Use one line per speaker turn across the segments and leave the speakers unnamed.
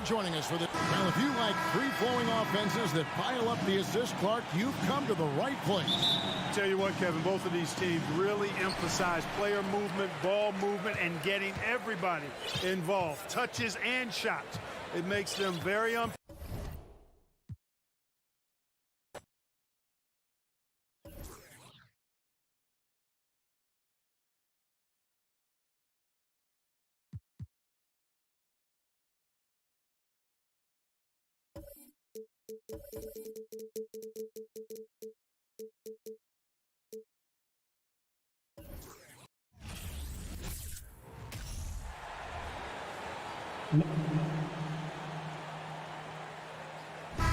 joining us for this. Well, if you like free-flowing offenses that pile up the assist, Clark, you've come to the right place.
Tell you what, Kevin, both of these teams really emphasize player movement, ball movement, and getting everybody involved, touches and shots. It makes them very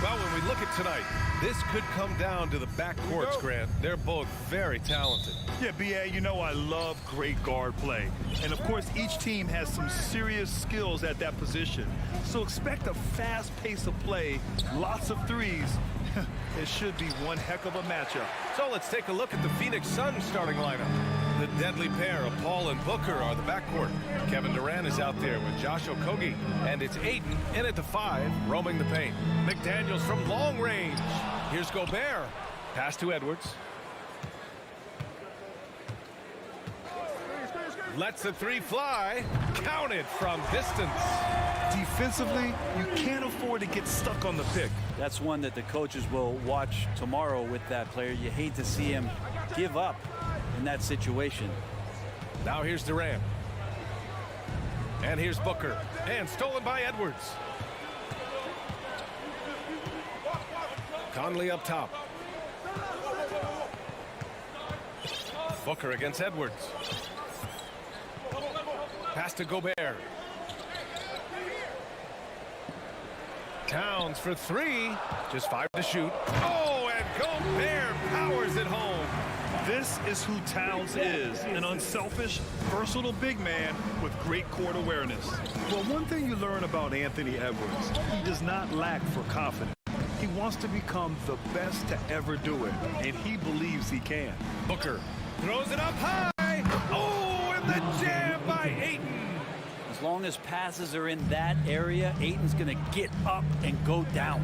Well, when we look at tonight, this could come down to the backcourts, Grant. They're both very talented.
Yeah, B.A., you know I love great guard play. And, of course, each team has some serious skills at that position. So expect a fast pace of play, lots of threes. It should be one heck of a matchup.
So let's take a look at the Phoenix Suns starting lineup. The deadly pair of Paul and Booker are the backcourt. Kevin Durant is out there with Josh Okogie. And it's Ayton in at the 5, roaming the paint. McDaniels from long range. Here's Gobert. Pass to Edwards. Lets the 3 fly. Counted from distance.
Defensively, you can't afford to get stuck on the pick.
That's one that the coaches will watch tomorrow with that player. You hate to see him give up in that situation.
Now here's Durant. And here's Booker. And stolen by Edwards. Conley up top. Booker against Edwards. Pass to Gobert. Towns for 3. Just 5 to shoot. Oh, and Gobert powers it home.
This is who Towns is, an unselfish, versatile big man with great court awareness. Well, one thing you learn about Anthony Edwards, he does not lack for confidence. He wants to become the best to ever do it, and he believes he can.
Booker throws it up high. Oh, and the jam by Ayton.
As long as passes are in that area, Ayton's going to get up and go down.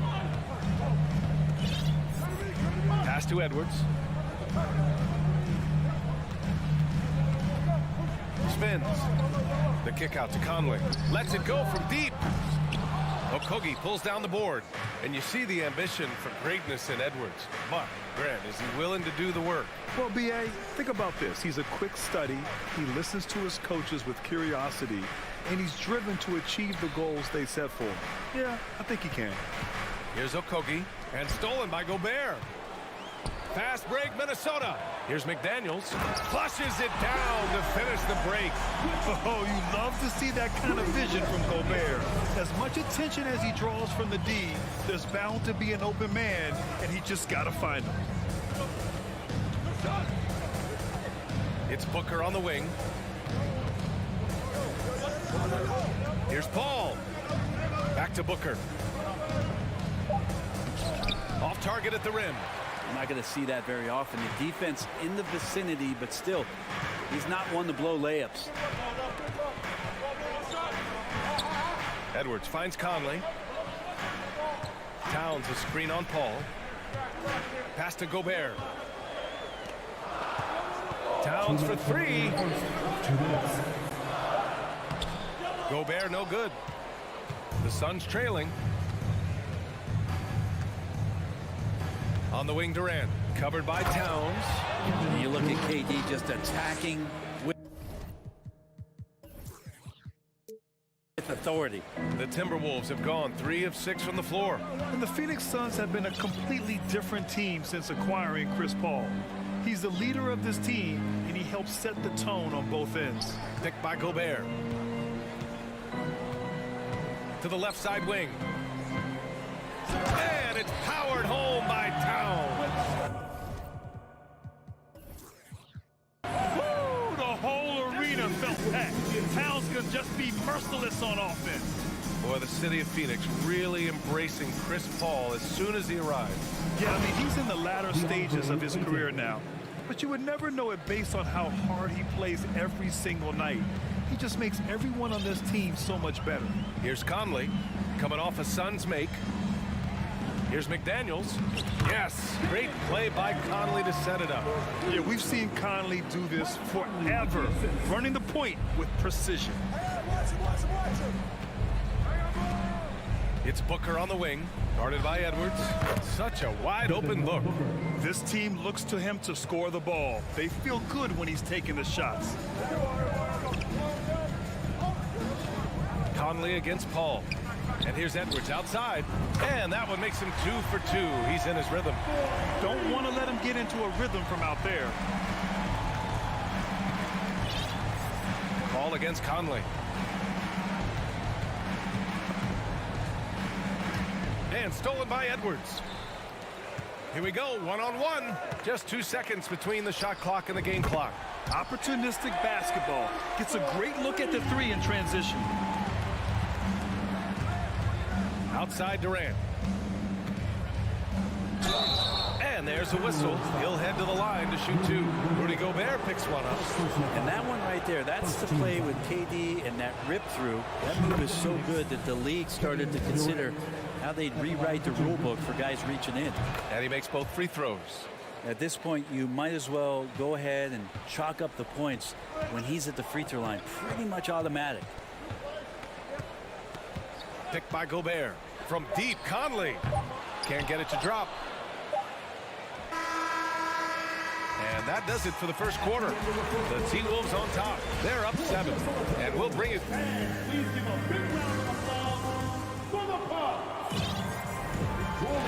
Pass to Edwards. Spins. The kick out to Conley. Lets it go from deep. Okogie pulls down the board. And you see the ambition for greatness in Edwards. But, Grant, is he willing to do the work?
Well, B.A., think about this. He's a quick study. He listens to his coaches with curiosity. And he's driven to achieve the goals they set for him. Yeah, I think he can.
Here's Okogie. And stolen by Gobert. Fast break, Minnesota. Here's McDaniels. Flushes it down to finish the break.
Oh, you love to see that kind of vision from Gobert. As much attention as he draws from the D, there's bound to be an open man, and he just got to find him.
It's Booker on the wing. Here's Paul. Back to Booker. Off target at the rim.
You're not going to see that very often. The defense in the vicinity, but still, he's not one to blow layups.
Edwards finds Conley. Towns a screen on Paul. Pass to Gobert. Towns for 3. Gobert no good. The Suns trailing. On the wing, Durant. Covered by Towns.
And you look at KD just attacking with authority.
The Timberwolves have gone 3 of 6 from the floor.
And the Phoenix Suns have been a completely different team since acquiring Chris Paul. He's the leader of this team, and he helps set the tone on both ends.
Picked by Gobert. To the left side wing. And it's powered home by Towns.
Woo! The whole arena felt packed. Towns can just be merciless on offense.
Boy, the city of Phoenix really embracing Chris Paul as soon as he arrived.
Yeah, I mean, he's in the latter stages of his career now. but you would never know it based on how hard he plays every single night. He just makes everyone on this team so much better.
Here's Conley, coming off a Suns make. Here's McDaniels. Yes, great play by Conley to set it up.
Yeah, we've seen Conley do this forever, running the point with precision.
It's Booker on the wing, guarded by Edwards. Such a wide open look.
This team looks to him to score the ball. They feel good when he's taking the shots.
Conley against Paul. And here's Edwards outside. And that one makes him 2 for 2. He's in his rhythm.
Don't want to let him get into a rhythm from out there.
Paul against Conley. And stolen by Edwards. Here we go, one-on-one. Just 2 seconds between the shot clock and the game clock.
Opportunistic basketball. Gets a great look at the three in transition.
Outside Durant. And there's a whistle. He'll head to the line to shoot 2. Rudy Gobert picks one up.
And that one right there, that's the play with KD and that rip through. That move is so good that the league started to consider how they'd rewrite the rule book for guys reaching in.
And he makes both free throws.
At this point, you might as well go ahead and chalk up the points when he's at the free throw line. Pretty much automatic.
Picked by Gobert. From deep, Conley. Can't get it to drop. And that does it for the first quarter. The T-Wolves on top. They're up 7. And we'll bring it.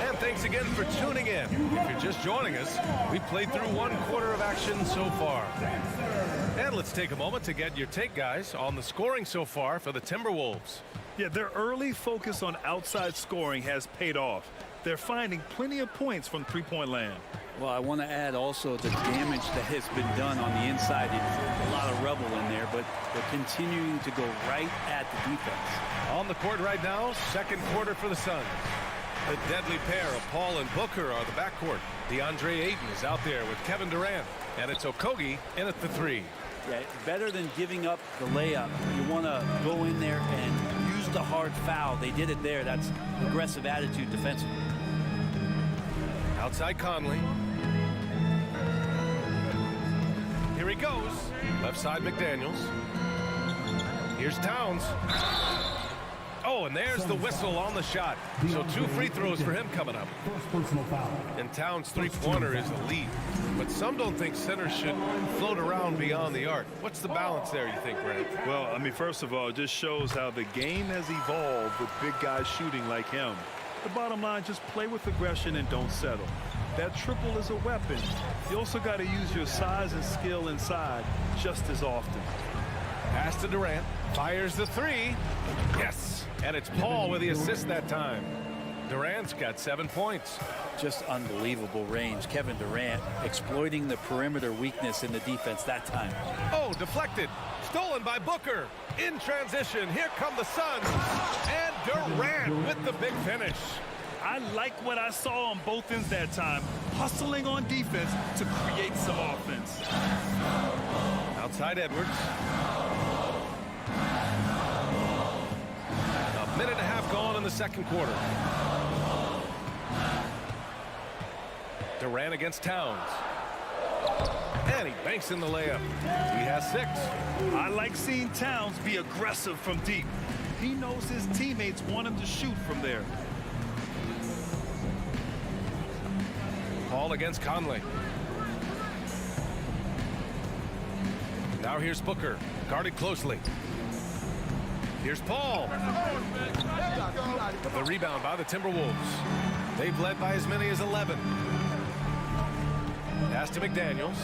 And thanks again for tuning in. If you're just joining us, we played through 1 quarter of action so far. And let's take a moment to get your take, guys, on the scoring so far for the Timberwolves.
Yeah, their early focus on outside scoring has paid off. They're finding plenty of points from three-point land.
Well, I want to add also the damage that has been done on the inside. It's a lot of rubble in there, but they're continuing to go right at the defense.
On the court right now, second quarter for the Suns. The deadly pair of Paul and Booker are the backcourt. DeAndre Ayton is out there with Kevin Durant. And it's Okogie in at the 3.
Yeah, better than giving up the layup. You want to go in there and use the hard foul. They did it there. That's aggressive attitude defensively.
Outside Conley. Here he goes. Left side McDaniels. Here's Towns. Oh, and there's the whistle on the shot. So 2 free throws for him coming up. And Towns' three-pointer is elite. But some don't think centers should float around beyond the arc. What's the balance there, you think, Brad?
Well, I mean, first of all, it just shows how the game has evolved with big guys shooting like him. The bottom line, just play with aggression and don't settle. That triple is a weapon. You also got to use your size and skill inside just as often.
Pass to Durant. Fires the 3. Yes. And it's Paul with the assist that time. Durant's got 7 points.
Just unbelievable range. Kevin Durant exploiting the perimeter weakness in the defense that time.
Oh, deflected. Stolen by Booker. In transition. Here come the Suns. And Durant with the big finish.
I like what I saw on both ends that time. Hustling on defense to create some offense.
Outside Edwards. A minute and a half gone in the second quarter. Durant against Towns. And he banks in the layup. He has 6.
I like seeing Towns be aggressive from deep. He knows his teammates want him to shoot from there.
Paul against Conley. Now here's Booker, guarded closely. Here's Paul. The rebound by the Timberwolves. They've led by as many as 11. Pass to McDaniels.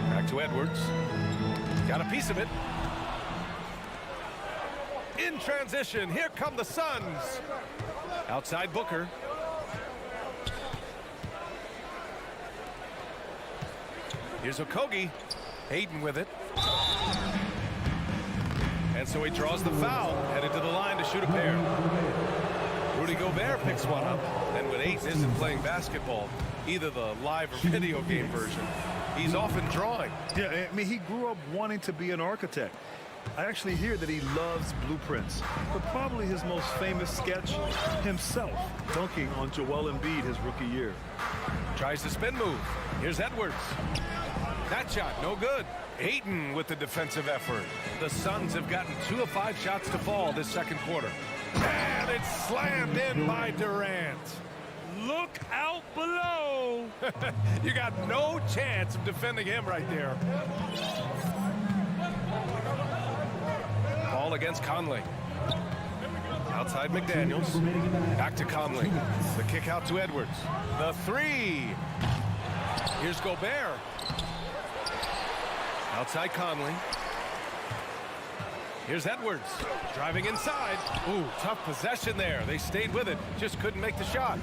Back to Edwards. Got a piece of it. In transition, here come the Suns. Outside Booker. Here's Okogie. Ayton with it. And so he draws the foul, headed to the line to shoot a pair. Rudy Gobert picks one up. And when Ayton isn't playing basketball, either the live or video game version, he's often drawing.
Yeah, I mean, he grew up wanting to be an architect. I actually hear that he loves blueprints, but probably his most famous sketch, himself dunking on Joel Embiid his rookie year.
Tries the spin move. Here's Edwards. That shot, no good. Ayton with the defensive effort. The Suns have gotten 2 of 5 shots to fall this second quarter. And it's slammed in by Durant.
Look out below!
You got no chance of defending him right there. Ball against Conley. Outside McDaniels. Back to Conley. The kick out to Edwards. The 3. Here's Gobert. Outside Conley. Here's Edwards. Driving inside. Ooh, tough possession there. They stayed with it. Just couldn't make the shot.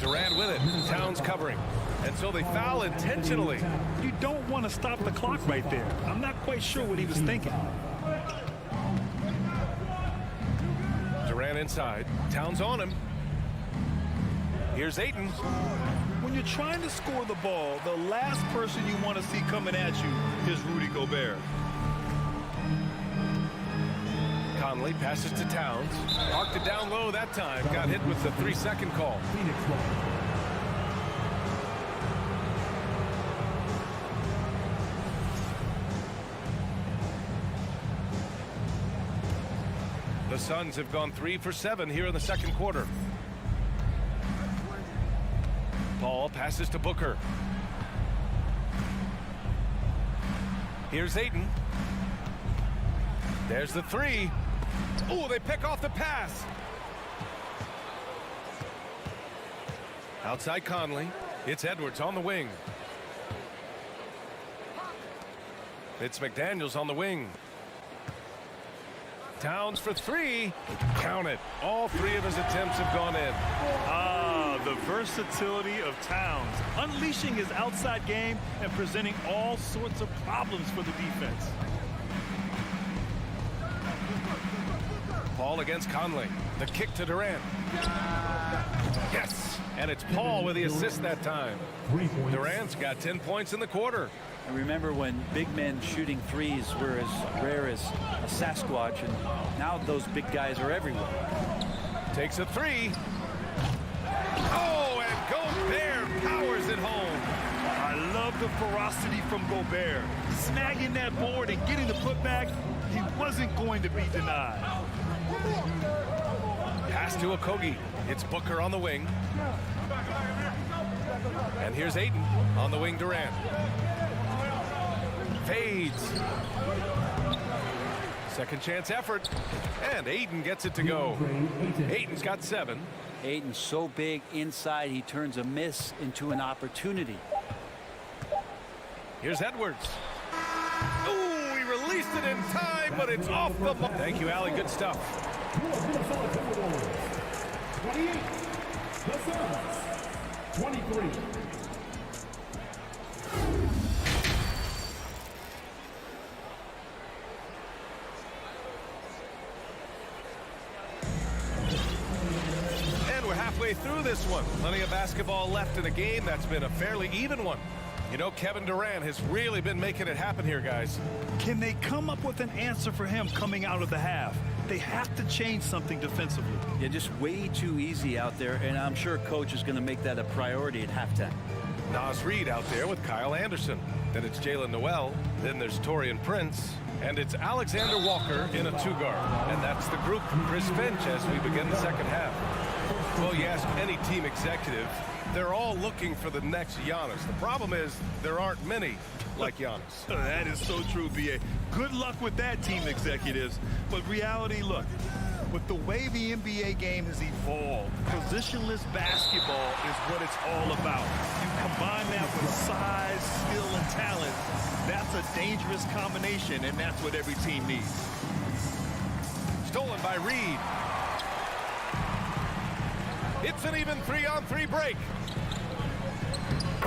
Durant with it. Towns covering. And so they foul intentionally.
You don't want to stop the clock right there. I'm not quite sure what he was thinking.
Durant inside. Towns on him. Here's Ayton.
When you're trying to score the ball, the last person you want to see coming at you is Rudy Gobert.
Conley passes to Towns. Marked it down low that time. Got hit with the 3-second call. The Suns have gone 3 for 7 here in the second quarter. Paul passes to Booker. Here's Ayton. There's the 3. Oh, they pick off the pass. Outside Conley. It's Edwards on the wing. It's McDaniels on the wing. Towns for 3. Count it. All 3 of his attempts have gone in.
Ah, the versatility of Towns, unleashing his outside game and presenting all sorts of problems for the defense.
Paul against Conley. The kick to Durant. Yes. And it's Paul with the assist that time. Durant's got 10 points in the quarter.
I remember when big men shooting threes were as rare as a Sasquatch, and now those big guys are everywhere.
Takes a 3. Oh, and Gobert powers it home.
I love the ferocity from Gobert. Snagging that board and getting the putback, he wasn't going to be denied.
Pass to Okogie. It's Booker on the wing. And here's Ayton on the wing. Durant fades. Second chance effort. And Ayton gets it to go. Ayton's got 7.
Ayton's so big inside, he turns a miss into an opportunity.
Here's Edwards. Ooh, he released it in time, but it's off the ball. Thank you, Allie. Good stuff.
28, the Suns, 23.
And we're halfway through this one. Plenty of basketball left in a game that's been a fairly even one. You know, Kevin Durant has really been making it happen here, guys.
Can they come up with an answer for him coming out of the half? They have to change something defensively.
Yeah, just way too easy out there, and I'm sure coach is going to make that a priority at halftime.
Nas Reed out there with Kyle Anderson. Then it's Jalen Noel. Then there's Torian Prince. And it's Alexander Walker in a 2-guard. And that's the group from Chris Finch as we begin the second half. Well, you ask any team executive, they're all looking for the next Giannis. The problem is there aren't many like Giannis.
That is so true, B.A. Good luck with that, team executives. But reality, look, with the way the NBA game has evolved, positionless basketball is what it's all about. You combine that with size, skill, and talent, that's a dangerous combination, and that's what every team needs.
Stolen by Reed. It's an even 3-on-3 break.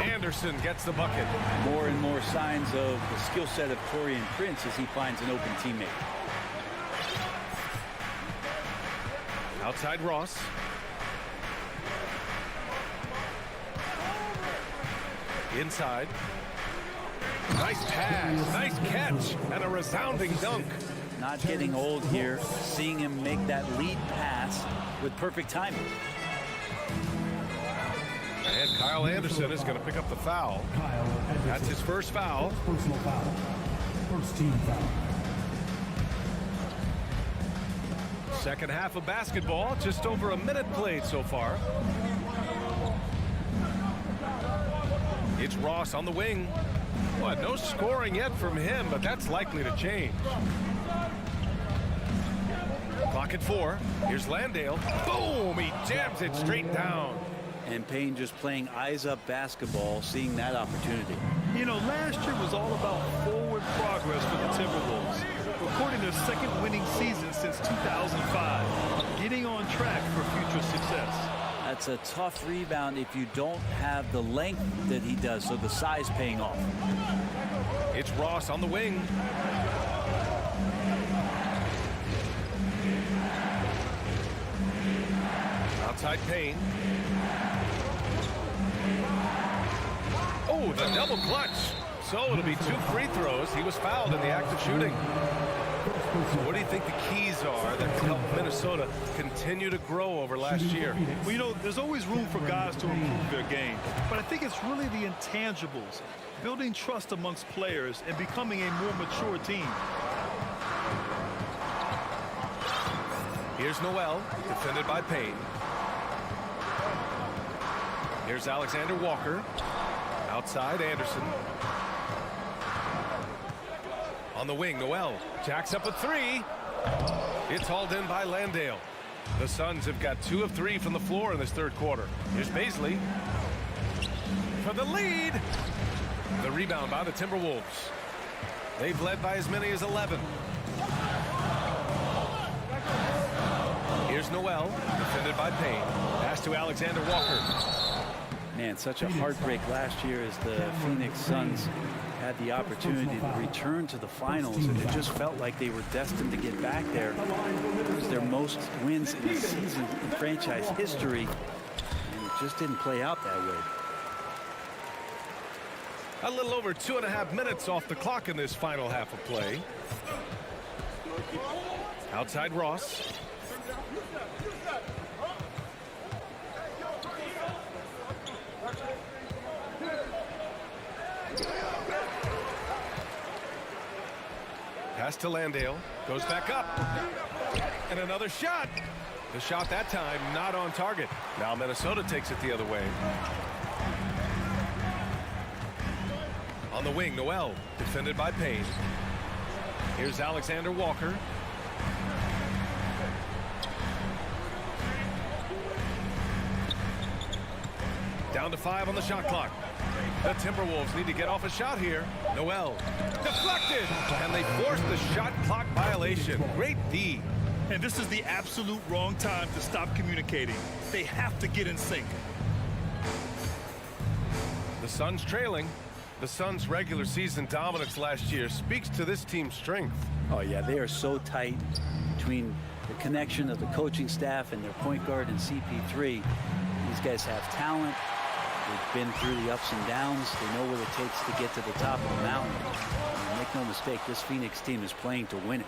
Anderson gets the bucket.
More and more signs of the skill set of Torian Prince as he finds an open teammate.
Outside Ross. Inside. Nice pass, nice catch, and a resounding dunk.
Not getting old here, seeing him make that lead pass with perfect timing.
And Kyle Anderson is going to pick up the foul. That's his first foul.
Personal foul. First team foul.
Second half of basketball, just over a minute played so far. It's Ross on the wing. Well, no scoring yet from him, but that's likely to change. Clock at 4. Here's Landale. Boom! He jams it straight down.
And Payne just playing eyes-up basketball, seeing that opportunity.
You know, last year was all about forward progress for the Timberwolves, recording their second winning season since 2005, getting on track for future success.
That's a tough rebound if you don't have the length that he does, so the size paying off.
It's Ross on the wing. Outside Payne. Oh, the double clutch. So it'll be 2 free throws. He was fouled in the act of shooting. What do you think the keys are that can help Minnesota continue to grow over last year?
Well, you know, there's always room for guys to improve their game, but I think it's really the intangibles, building trust amongst players and becoming a more mature team.
Here's Noel, defended by Payne. Here's Alexander Walker. Outside Anderson. On the wing, Noel jacks up a 3. It's hauled in by Landale. The Suns have got 2 of 3 from the floor in this third quarter. Here's Baisley for the lead. The rebound by the Timberwolves. They've led by as many as 11. Here's Noel, defended by Payne. Pass to Alexander Walker.
Man, such a heartbreak last year as the Phoenix Suns had the opportunity to return to the finals, and it just felt like they were destined to get back there. It was their most wins in the season in franchise history, and it just didn't play out that way.
A little over 2.5 minutes off the clock in this final half of play. Outside Ross. Pass to Landale. Goes back up. And another shot. The shot that time not on target. Now Minnesota takes it the other way. On the wing, Noel, defended by Payne. Here's Alexander Walker. Down to 5 on the shot clock. The Timberwolves need to get off a shot here. Noel deflected, and they forced the shot clock violation. Great D.
And this is the absolute wrong time to stop communicating. They have to get in sync.
The Suns trailing. The Suns' regular season dominance last year speaks to this team's strength.
Oh yeah, they are so tight between the connection of the coaching staff and their point guard and CP3. These guys have talent. They've been through the ups and downs. They know what it takes to get to the top of the mountain. And make no mistake, this Phoenix team is playing to win it.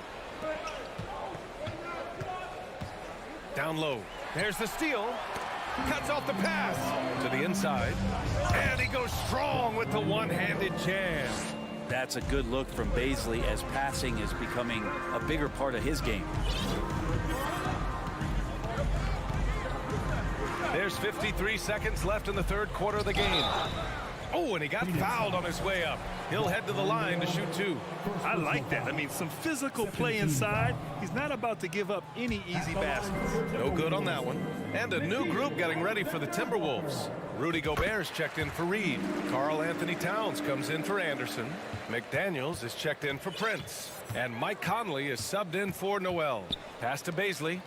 Down low. There's the steal. Cuts off the pass to the inside. And he goes strong with the one-handed jam.
That's a good look from Baisley as passing is becoming a bigger part of his game.
There's 53 seconds left in the third quarter of the game. Oh, and he got fouled on his way up. He'll head to the line to shoot 2.
I like that. I mean, some physical play inside. He's not about to give up any easy baskets.
No good on that one. And a new group getting ready for the Timberwolves. Rudy Gobert's checked in for Reed. Karl Anthony Towns comes in for Anderson. McDaniels is checked in for Prince. And Mike Conley is subbed in for Noel. Pass to Baisley.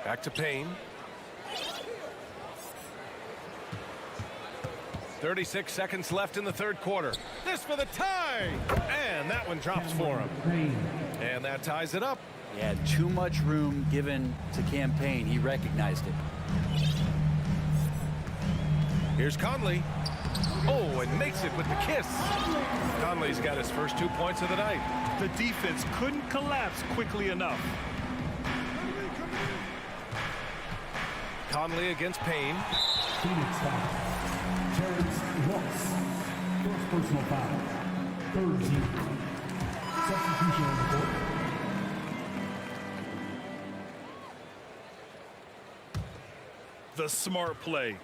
Back to Payne. 36 seconds left in the third quarter. This for the tie! And that one drops for him. And that ties it up.
He had too much room given to Campaign. He recognized it.
Here's Conley. Oh, and makes it with the kiss. Conley's got his first 2 points of the night.
The defense couldn't collapse quickly enough.
Conley against Payne.
Phoenix foul. Terrence Ross. First personal foul. Third team. Substitution on the court.
The smart play.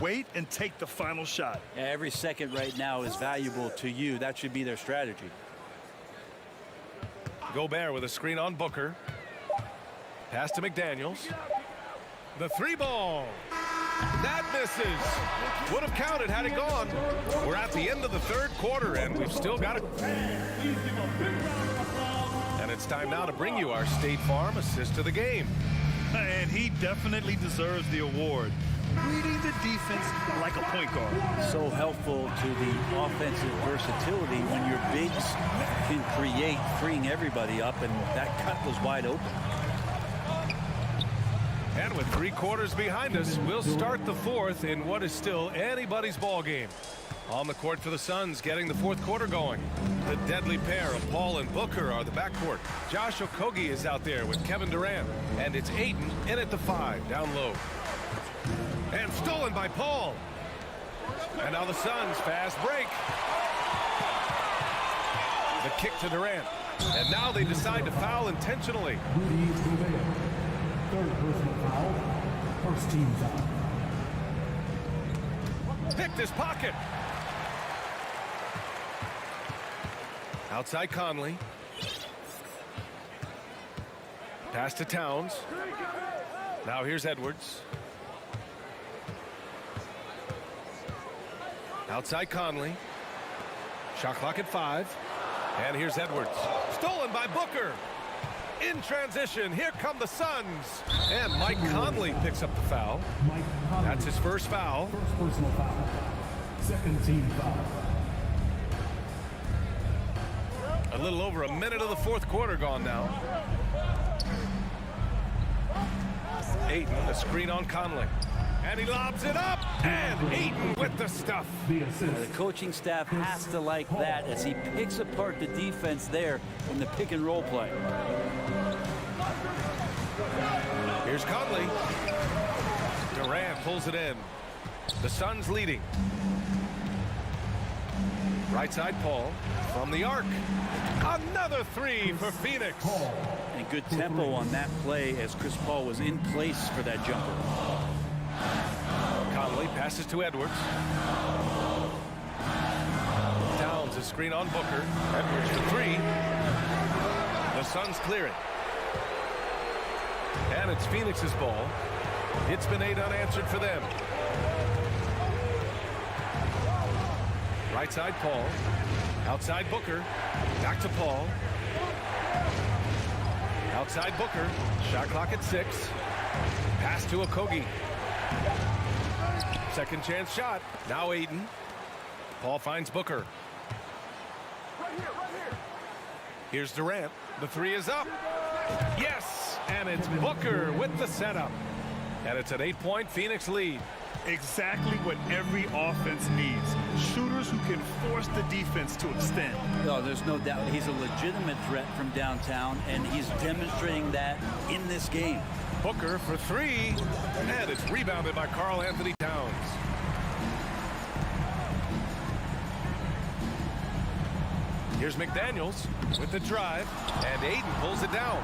Wait and take the final shot.
Yeah, every second right now is valuable to you. That should be their strategy.
Gobert with a screen on Booker. Pass to McDaniels. The 3 ball. That misses. Would have counted had it gone. We're at the end of the 3rd quarter, and we've still got it. And it's time now to bring you our State Farm assist of the game.
And he definitely deserves the award. Reading the defense like a point guard.
So helpful to the offensive versatility when your bigs can create, freeing everybody up, and that cut was wide open.
And with 3 quarters behind us, we'll start the 4th in what is still anybody's ball game. On the court for the Suns, getting the 4th quarter going. The deadly pair of Paul and Booker are the backcourt. Josh Okogie is out there with Kevin Durant. And it's Ayton in at the 5, down low. And stolen by Paul. And now the Suns fast break. The kick to Durant. And now they decide to foul intentionally.
Rudy Gobert. Third personal foul. First team foul.
Picked his pocket. Outside Conley. Pass to Towns. Now here's Edwards. Outside Conley. Shot clock at 5. And here's Edwards. Stolen by Booker. In transition, here come the Suns. And Mike Conley picks up the foul.
Mike Conley.
That's his first foul.
First personal foul. Second team foul.
A little over a minute of the 4th quarter gone now. Ayton, a screen on Conley. And he lobs it up. And Ayton with the stuff.
The assist.
The coaching staff has to like that as he picks apart the defense there in the pick and roll play.
Here's Conley. Durant pulls it in. The Suns leading. Right side Paul from the arc. Another 3 for Phoenix.
And good tempo on that play as Chris Paul was in place for that jumper.
Conley passes to Edwards. Towns a screen on Booker. Edwards for 3. The Suns clear it. And it's Phoenix's ball. It's been 8 unanswered for them. Right side Paul. Outside Booker. Back to Paul. Outside Booker. Shot clock at 6. Pass to Okogie. Second chance shot. Now Ayton. Paul finds Booker. Here's Durant. The 3 is up. Yes! And it's Booker with the setup. And it's an 8-point Phoenix lead.
Exactly what every offense needs. Shooters who can force the defense to extend.
No, there's no doubt he's a legitimate threat from downtown, and he's demonstrating that in this game.
Booker for 3. And it's rebounded by Karl Anthony Towns. Here's McDaniels with the drive. And Ayton pulls it down.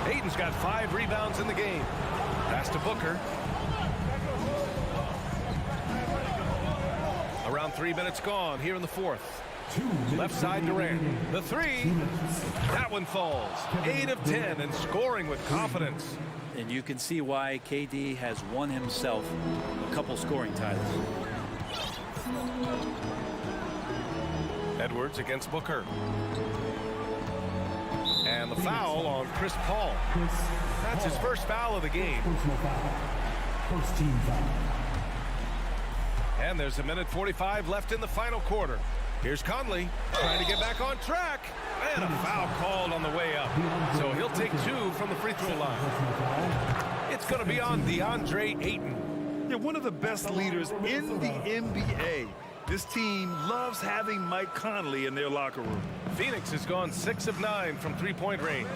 Ayton's got 5 rebounds in the game. Pass to Booker. Around 3 minutes gone here in the 4th. Left side Durant. The 3. That one falls. 8 of 10 and scoring with confidence.
And you can see why KD has won himself a couple scoring titles.
Edwards against Booker. And the foul on Chris Paul. That's his first foul of the game.
Personal foul. First team foul.
And there's 1:45 left in the final quarter. Here's Conley trying to get back on track. And a foul called on the way up. So he'll take 2 from the free throw line. It's going to be on DeAndre Ayton.
Yeah, one of the best leaders in the NBA. This team loves having Mike Conley in their locker room.
Phoenix has gone 6 of 9 from three-point range.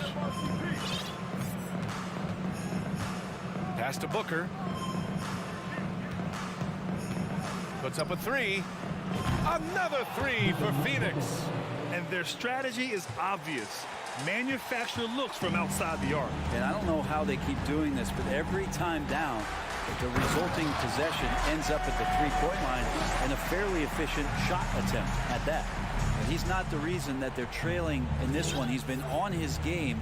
Pass to Booker. Puts up a 3. Another 3 for Phoenix.
And their strategy is obvious. Manufacture looks from outside the arc.
And I don't know how they keep doing this, but every time down, the resulting possession ends up at the three-point line and a fairly efficient shot attempt at that. And he's not the reason that they're trailing in this one. He's been on his game.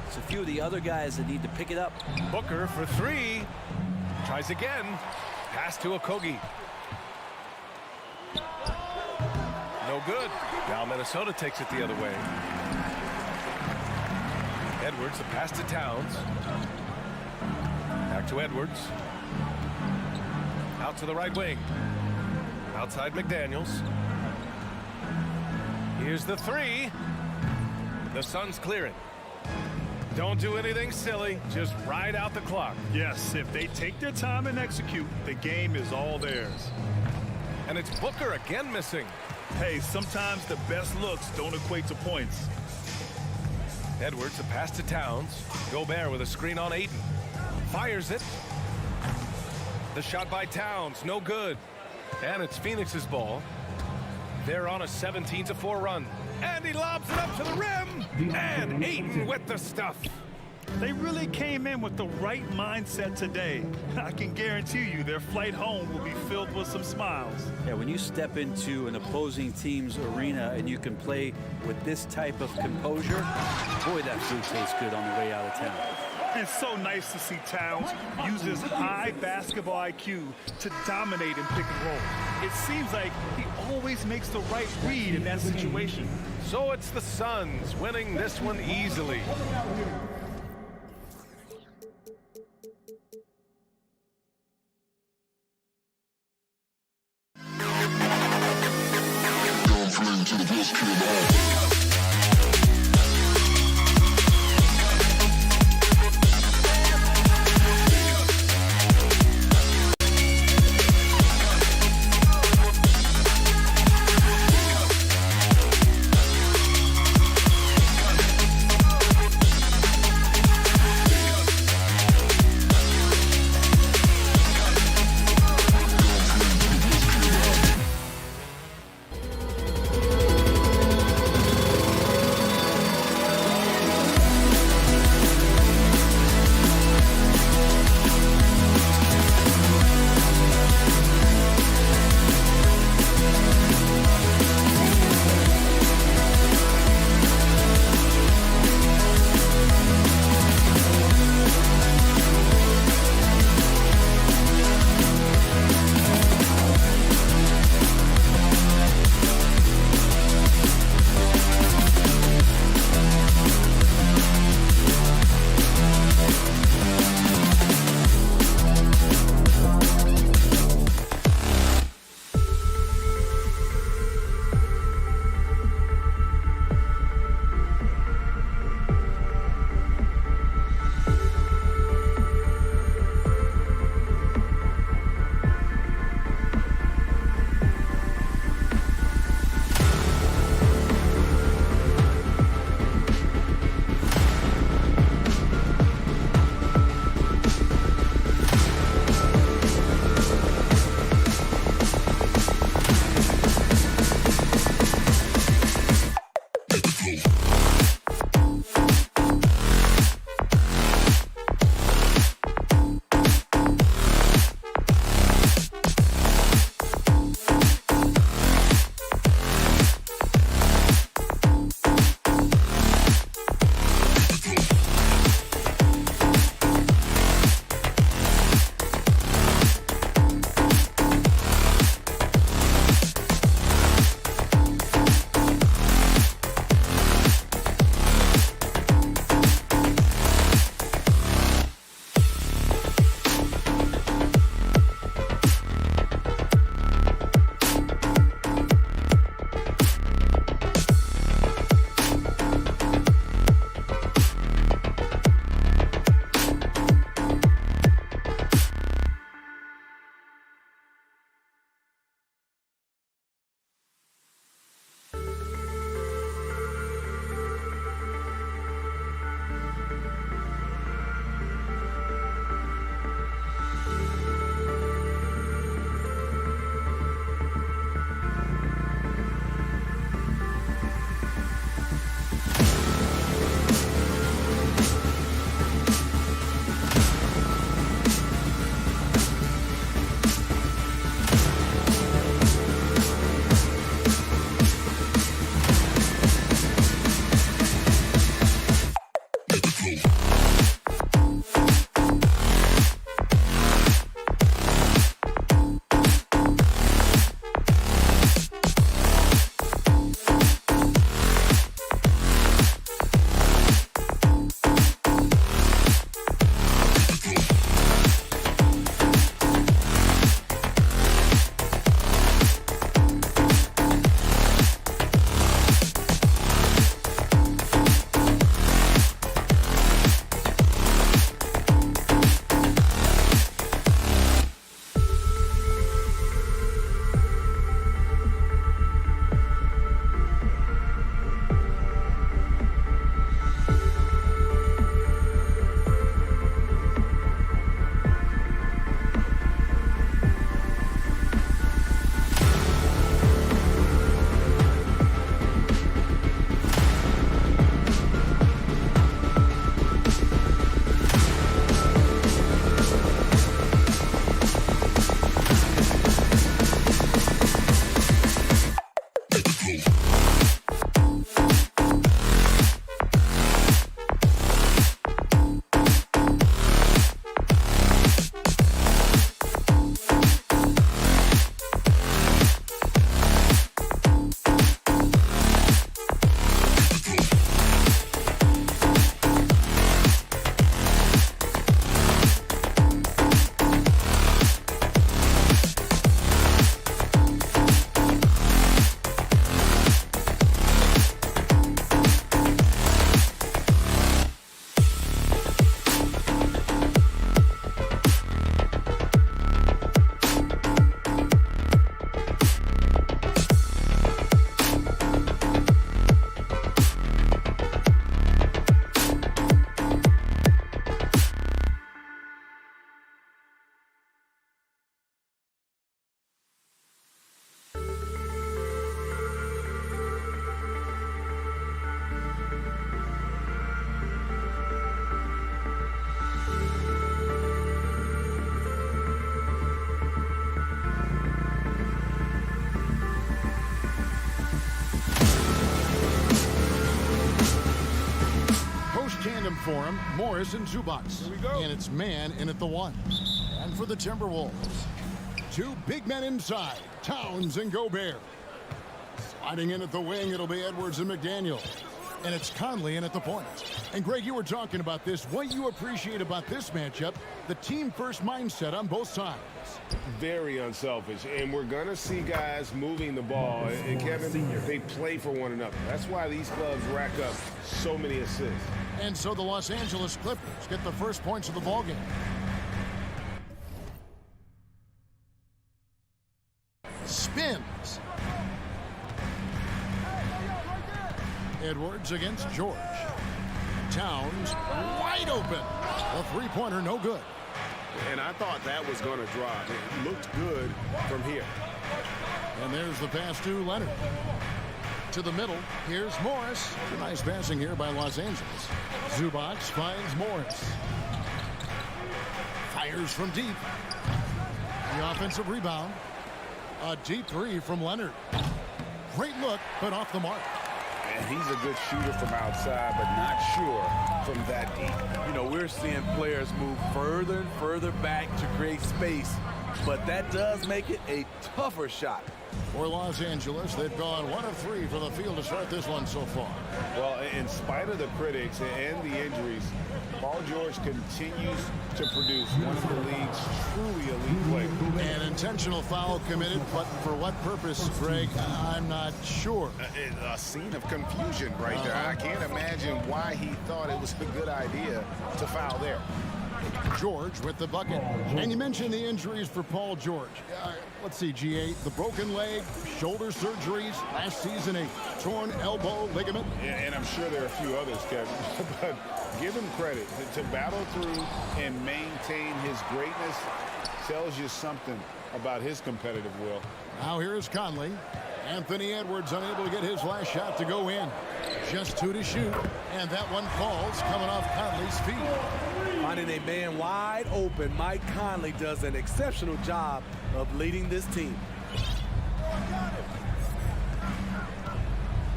It's a few of the other guys that need to pick it up.
Booker for 3. Tries again. Pass to Okogie. No good. Now Minnesota takes it the other way. Edwards, the pass to Towns. Back to Edwards. Out to the right wing. Outside McDaniels. Here's the 3. The Suns clearing. Don't do anything silly. Just ride out the clock.
Yes, if they take their time and execute, the game is all theirs.
And it's Booker again missing.
Hey, sometimes the best looks don't equate to points.
Edwards, a pass to Towns. Gobert with a screen on Ayton. Fires it. The shot by Towns, no good. And it's Phoenix's ball. They're on a 17-4 run. And he lobs it up to the rim. And Ayton with the stuff.
They really came in with the right mindset today. I can guarantee you their flight home will be filled with some smiles.
Yeah, when you step into an opposing team's arena and you can play with this type of composure, boy, that food tastes good on the way out of town.
It's so nice to see Towns use his high basketball IQ to dominate in pick and roll. It seems like he always makes the right read in that situation.
So it's the Suns winning this one easily.
for him, Morris and Zubats.
Here we go.
And it's man in at the 1. And for the Timberwolves, 2 big men inside, Towns and Gobert. Sliding in at the wing, it'll be Edwards and McDaniel. And it's Conley in at the point. And Greg, you were talking about this. What you appreciate about this matchup, the team-first mindset on both sides.
Very unselfish, and we're going to see guys moving the ball. And Kevin, they play for one another. That's why these clubs rack up so many assists.
And so the Los Angeles Clippers get the first points of the ballgame. Spins. Edwards against George. Towns wide open. A three-pointer no good.
And I thought that was going to drop. It looked good from here.
And there's the pass to Leonard. To the middle, here's Morris. Nice passing here by Los Angeles. Zubac finds Morris. Fires from deep. The offensive rebound. A deep 3 from Leonard. Great look, but off the mark.
And he's a good shooter from outside, but not sure from that deep.
You know, we're seeing players move further and further back to create space, but that does make it a tougher shot.
For Los Angeles, they've gone 1 of 3 from the field to start this one so far.
Well, in spite of the critics and the injuries, Paul George continues to produce one of the league's truly elite players.
An intentional foul committed, but for what purpose, Greg, I'm not sure.
A scene of confusion right there. I can't imagine why he thought it was a good idea to foul there.
George with the bucket. And you mentioned the injuries for Paul George. Let's see, G8, the broken leg, shoulder surgeries, last season a torn elbow ligament.
And I'm sure there are a few others, Kevin. But give him credit. To battle through and maintain his greatness tells you something about his competitive will.
Now here is Conley. Anthony Edwards unable to get his last shot to go in. Just 2 to shoot. And that one falls coming off Conley's feet.
Finding a man wide open, Mike Conley does an exceptional job of leading this team.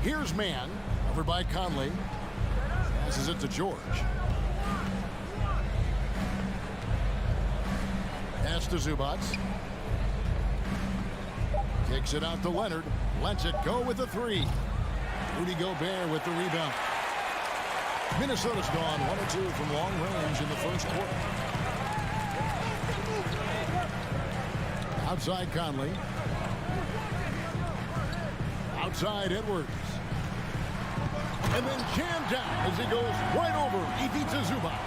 Here's man, over by Conley. Passes it to George. Pass to Zubac. Kicks it out to Leonard. Lets it go with a 3. Rudy Gobert with the rebound. Minnesota's gone 1 of 2 from long range in the first quarter. Outside Conley. Outside Edwards. And then jammed down as he goes right over. He beats a Zubac.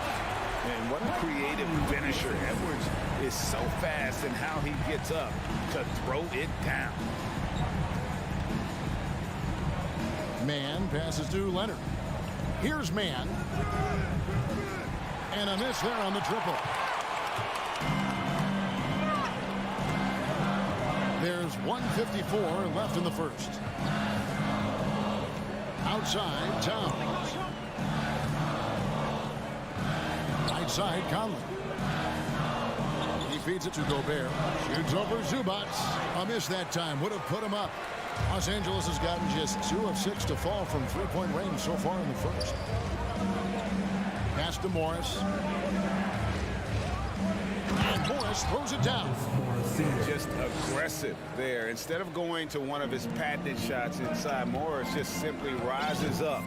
And what a creative finisher. Edwards is so fast in how he gets up to throw it down.
Man passes to Leonard. Here's man. And a miss there on the triple. There's 1:54 left in the first. Outside, Towns. Right side, Conley. He feeds it to Gobert. Shoots over Zubac. A miss that time. Would have put him up. Los Angeles has gotten just 2 of 6 to fall from three-point range so far in the first. Pass to Morris. And Morris throws it down.
Just aggressive there. Instead of going to one of his patented shots inside, Morris just simply rises up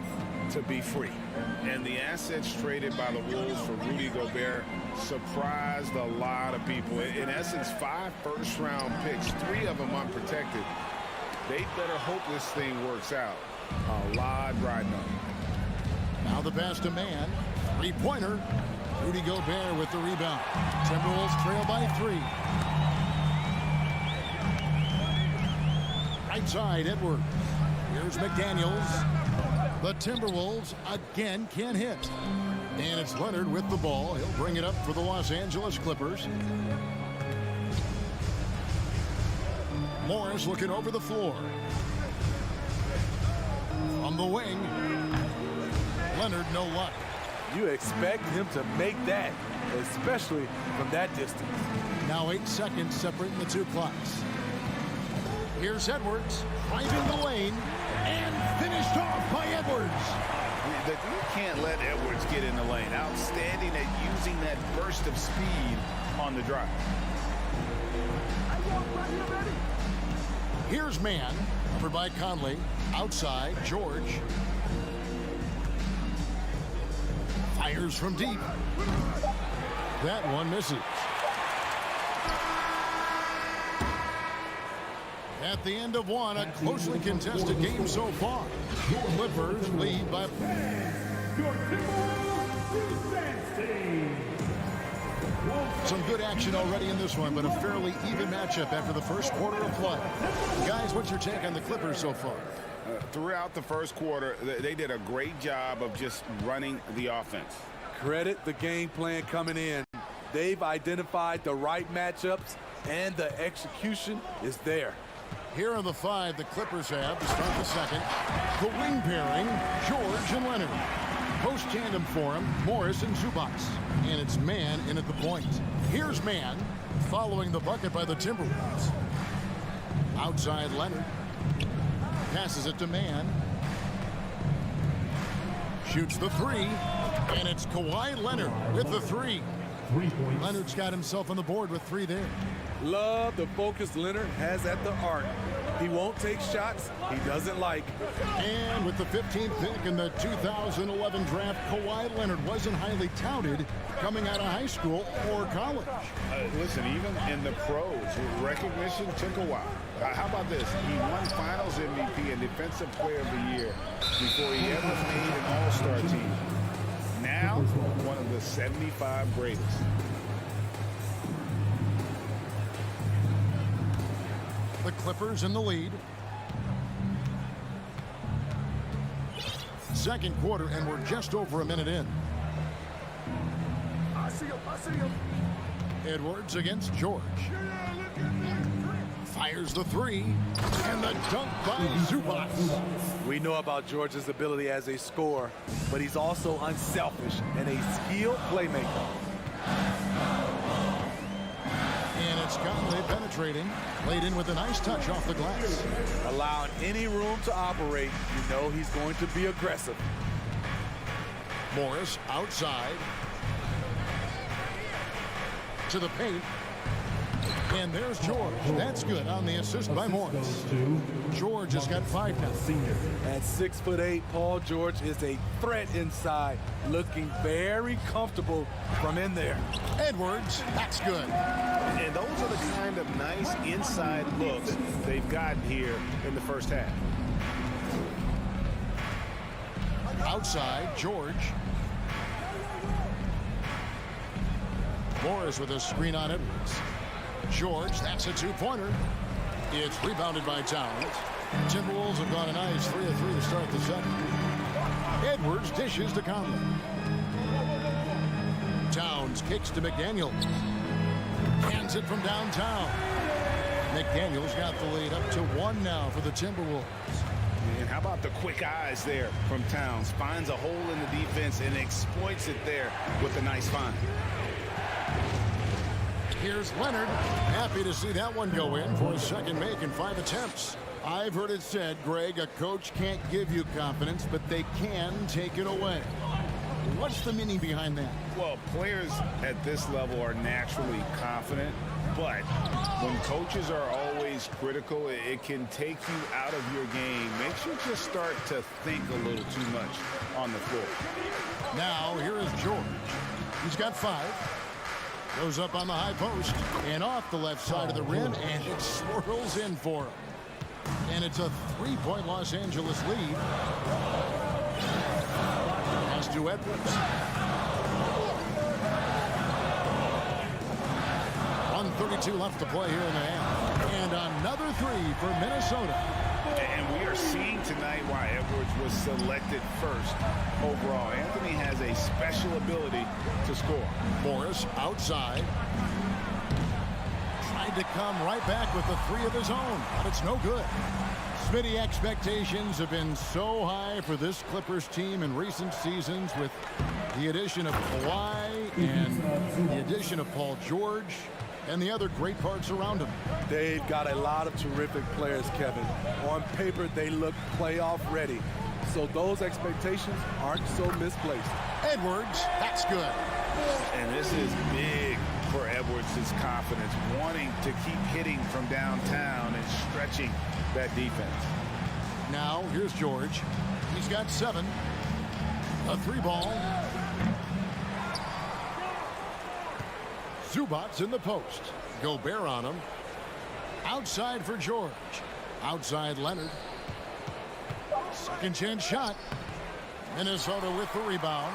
to be free. And the assets traded by the Wolves for Rudy Gobert surprised a lot of people. In essence, 5 first-round picks, 3 of them unprotected. They better hope this thing works out. A lot riding on it.
Now the pass to man. Three-pointer. Rudy Gobert with the rebound. Timberwolves trail by 3. Right side, Edwards. Here's McDaniels. The Timberwolves again can't hit. And it's Leonard with the ball. He'll bring it up for the Los Angeles Clippers. Morris looking over the floor. On the wing. Leonard, no luck.
You expect him to make that, especially from that distance.
Now 8 seconds separating the 2 clocks. Here's Edwards, driving the lane, and finished off by Edwards.
that you can't let Edwards get in the lane. Outstanding at using that burst of speed on the drive.
Here's man, covered by Conley. Outside, George. Fires from deep. That one misses. At the end of one, a closely contested game so far. Clippers lead by... Some good action already in this one, but a fairly even matchup after the first quarter of play. Guys, what's your take on the Clippers so far?
Throughout the first quarter, they did a great job of just running the offense.
Credit the game plan coming in. They've identified the right matchups, and the execution is there.
Here are the five the Clippers have to start the second. The wing pairing, George and Leonard. Post tandem for him, Morris and Zubac. And it's man in at the point. Here's man, following the bucket by the Timberwolves. Outside Leonard. Passes it to man. Shoots the three. And it's Kawhi Leonard with the three.
3 points.
Leonard's got himself on the board with three there.
Love the focus Leonard has at the arc. He won't take shots he doesn't like.
And with the 15th pick in the 2011 draft, Kawhi Leonard wasn't highly touted coming out of high school or college.
Listen, even in the pros, recognition took a while. How about this? He won Finals MVP and Defensive Player of the Year before he ever made an All-Star team. Now, one of the 75 greatest.
The Clippers in the lead. Second quarter, and we're just over a minute in.
I see him.
Edwards against George. Fires the three, and the dunk by Zubac.
We know about George's ability as a scorer, but he's also unselfish and a skilled playmaker.
And it's Conley penetrating, laid in with a nice touch off the glass.
Allowing any room to operate, you know he's going to be aggressive.
Morris outside. To the paint. And there's George. That's good on the assist by Morris. George has got 5 now.
Senior.
At 6'8", Paul George is a threat inside, looking very comfortable from in there.
Edwards, that's good.
And those are the kind of nice inside looks they've gotten here in the first half.
Outside, George. Morris with a screen on Edwards. George, that's a two-pointer. It's rebounded by Towns. Timberwolves have gone a nice 3 of 3 to start the second. Edwards dishes to Conley. Towns kicks to McDaniel. Hands it from downtown. McDaniel's got the lead up to 1 now for the Timberwolves.
And how about the quick eyes there from Towns? Finds a hole in the defense and exploits it there with a nice find.
Here's Leonard. Happy to see that one go in for his second make in 5 attempts. I've heard it said, Greg, a coach can't give you confidence, but they can take it away. What's the meaning behind that?
Well, players at this level are naturally confident, but when coaches are always critical, it can take you out of your game. Makes you just start to think a little too much on the floor.
Now, here is George. He's got 5. Goes up on the high post and off the left side of the rim, and it swirls in for him. And it's a 3-point Los Angeles lead. Pass to Edwards. 1:32 left to play here in the half. And another 3 for Minnesota.
And we are seeing tonight why Edwards was selected first overall. Anthony has a special ability to score.
Morris outside. Tried to come right back with the 3 of his own, but it's no good. Smitty, expectations have been so high for this Clippers team in recent seasons with the addition of Kawhi and the addition of Paul George and the other great parts around him.
They've got a lot of terrific players, Kevin. On paper, they look playoff ready. so those expectations aren't so misplaced.
Edwards, that's good.
And this is big for Edwards' confidence, wanting to keep hitting from downtown and stretching that defense.
Now, here's George. He's got 7. A 3-ball. Zubac's in the post. Gobert on him. Outside for George. Outside Leonard. Second chance shot. Minnesota with the rebound.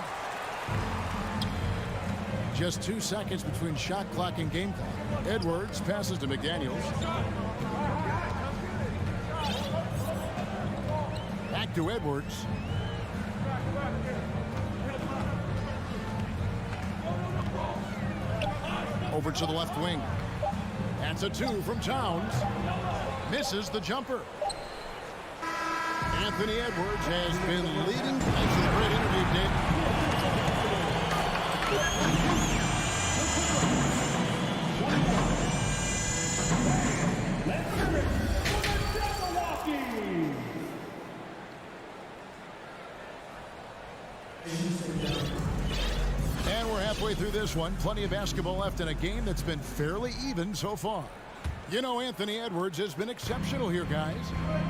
Just 2 seconds between shot clock and game clock. Edwards passes to McDaniels. Back to Edwards. Over to the left wing. That's a 2 from Towns. Misses the jumper. Anthony Edwards has been leading. Thanks for the great interview, Dick. And we're halfway through this one. Plenty of basketball left in a game that's been fairly even so far. You know, Anthony Edwards has been exceptional here, guys.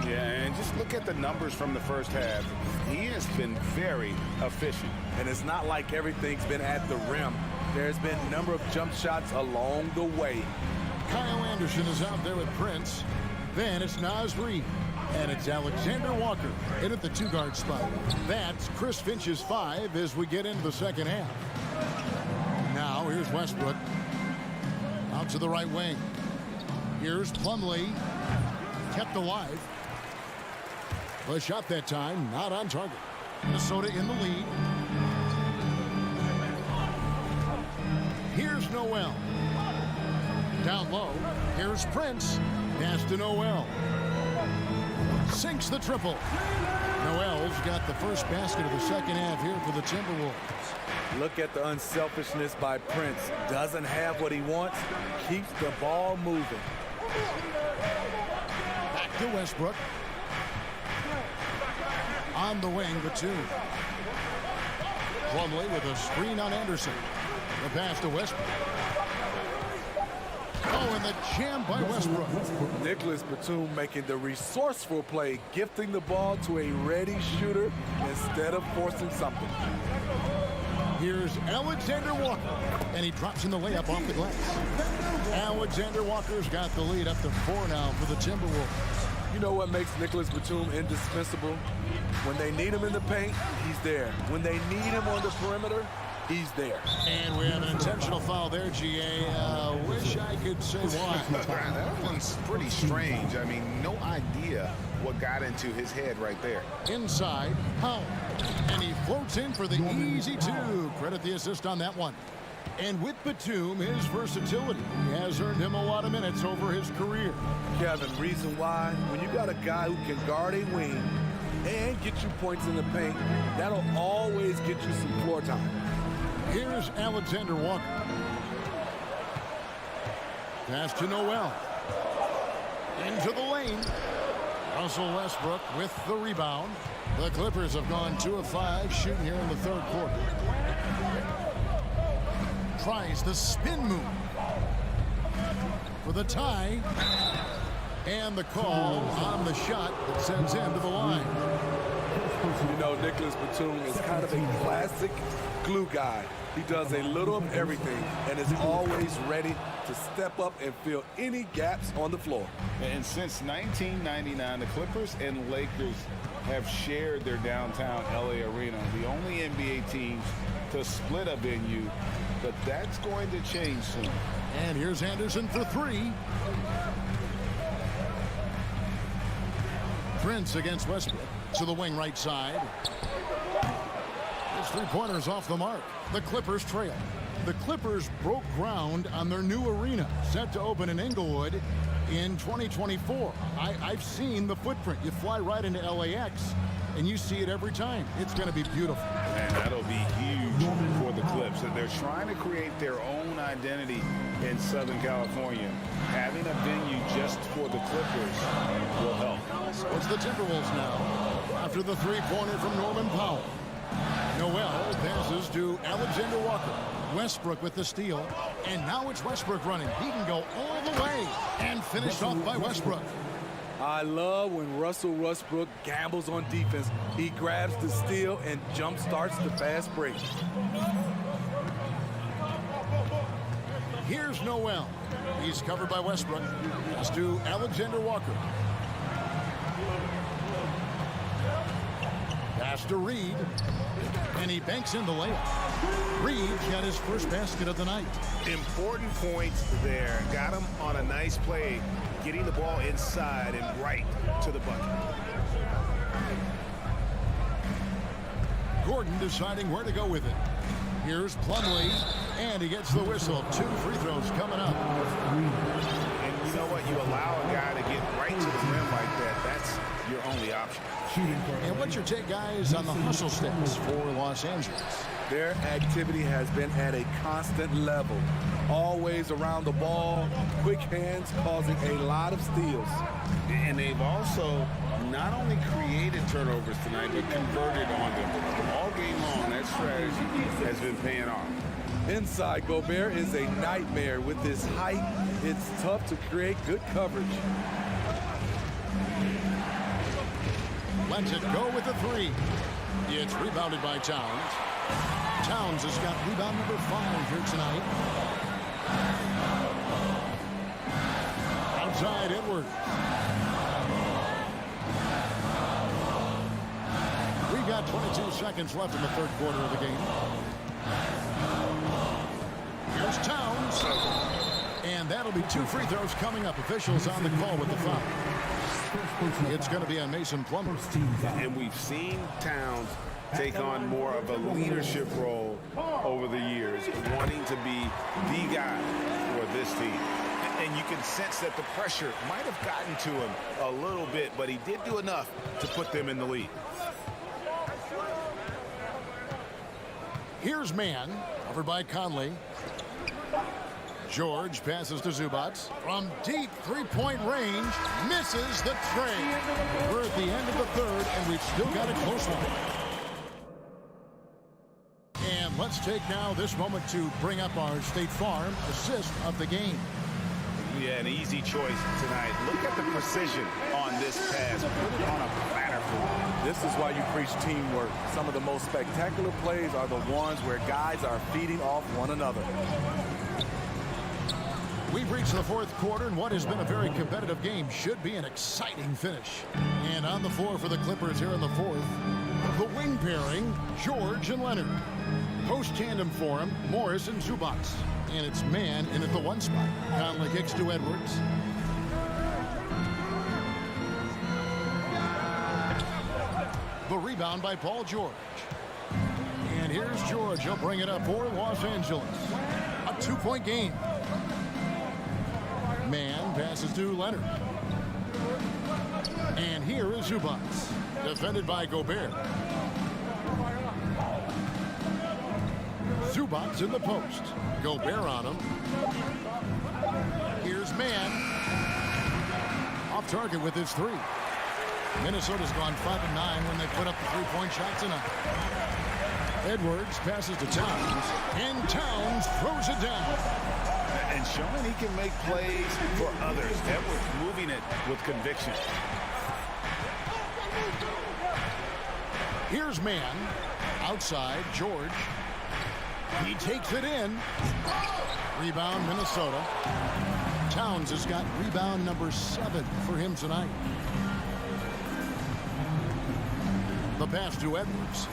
Yeah, and just look at the numbers from the first half. He has been very efficient.
And it's not like everything's been at the rim. There's been a number of jump shots along the way.
Kyle Anderson is out there with Prince. Then it's Naz Reid. And it's Alexander Walker in at the 2-guard spot. That's Chris Finch's 5 as we get into the second half. Now here's Westbrook. Out to the right wing. Here's Plumlee. Kept alive. The shot that time, not on target. Minnesota in the lead. Here's Noel. Down low. Here's Prince. Pass to Noel. Sinks the triple. Noel's got the first basket of the second half here for the Timberwolves.
Look at the unselfishness by Prince. Doesn't have what he wants. Keeps the ball moving.
Back to Westbrook. On the wing, the 2. Plumlee with a screen on Anderson. The pass to Westbrook. Oh, and the jam by Westbrook.
Nicholas Batum making the resourceful play, gifting the ball to a ready shooter instead of forcing something.
Here's Alexander Walker, and he drops in the layup off the glass. Alexander Walker's got the lead up to 4 now for the Timberwolves.
You know what makes Nicholas Batum indispensable? When they need him in the paint, he's there. When they need him on the perimeter, he's there.
And we have an intentional foul there, GA. Wish I could say why.
That one's pretty strange. I mean, no idea what got into his head right there.
Inside, Powell. And he floats in for the easy 2. Credit the assist on that one. And with Batum, his versatility has earned him a lot of minutes over his career.
Kevin, reason why, when you got a guy who can guard a wing and get you points in the paint, that'll always get you some floor time.
Here's Alexander Walker. Pass to Noel. Into the lane. Russell Westbrook with the rebound. The Clippers have gone 2 of 5 shooting here in the third quarter. Tries the spin move for the tie. And the call on the shot that sends him to the line.
You know, Nicholas Batum is kind of a classic glue guy. He does a little of everything and is always ready to step up and fill any gaps on the floor.
And since 1999, the Clippers and Lakers have shared their downtown LA arena, the only NBA teams to split a venue, but that's going to change soon.
And here's Anderson for 3. Prince against Westbrook to the wing right side. His 3-pointers off the mark. The Clippers trail. The Clippers broke ground on their new arena set to open in Inglewood in 2024. I've seen the footprint. You fly right into LAX and you see it every time. It's going to be beautiful.
And that'll be huge for the Clips. And they're trying to create their own identity in Southern California. Having a venue just for the Clippers will help.
So it's the Timberwolves now after the three-pointer from Norman Powell. Noel passes to Alexander Walker. Westbrook with the steal. And now it's Westbrook running. He can go all the way. And finished off by Westbrook.
I love when Russell Westbrook gambles on defense. He grabs the steal and jump starts the fast break.
Here's Noel. He's covered by Westbrook. Pass to Alexander Walker. Pass to Reed. And he banks in the layup. Reed's got his first basket of the night.
Important points there. Got him on a nice play, getting the ball inside and right to the bucket.
Gordon deciding where to go with it. Here's Plumlee, and he gets the whistle. 2 free throws coming up.
And you know what? You allow a guy to get right to the rim like that. That's your only option.
And what's your take, guys, on the hustle stats for Los Angeles?
Their activity has been at a constant level. Always around the ball, quick hands causing a lot of steals.
And they've also not only created turnovers tonight, but converted on them. All game long, that strategy has been paying off.
Inside, Gobert is a nightmare. With his height, it's tough to create good coverage.
Lets it go with the 3. It's rebounded by Towns. Towns has got rebound number 5 here tonight. Outside Edwards. We've got 22 seconds left in the third quarter of the game. Here's Towns. And that'll be 2 free throws coming up. Officials on the call with the foul. It's going to be on Mason Plumlee.
And we've seen Towns take on more of a leadership role over the years, wanting to be the guy for this team. And you can sense that the pressure might have gotten to him a little bit, but he did do enough to put them in the lead.
Here's Mann, covered by Conley. George passes to Zubac. From deep three-point range, misses the tray. We're at the end of the third, and we've still got a close one. And let's take now this moment to bring up our State Farm assist of the game.
Yeah, an easy choice tonight. Look at the precision on this pass. Put it on a platter for him.
This is why you preach teamwork. Some of the most spectacular plays are the ones where guys are feeding off one another.
We've reached the fourth quarter, and what has been a very competitive game should be an exciting finish. And on the floor for the Clippers here in the fourth, the wing pairing, George and Leonard. Post tandem for him, Morris and Zubac. And it's Mann in at the 1 spot. Conley kicks to Edwards. The rebound by Paul George. And here's George. He'll bring it up for Los Angeles. A 2-point game. Mann passes to Leonard. And here is Zubac. Defended by Gobert. Zubac in the post. Gobert on him. Here's Mann. Off target with his 3. Minnesota's gone 5-9 when they put up the 3-point shot tonight. Edwards passes to Towns. And Towns throws it down.
And showing he can make plays for others. Edwards moving it with conviction.
Here's Mann. Outside, George. He takes it in. Rebound, Minnesota. Towns has got rebound number 7 for him tonight. The pass to Edwards.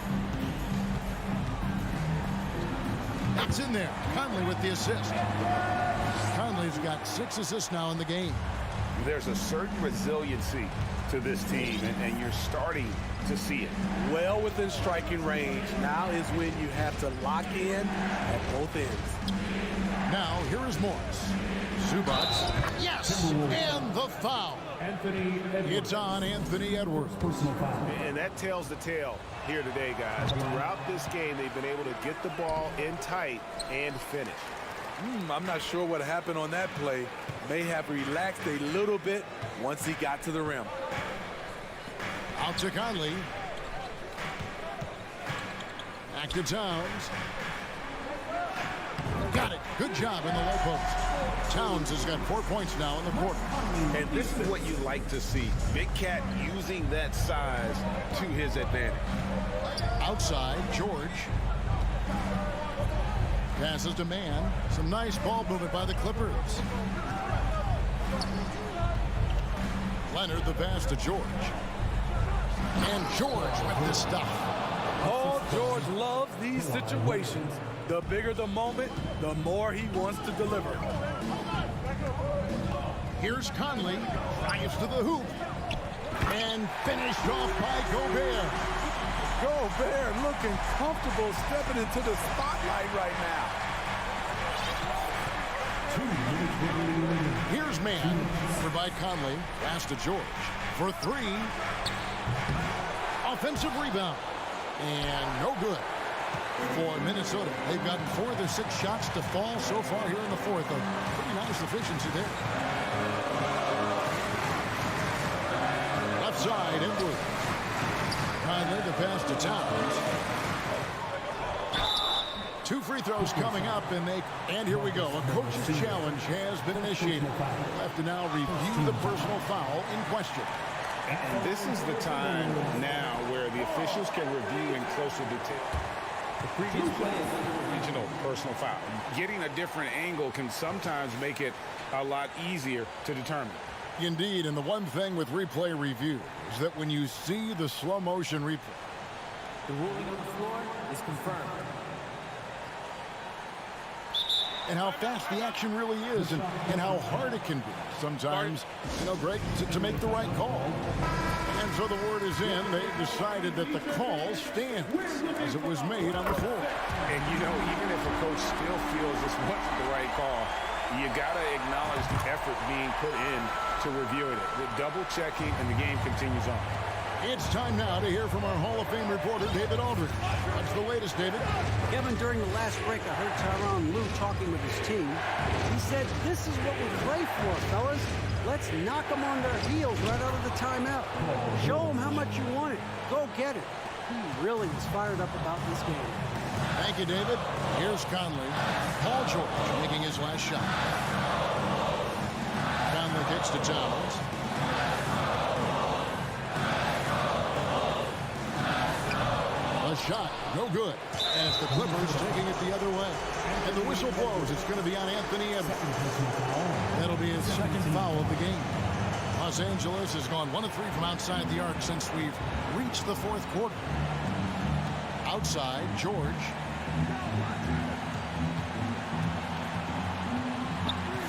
It's in there. Conley with the assist. Conley's got 6 assists now in the game.
There's a certain resiliency to this team, and you're starting to see it.
Well within striking range. Now is when you have to lock in at both ends.
Now, here is Morris. Zubac. Yes! And the foul. It's on Anthony Edwards.
And that tells the tale here today, guys. Throughout this game, they've been able to get the ball in tight and finish.
I'm not sure what happened on that play. May have relaxed a little bit once he got to the rim.
Out to Conley. Back to Towns. Got it. Good job in the low post. Towns has got 4 points now in the quarter.
And this is what you like to see. Big Cat using that size to his advantage.
Outside, George. Passes to Man. Some nice ball movement by the Clippers. Leonard the pass to George. And George with the stop.
Paul George loves these situations. The bigger the moment, the more he wants to deliver.
Here's Conley. Drives to the hoop. And finished off by Gobert.
Gobert looking comfortable stepping into the spotlight right now.
Here's Man. For by Conley. Pass to George. For three. Offensive rebound. And no good. For Minnesota, they've gotten 4 of their 6 shots to fall so far here in the fourth. A pretty nice efficiency there. Left side, Edwards. Conley the pass to Towns. 2 free throws coming up, and here we go. A coach's challenge has been initiated. We'll have to now review the personal foul in question.
And this is the time now where the officials can review in closer detail. The previous play is a regional personal foul. Getting a different angle can sometimes make it a lot easier to determine.
Indeed, and the one thing with replay review is that when you see the slow motion replay,
the ruling on the floor is confirmed.
And how fast the action really is and how hard it can be. Sometimes, Greg, to make the right call. And so the word is in. They decided that the call stands as it was made on the floor.
And, even if a coach still feels this wasn't the right call, you got to acknowledge the effort being put in to reviewing it. With double checking, and the game continues on.
It's time now to hear from our Hall of Fame reporter, David Aldridge. What's the latest, David?
Kevin, during the last break, I heard Tyronn Lue talking with his team. He said, "This is what we play for, fellas. Let's knock them on their heels right out of the timeout. Show them how much you want it. Go get it." He really was fired up about this game.
Thank you, David. Here's Conley. Paul George making his last shot. Conley kicks to Towns. A shot, no good. And it's the Clippers taking it the other way. And the whistle blows. It's going to be on Anthony Edwards. That'll be his second foul of the game. Los Angeles has gone 1 of 3 from outside the arc since we've reached the fourth quarter. Outside, George.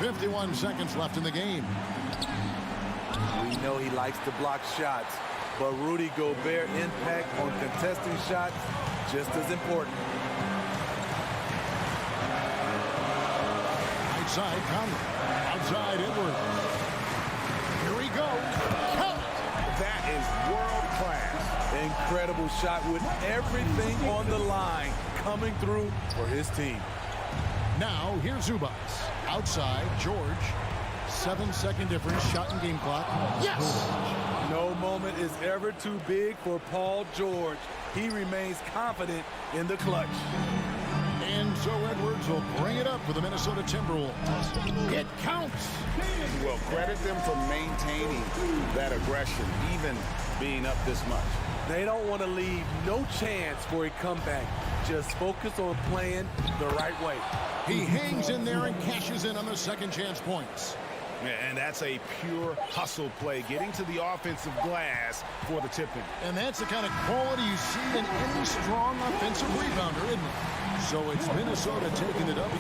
51 seconds left in the game.
We know he likes to block shots, but Rudy Gobert impact on contesting shots just as important.
Outside, Conley. Outside, Edwards. Here he goes. Count.
That is world class.
Incredible shot with everything on the line coming through for his team.
Now, here's Zubas. Outside, George. 7-second difference, shot and game clock. Yes!
No moment is ever too big for Paul George. He remains confident in the clutch.
And so Edwards will bring it up for the Minnesota Timberwolves. It counts!
Well, credit them for maintaining that aggression, even being up this much.
They don't want to leave no chance for a comeback. Just focus on playing the right way.
He hangs in there and cashes in on the second chance points.
And that's a pure hustle play, getting to the offensive glass for the tip-in.
And that's the kind of quality you see in any strong offensive rebounder, isn't it? So it's Minnesota taking the W.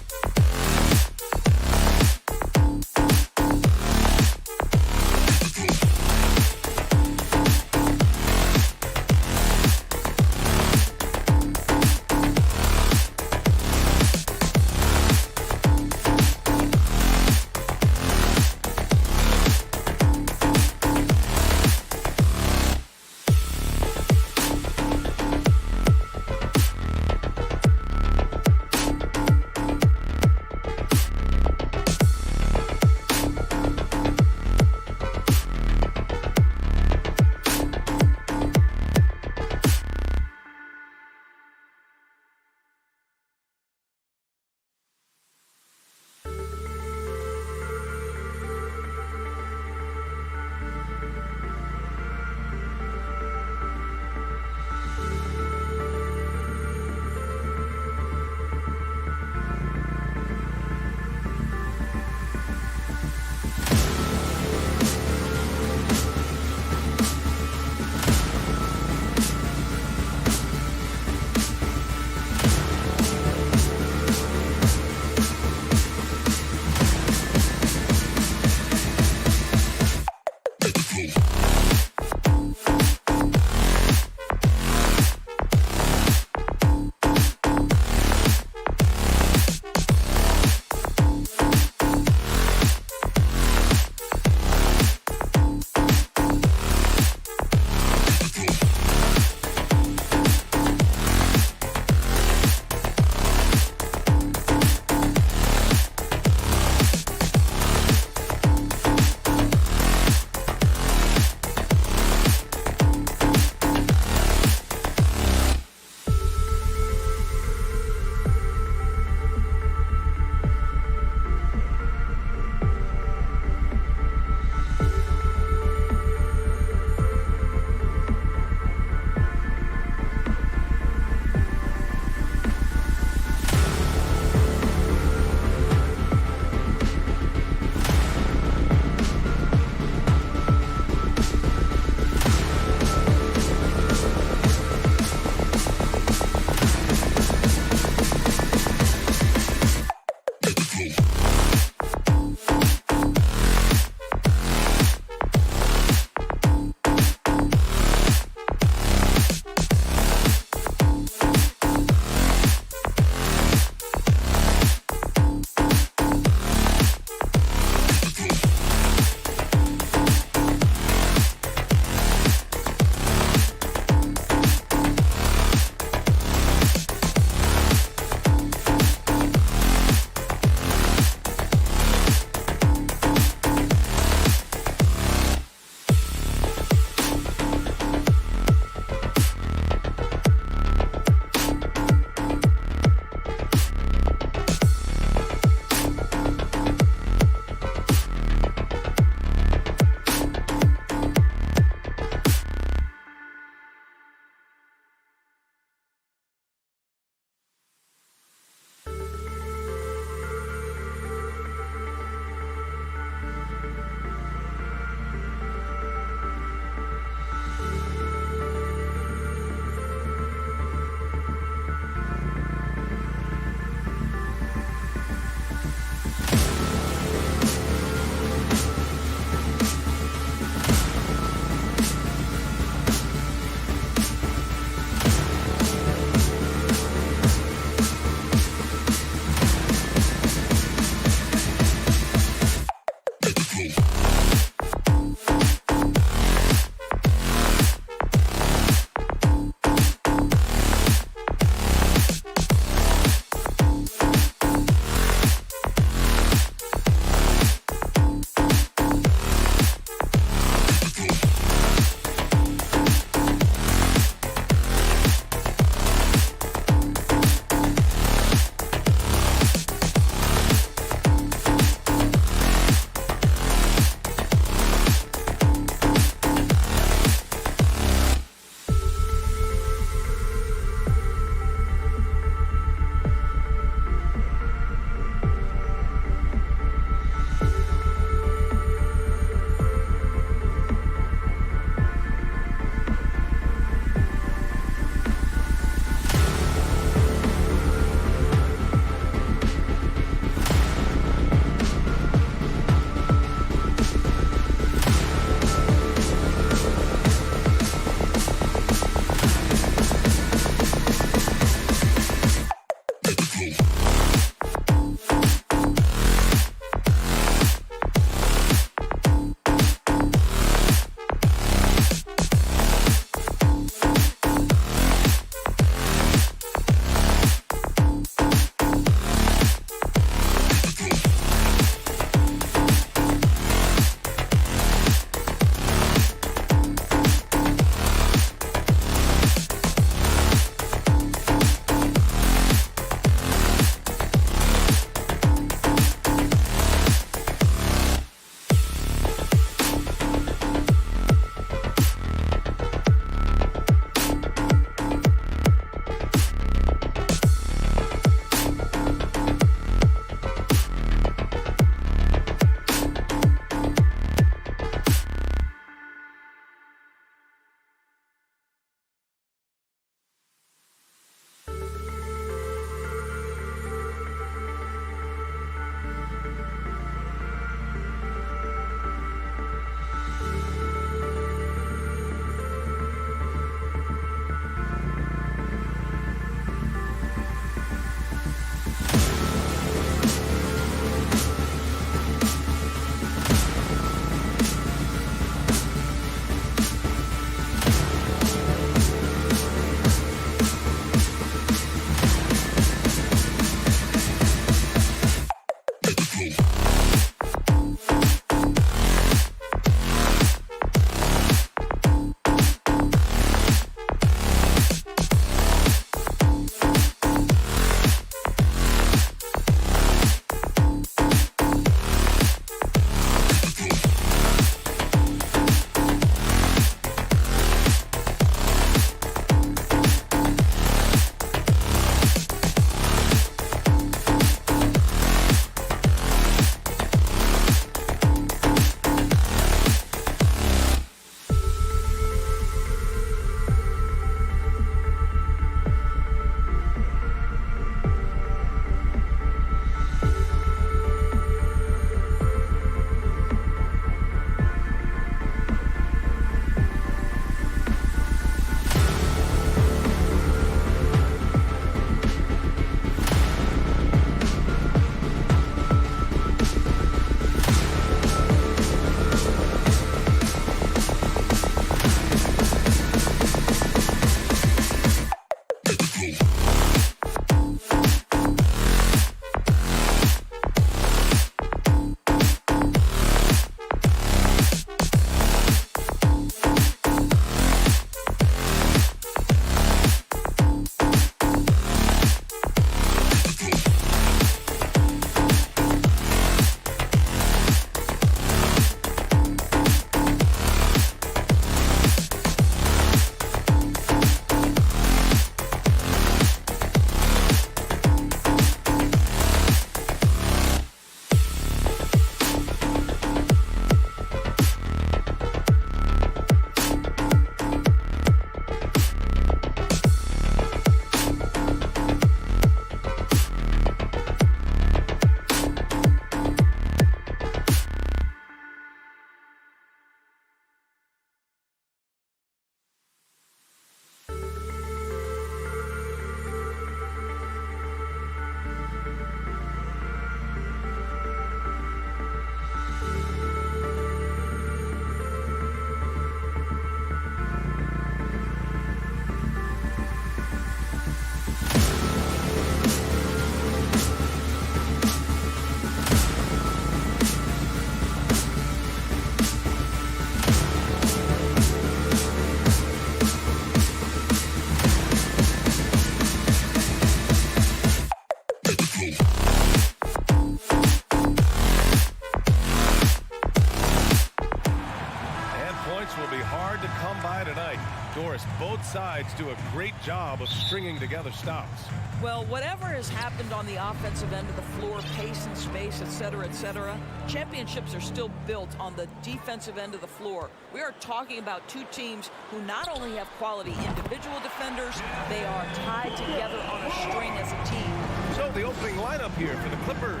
Both sides do a great job of stringing together stops.
Well, whatever has happened on the offensive end of the floor, pace and space, etc., championships are still built on the defensive end of the floor. We are talking about two teams who not only have quality individual defenders, they are tied together on a string as a team.
So the opening lineup here for the Clippers.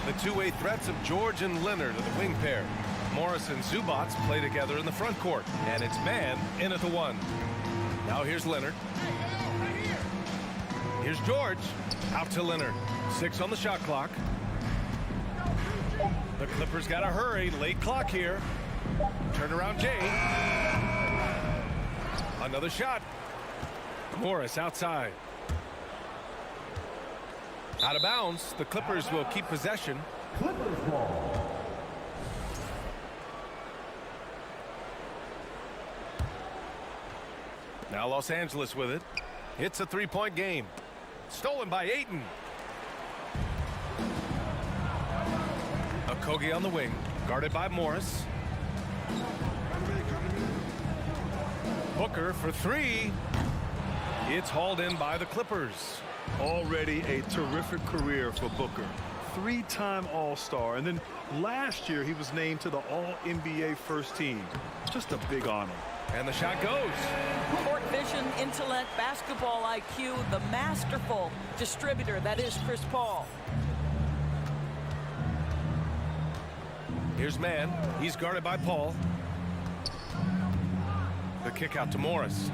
The two-way threats of George and Leonard are the wing pair. Morris and Zubac play together in the front court, and it's man in at the one. Now here's Leonard. Here's George. Out to Leonard. 6 on the shot clock. The Clippers got to hurry. Late clock here. Turnaround Jay. Another shot. Morris outside. Out of bounds. The Clippers will keep possession.
Clippers ball.
Now Los Angeles with it. It's a three-point game. Stolen by Ayton. Okogie on the wing. Guarded by Morris. Booker for three. It's hauled in by the Clippers.
Already a terrific career for Booker. 3-time All-Star. And then last year he was named to the All-NBA first team. Just a big honor.
And the shot goes.
Court vision, intellect, basketball IQ, the masterful distributor that is Chris Paul.
Here's man. He's guarded by Paul. The kick out to Morris.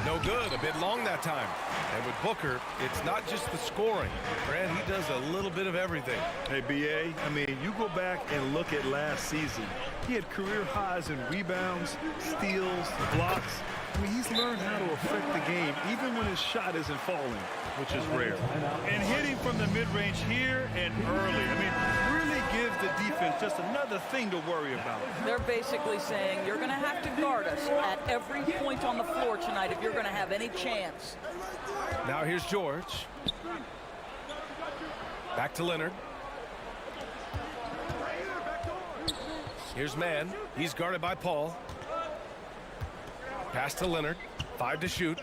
No good. A bit long that time. And with Booker, it's not just the scoring. Grant, he does a little bit of everything.
Hey, B.A., I mean, you go back and look at last season. He had career highs in rebounds, steals, blocks. I mean, he's learned how to affect the game, even when his shot isn't falling, which is rare. And hitting from the mid-range here and early. I mean, really gives the defense just another thing to worry about.
They're basically saying you're going to have to guard us at every point on the floor tonight if you're going to have any chance.
Now here's George. Back to Leonard. Here's man. He's guarded by Paul. Pass to Leonard. 5 to shoot.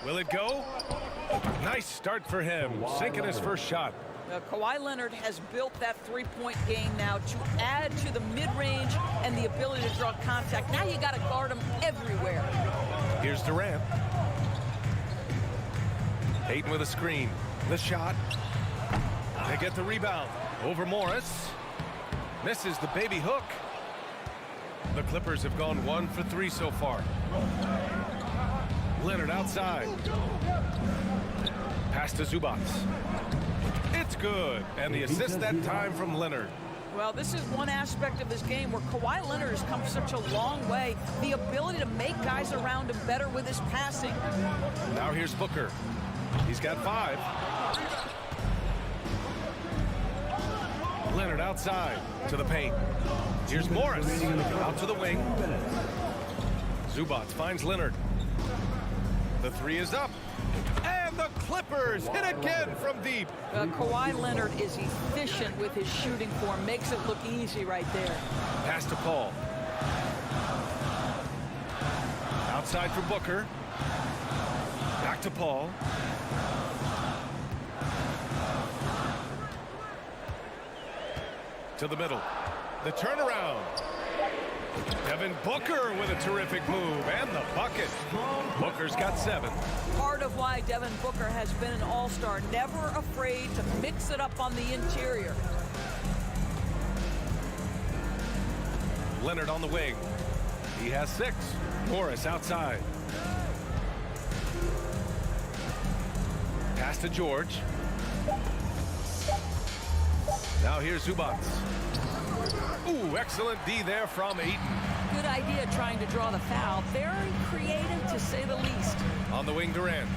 Will it go? Nice start for him. Sinking his first shot.
Kawhi Leonard has built that three-point game now to add to the mid-range and the ability to draw contact. Now you got to guard him everywhere.
Here's Durant. Ayton with a screen. The shot. They get the rebound. Over Morris. Misses the baby hook. The Clippers have gone 1 for 3 so far. Leonard outside. Pass to Zubac. It's good. And the assist that time from Leonard.
Well, this is one aspect of his game where Kawhi Leonard has come such a long way. The ability to make guys around him better with his passing.
Now here's Booker. He's got 5. Leonard outside to the paint. Here's Morris out to the wing. Zubac finds Leonard. The 3 is up. And the Clippers hit again from deep.
Kawhi Leonard is efficient with his shooting form. Makes it look easy right there.
Pass to Paul. Outside for Booker. Back to Paul. To the middle. The turnaround. Devin Booker with a terrific move and the bucket. Booker's got 7.
Part of why Devin Booker has been an all-star, never afraid to mix it up on the interior.
Leonard on the wing. He has 6. Morris outside. Pass to George. Now here's Zubac. Ooh, excellent D there from Ayton.
Good idea trying to draw the foul. Very creative, to say the least.
On the wing, Durant.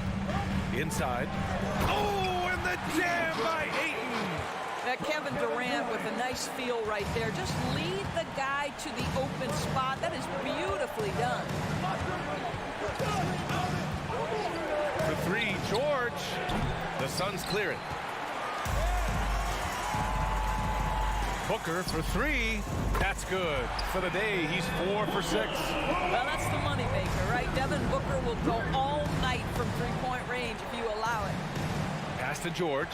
Inside. Oh, and the jam by Ayton.
Kevin Durant with a nice feel right there. Just lead the guy to the open spot. That is beautifully done.
For 3, George. The Suns clear it. Booker for 3. That's good. For the day, he's 4 for 6.
Well, that's the moneymaker, right? Devin Booker will go all night from three-point range if you allow it.
Pass to George.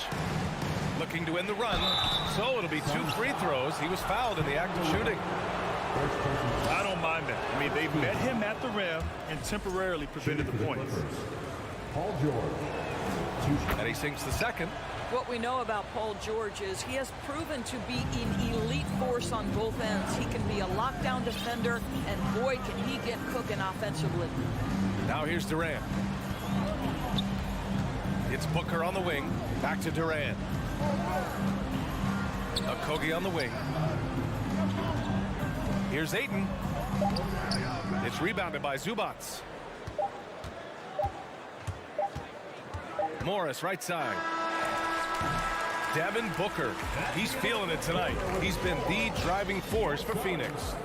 Looking to end the run. So it'll be 2 free throws. He was fouled in the act of shooting.
I don't mind that. I mean, they met him at the rim and temporarily prevented the points.
Paul George.
And he sinks the second.
What we know about Paul George is he has proven to be an elite force on both ends. He can be a lockdown defender, and boy, can he get cooking offensively.
Now here's Durant. It's Booker on the wing. Back to Durant. Okogie on the wing. Here's Ayton. It's rebounded by Zubac. Morris right side. Devin Booker. He's feeling it tonight. He's been the driving force for Phoenix.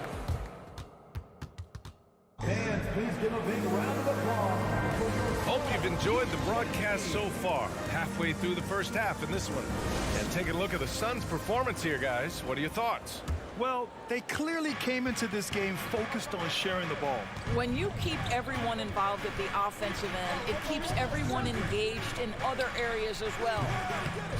Fans, please give a big round of applause.
Hope you've enjoyed the broadcast so far. Halfway through the first half in this one. And taking a look at the Suns' performance here, guys. What are your thoughts?
Well, they clearly came into this game focused on sharing the ball.
When you keep everyone involved at the offensive end, it keeps everyone engaged in other areas as well.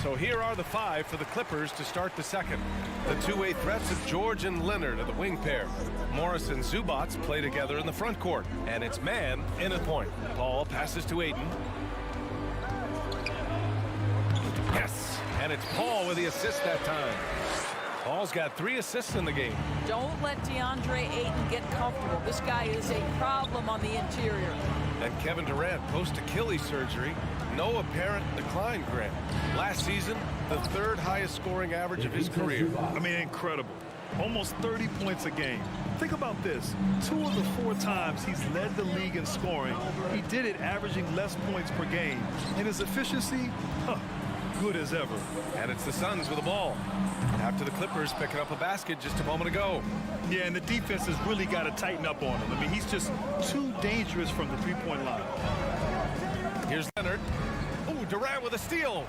So here are the 5 for the Clippers to start the second. The two-way threats of George and Leonard are the wing pair. Morris and Zubac play together in the front court. And it's man in a point. Paul passes to Ayton. Yes, and it's Paul with the assist that time. Paul's got 3 assists in the game.
Don't let DeAndre Ayton get comfortable. This guy is a problem on the interior.
And Kevin Durant post-Achilles surgery. No apparent decline, Grant. Last season, the 3rd highest scoring average of his career.
I mean, incredible. Almost 30 points a game. Think about this. 2 of the 4 times he's led the league in scoring, he did it averaging less points per game. And his efficiency, good as ever.
And it's the Suns with the ball. After the Clippers picking up a basket just a moment ago.
Yeah, and the defense has really got to tighten up on him. I mean, he's just too dangerous from the three-point line.
Here's Leonard. Ooh, Durant with a steal.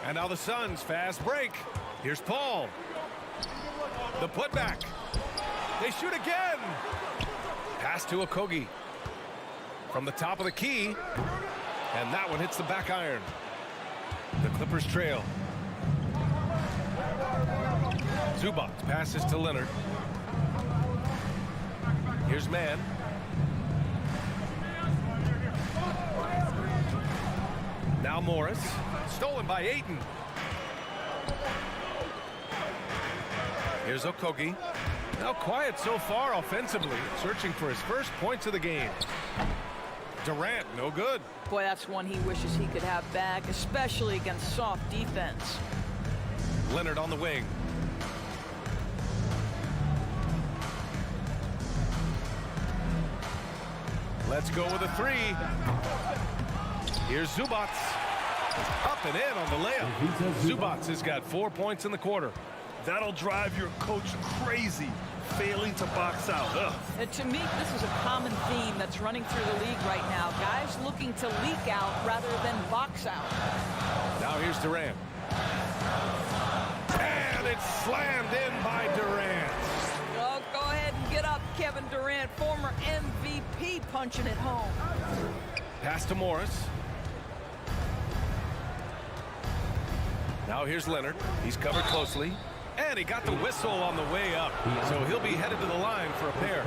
And now the Suns fast break. Here's Paul. The putback. They shoot again. Pass to Okogie. From the top of the key. And that one hits the back iron. The Clippers trail. Zubac passes to Leonard. Here's man. Now Morris. Stolen by Ayton. Here's Okogie. Now quiet so far offensively. Searching for his first points of the game. Durant, no good.
Boy, that's one he wishes he could have back, especially against soft defense.
Leonard on the wing. Let's go with a three. Here's Zubats. Up and in on the layup. Zubats has got 4 points in the quarter.
That'll drive your coach crazy, failing to box out. Ugh.
And to me, this is a common theme that's running through the league right now. Guys looking to leak out rather than box out.
Now here's Durant. And it's slammed in by Durant.
Oh, go ahead and get up, Kevin Durant, former MVP, punching it home.
Pass to Morris. Now here's Leonard. He's covered closely. And he got the whistle on the way up. So he'll be headed to the line for a pair.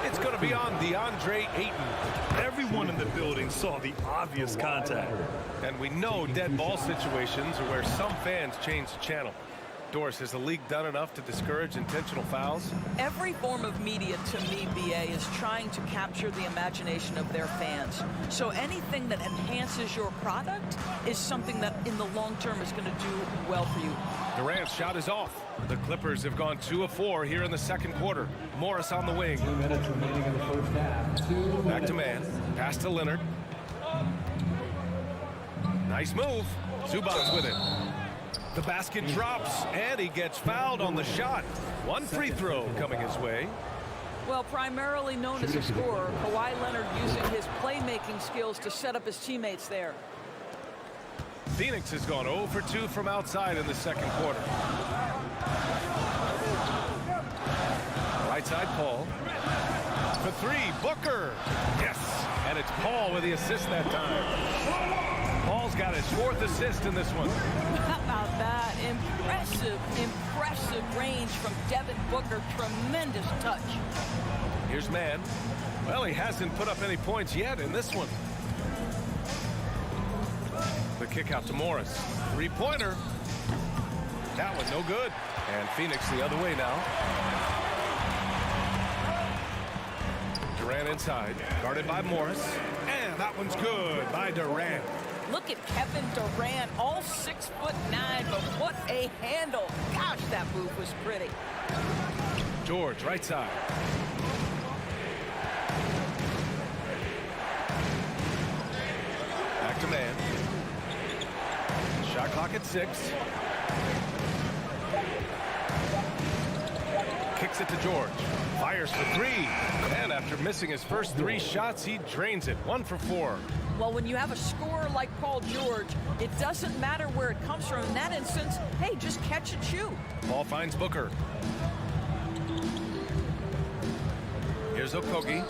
It's going to be on DeAndre Ayton.
Everyone in the building saw the obvious contact.
And we know dead ball situations are where some fans change the channel. Doris, has the league done enough to discourage intentional fouls?
Every form of media, to me, BA, is trying to capture the imagination of their fans. So anything that enhances your product is something that in the long term is going to do well for you.
Durant's shot is off. The Clippers have gone 2 of 4 here in the second quarter. Morris on the wing.
2 minutes remaining in the first half.
Back to man. Pass to Leonard. Nice move. Zubats with it. The basket drops, and he gets fouled on the shot. One free throw coming his way.
Well, primarily known as a scorer, Kawhi Leonard using his playmaking skills to set up his teammates there.
Phoenix has gone 0 for 2 from outside in the second quarter. Right side, Paul. For three, Booker. Yes, and it's Paul with the assist that time. Paul's got his 4th assist in this one.
How about that? Impressive range from Devin Booker. Tremendous touch.
Here's man. Well, he hasn't put up any points yet in this one. The kick out to Morris. Three-pointer. That one no good. And Phoenix the other way now. Durant inside. Guarded by Morris. And that one's good by Durant.
Look at Kevin Durant, all 6'9", but what a handle. Gosh, that move was pretty.
George, right side. Back to man. Shot clock at 6. Kicks it to George. Fires for 3. And after missing his first 3 shots, he drains it. 1 for 4.
Well, when you have a scorer like Paul George, it doesn't matter where it comes from. In that instance, hey, just catch and shoot.
Paul finds Booker. Here's Okogie.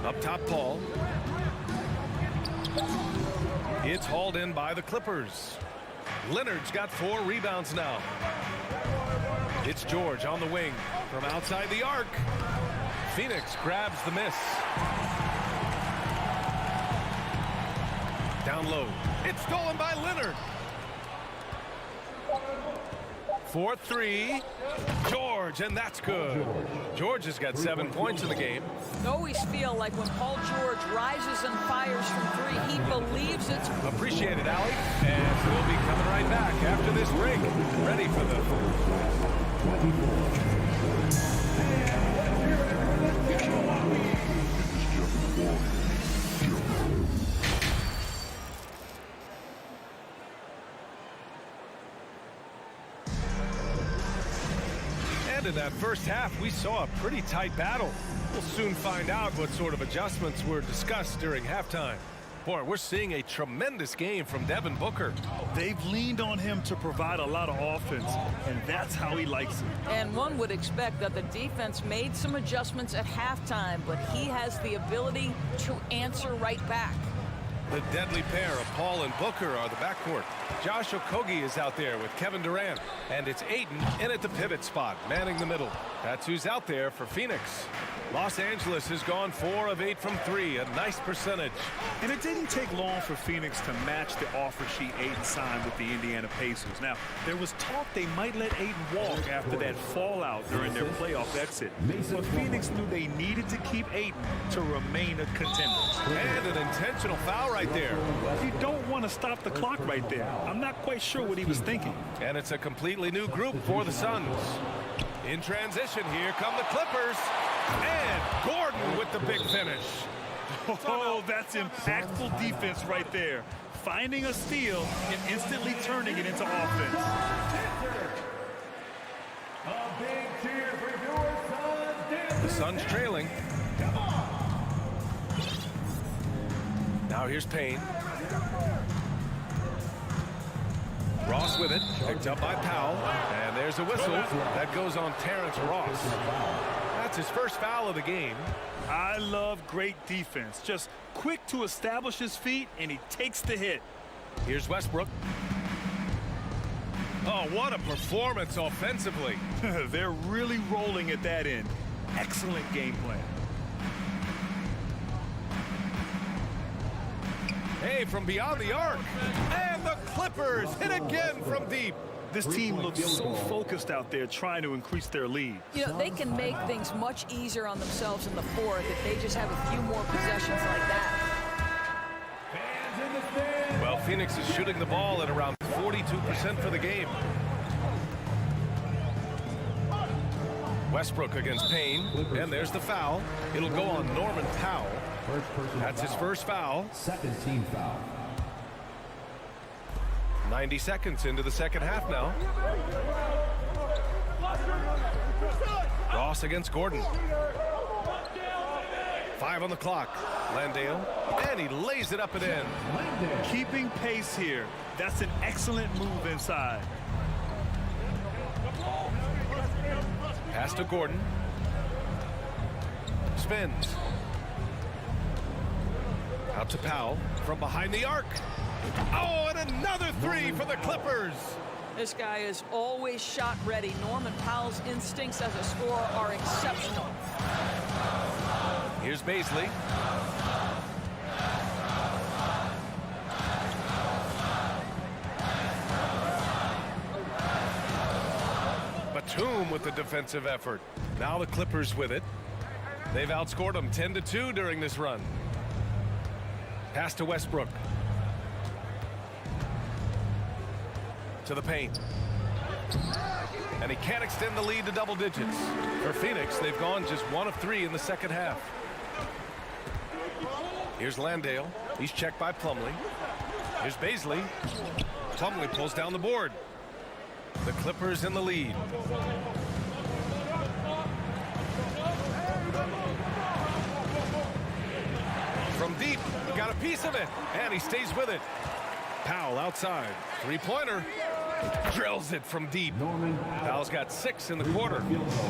Up top, Paul. It's hauled in by the Clippers. Leonard's got 4 rebounds now. It's George on the wing from outside the arc. Phoenix grabs the miss. Down low. It's stolen by Leonard. 4-3. George, and that's good. George has got 7 points in the game.
I always feel like when Paul George rises and fires from 3, he believes it's...
Appreciate it, Allie. And we'll be coming right back after this break. Ready for the... And in that first half, we saw a pretty tight battle. We'll soon find out what sort of adjustments were discussed during halftime. Boy, we're seeing a tremendous game from Devin Booker.
They've leaned on him to provide a lot of offense, and that's how he likes it.
And one would expect that the defense made some adjustments at halftime, but he has the ability to answer right back.
The deadly pair of Paul and Booker are the backcourt. Josh Okogie is out there with Kevin Durant. And it's Ayton in at the pivot spot, manning the middle. That's who's out there for Phoenix. Los Angeles has gone 4 of 8 from 3, a nice percentage.
And it didn't take long for Phoenix to match the offer sheet Ayton signed with the Indiana Pacers. Now, there was talk they might let Ayton walk after that fallout during their playoff exit. But Phoenix knew they needed to keep Ayton to remain a contender.
And an intentional foul right there.
You don't want to stop the clock right there. I'm not quite sure what he was thinking.
And it's a completely new group for the Suns. In transition, here come the Clippers. And Gordon with the big finish.
Oh, that's impactful defense right there. Finding a steal and instantly turning it into offense.
The Suns trailing. Now here's Payne. Ross with it, picked up by Powell, and there's a whistle. That goes on Terrence Ross. That's his first foul of the game.
I love great defense. Just quick to establish his feet, and he takes the hit.
Here's Westbrook. Oh, what a performance offensively.
They're really rolling at that end. Excellent game plan.
Hey, from beyond the arc. And the Clippers hit again from deep.
This team looks so focused out there trying to increase their lead.
You know, they can make things much easier on themselves in the fourth if they just have a few more possessions like that.
Well, Phoenix is shooting the ball at around 42% for the game. Westbrook against Payne, and there's the foul. It'll go on Norman Powell. That's his first foul.
Second team foul.
90 seconds into the second half now. Ross against Gordon. 5 on the clock. Landale, and he lays it up and in.
Keeping pace here. That's an excellent move inside.
Pass to Gordon. Spins. Out to Powell from behind the arc. Oh, and another three for the Clippers.
This guy is always shot ready. Norman Powell's instincts as a scorer are exceptional.
Here's Baisley. Batum with the defensive effort. Now the Clippers with it. They've outscored them 10-2 during this run. Pass to Westbrook. To the paint. And he can't extend the lead to double digits. For Phoenix, they've gone just 1 of 3 in the second half. Here's Landale. He's checked by Plumlee. Here's Baisley. Plumlee pulls down the board. The Clippers in the lead. From deep, got a piece of it, and he stays with it. Powell outside. Three-pointer. Drills it from deep. Powell's got 6 in the quarter.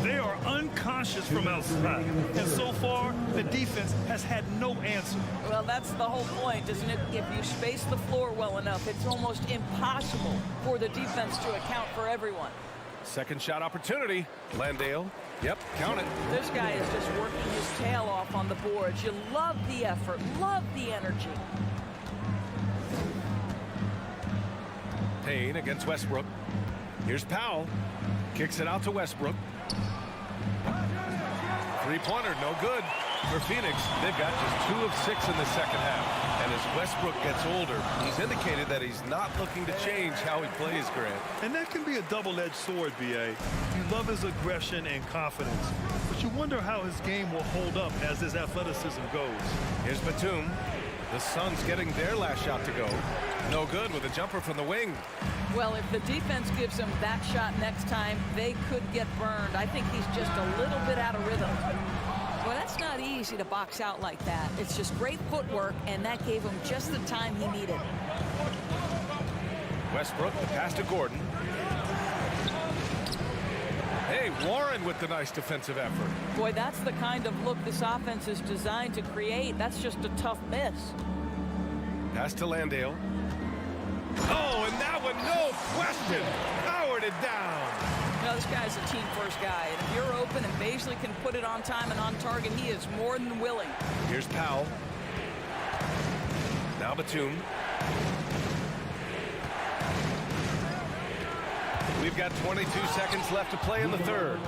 They are unconscious from outside. And so far, the defense has had no answer.
Well, that's the whole point, isn't it? If you space the floor well enough, it's almost impossible for the defense to account for everyone.
Second shot opportunity. Landale. Yep, count it.
This guy is just working his tail off on the boards. You love the effort, love the energy.
Payne against Westbrook. Here's Powell. Kicks it out to Westbrook. Three-pointer, no good. For Phoenix, they've got just 2 of 6 in the second half. And as Westbrook gets older, he's indicated that he's not looking to change how he plays, Grant.
And that can be a double-edged sword, B.A. You love his aggression and confidence, but you wonder how his game will hold up as his athleticism goes.
Here's Batum. The Suns getting their last shot to go. No good with a jumper from the wing.
Well, if the defense gives him that shot next time, they could get burned. I think he's just a little bit out of rhythm. Well, that's not easy to box out like that. It's just great footwork, and that gave him just the time he needed.
Westbrook, the pass to Gordon. Hey, Warren with the nice defensive effort.
Boy, that's the kind of look this offense is designed to create. That's just a tough miss.
Pass to Landale. Oh, and that one, no question, powered it down.
You know, this guy's a team-first guy, and if you're open and Baisley can put it on time and on target, he is more than willing.
Here's Powell. Now Batum. We've got 22 seconds left to play in the third.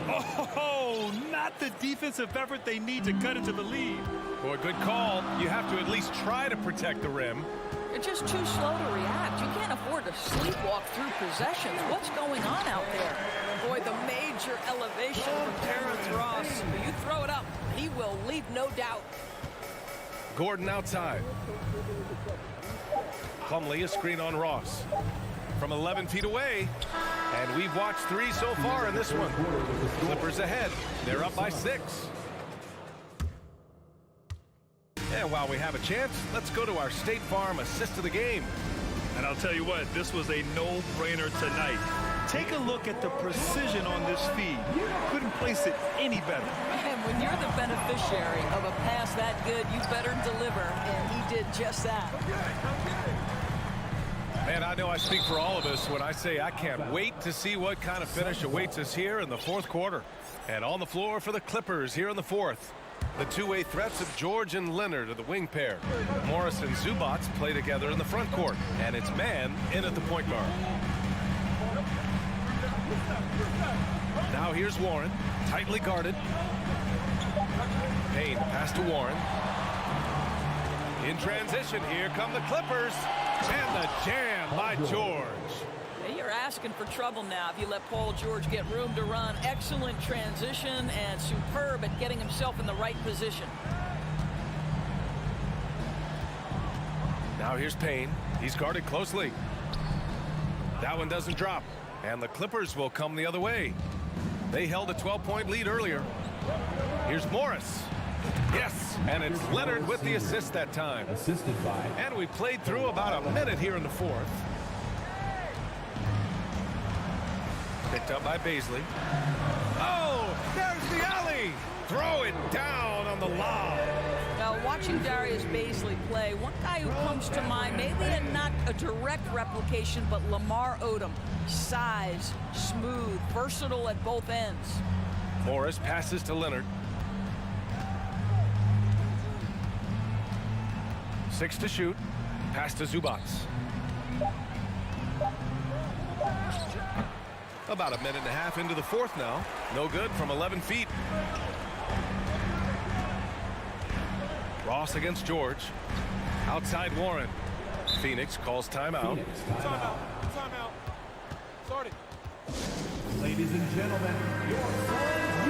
Oh, not the defensive effort they need to cut into the lead.
Boy, good call. You have to at least try to protect the rim.
You're just too slow to react. You can't afford to sleepwalk through possessions. What's going on out there? Boy, the major elevation from Terrence Ross. You throw it up, he will leave no doubt.
Gordon outside. Plumlee, a screen on Ross. From 11 feet away. And we've watched 3 so far in this one. Clippers ahead. They're up by 6. And while we have a chance, let's go to our State Farm assist of the game.
And I'll tell you what, this was a no-brainer tonight. Take a look at the precision on this feed. Couldn't place it any better.
And when you're the beneficiary of a pass that good, you better deliver, and he did just that.
Man, I know I speak for all of us when I say I can't wait to see what kind of finish awaits us here in the 4th quarter. And on the floor for the Clippers here in the 4th. The two-way threats of George and Leonard are the wing pair. Morris and Zubats play together in the front court. And it's man in at the point guard. Now here's Warren, tightly guarded. Payne pass to Warren. In transition, here come the Clippers. And the jam by George.
You're asking for trouble now if you let Paul George get room to run. Excellent transition and superb at getting himself in the right position.
Now here's Payne. He's guarded closely. That one doesn't drop. And the Clippers will come the other way. They held a 12-point lead earlier. Here's Morris. Yes, and it's Leonard with the assist that time.
Assisted by.
And we played through about a minute here in the 4th. Picked up by Baisley. Oh, there's the alley. Throw it down on the lob.
Now, watching Darius Baisley play, one guy who comes to mind, maybe not a direct replication, but Lamar Odom. Size, smooth, versatile at both ends.
Morris passes to Leonard. 6 to shoot. Pass to Zubats. About a minute and a half into the 4th now. No good from 11 feet. Ross against George. Outside Warren. Phoenix calls timeout.
Timeout. Timeout. Started.
Ladies and gentlemen,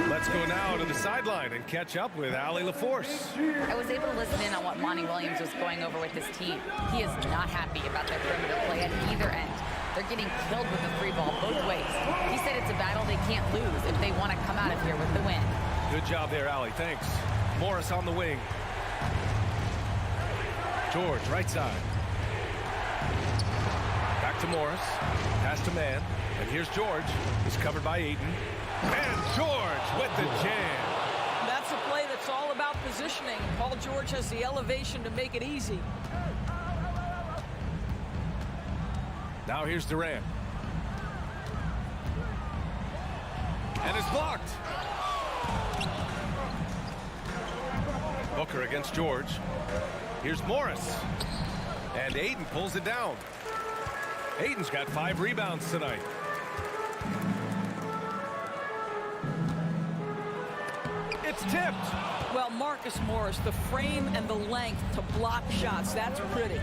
Let's go now to the sideline and catch up with Allie LaForce.
I was able to listen in on what Monty Williams was going over with his team. He is not happy about their perimeter play at either end. They're getting killed with the free ball both ways. He said it's a battle they can't lose if they want to come out of here with the win.
Good job there, Allie. Thanks. Morris on the wing. George, right side. Back to Morris. Pass to man. And here's George. He's covered by Ayton. And George with the jam.
That's a play that's all about positioning. Paul George has the elevation to make it easy.
Now here's Durant. And it's blocked. Booker against George. Here's Morris. And Ayton pulls it down. Ayton's got 5 rebounds tonight. It's tipped.
Well, Marcus Morris, the frame and the length to block shots, that's pretty.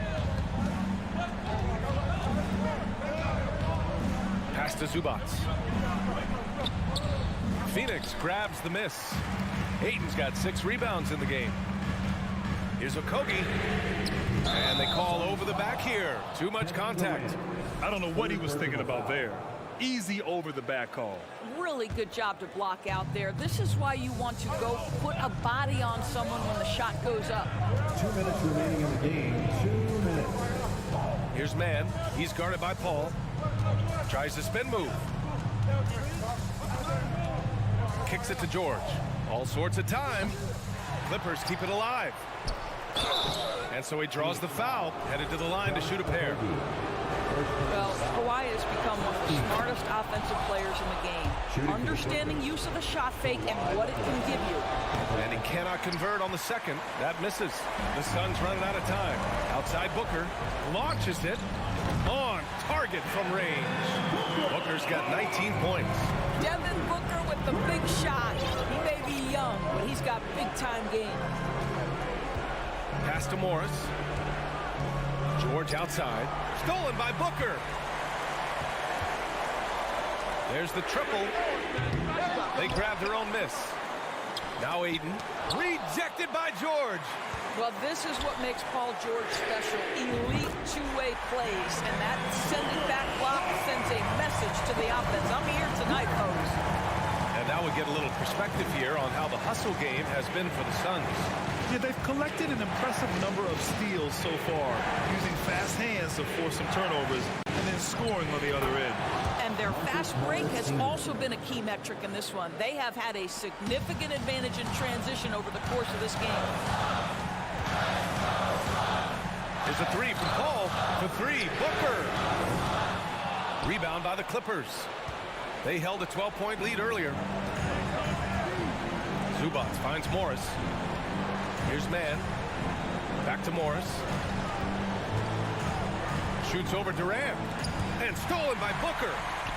Pass to Zubats. Phoenix grabs the miss. Ayton's got 6 rebounds in the game. Here's Okogie. And they call over the back here. Too much contact.
I don't know what he was thinking about there. Easy over the back call.
Really good job to block out there. This is why you want to go put a body on someone when the shot goes up.
2 minutes remaining in the game. 2 minutes.
Here's man. He's guarded by Paul. Tries the spin move. Kicks it to George. All sorts of time. Clippers keep it alive. And so he draws the foul, headed to the line to shoot a pair.
Well, Kawhi has become one of the smartest offensive players in the game. Understanding use of the shot fake and what it can give you.
And he cannot convert on the second. That misses. The Suns running out of time. Outside Booker. Launches it. On target from range. Booker's got 19 points.
Devin Booker with the big shot. He may be young, but he's got big-time game.
Pass to Morris. George outside. Stolen by Booker. There's the triple. They grab their own miss. Now Aiden, rejected by George.
Well, this is what makes Paul George special. Elite two-way plays, and that sending back block sends a message to the offense. I'm here tonight, folks.
And now we get a little perspective here on how the hustle game has been for the Suns.
Yeah, they've collected an impressive number of steals so far, using fast hands to force some turnovers and then scoring on the other end.
And their fast break has also been a key metric in this one. They have had a significant advantage in transition over the course of this game.
There's a three from Paul. For three, Booker. Rebound by the Clippers. They held a 12-point lead earlier. Zubac finds Morris. Here's Mann. Back to Morris. Shoots over Durant. And stolen by Booker.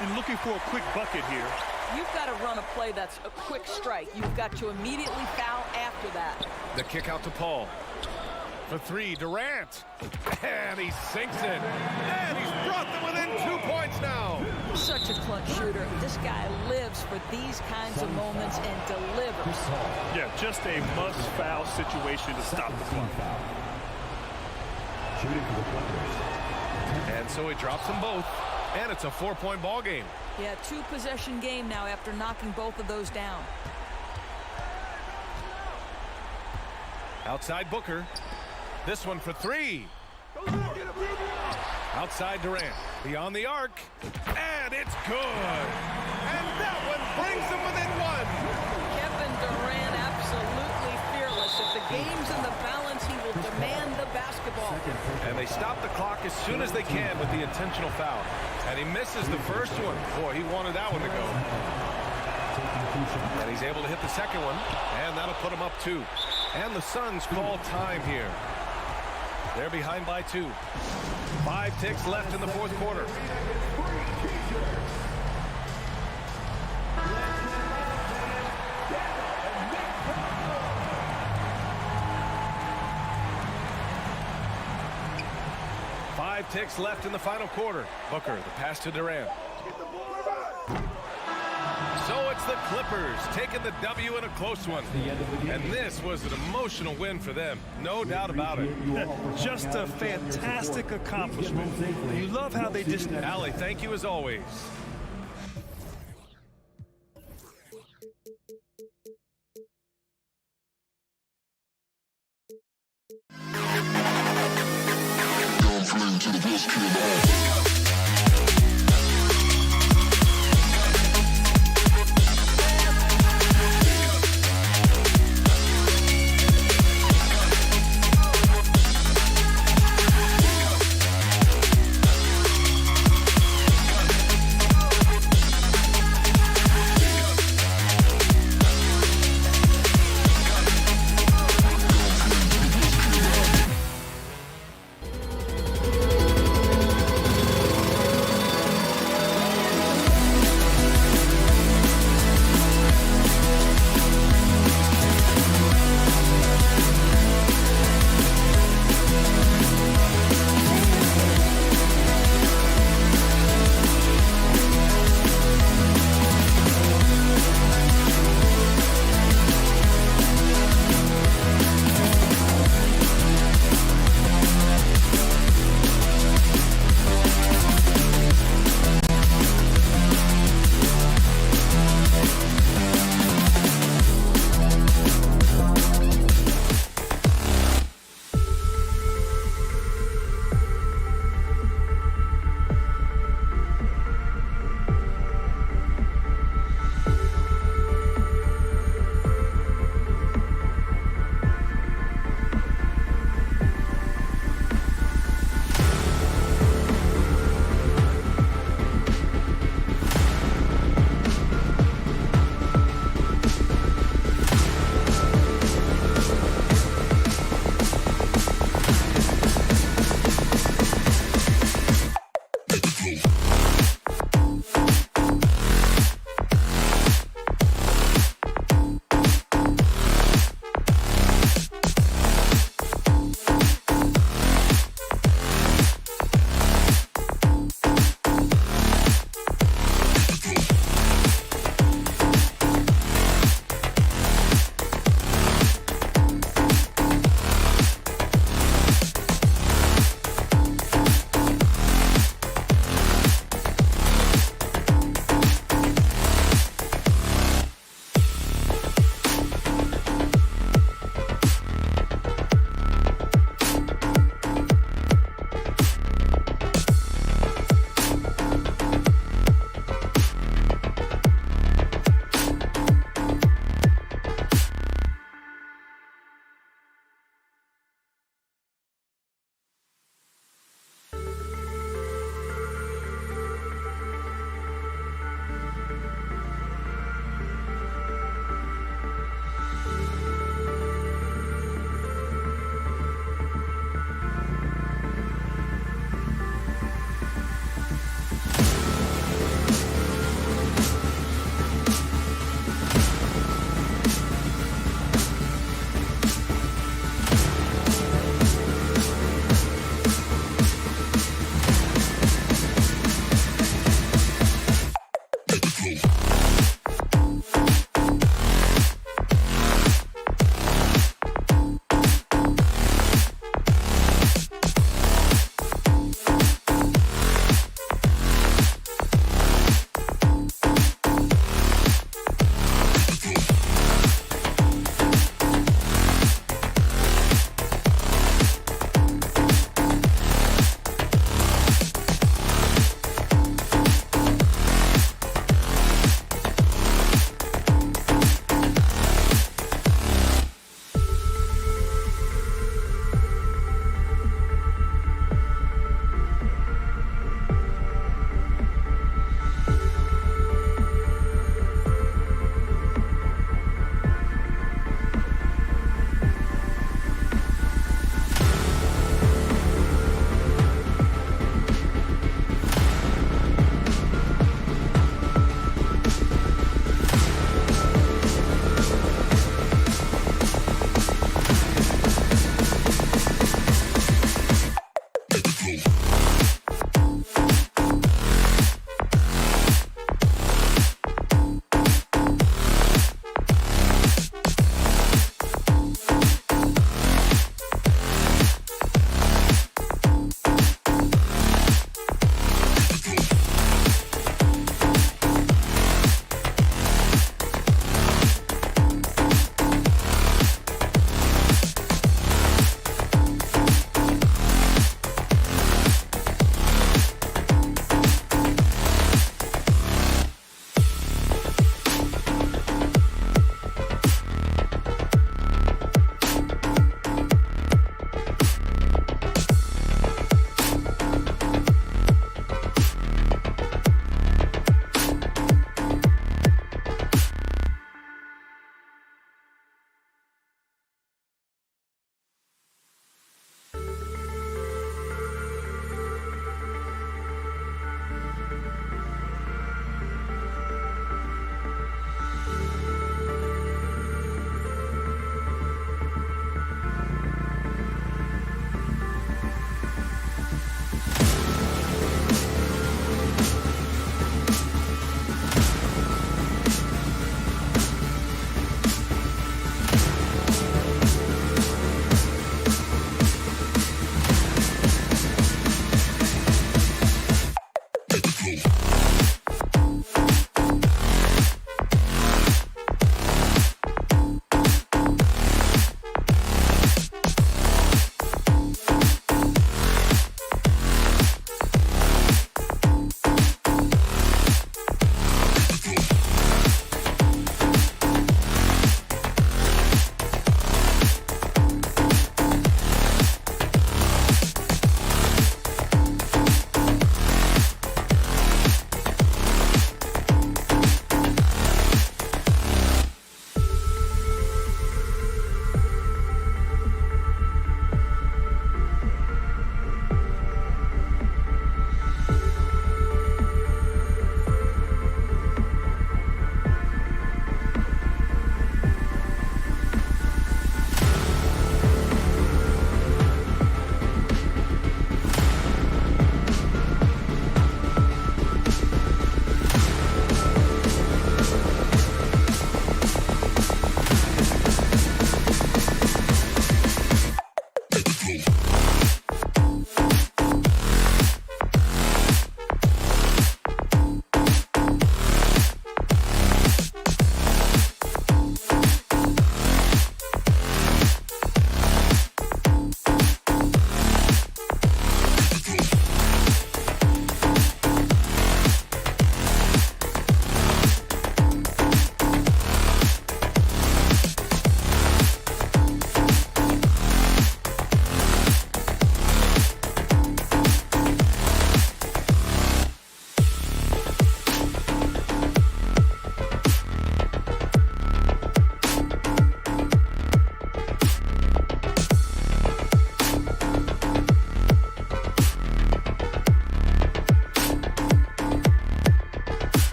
And looking for a quick bucket here.
You've got to run a play that's a quick strike. You've got to immediately foul after that.
The kick out to Paul. For three, Durant. And he sinks it. And he's brought them within 2 points now.
Such a clutch shooter. This guy lives for these kinds of moments and delivers.
Yeah, just a must-foul situation to stop the clock.
And so he drops them both. And it's a 4-point ball game.
Yeah, 2-possession game now after knocking both of those down.
Outside Booker. This one for three. Outside Durant. Beyond the arc. And it's good. And that one brings them within one.
Kevin Durant absolutely fearless. If the game's in the balance, he will demand the basketball.
And they stop the clock as soon as they can with the intentional foul. And he misses the first one. Boy, he wanted that one to go. And he's able to hit the second one. And that'll put him up 2. And the Suns call time here. They're behind by 2. 5 ticks left in the fourth quarter. Five ticks left in the final quarter. Booker, the pass to Durant. So it's the Clippers taking the W in a close one. And this was an emotional win for them. No doubt about it.
Just a fantastic accomplishment. You love how they just...
Allie, thank you as always.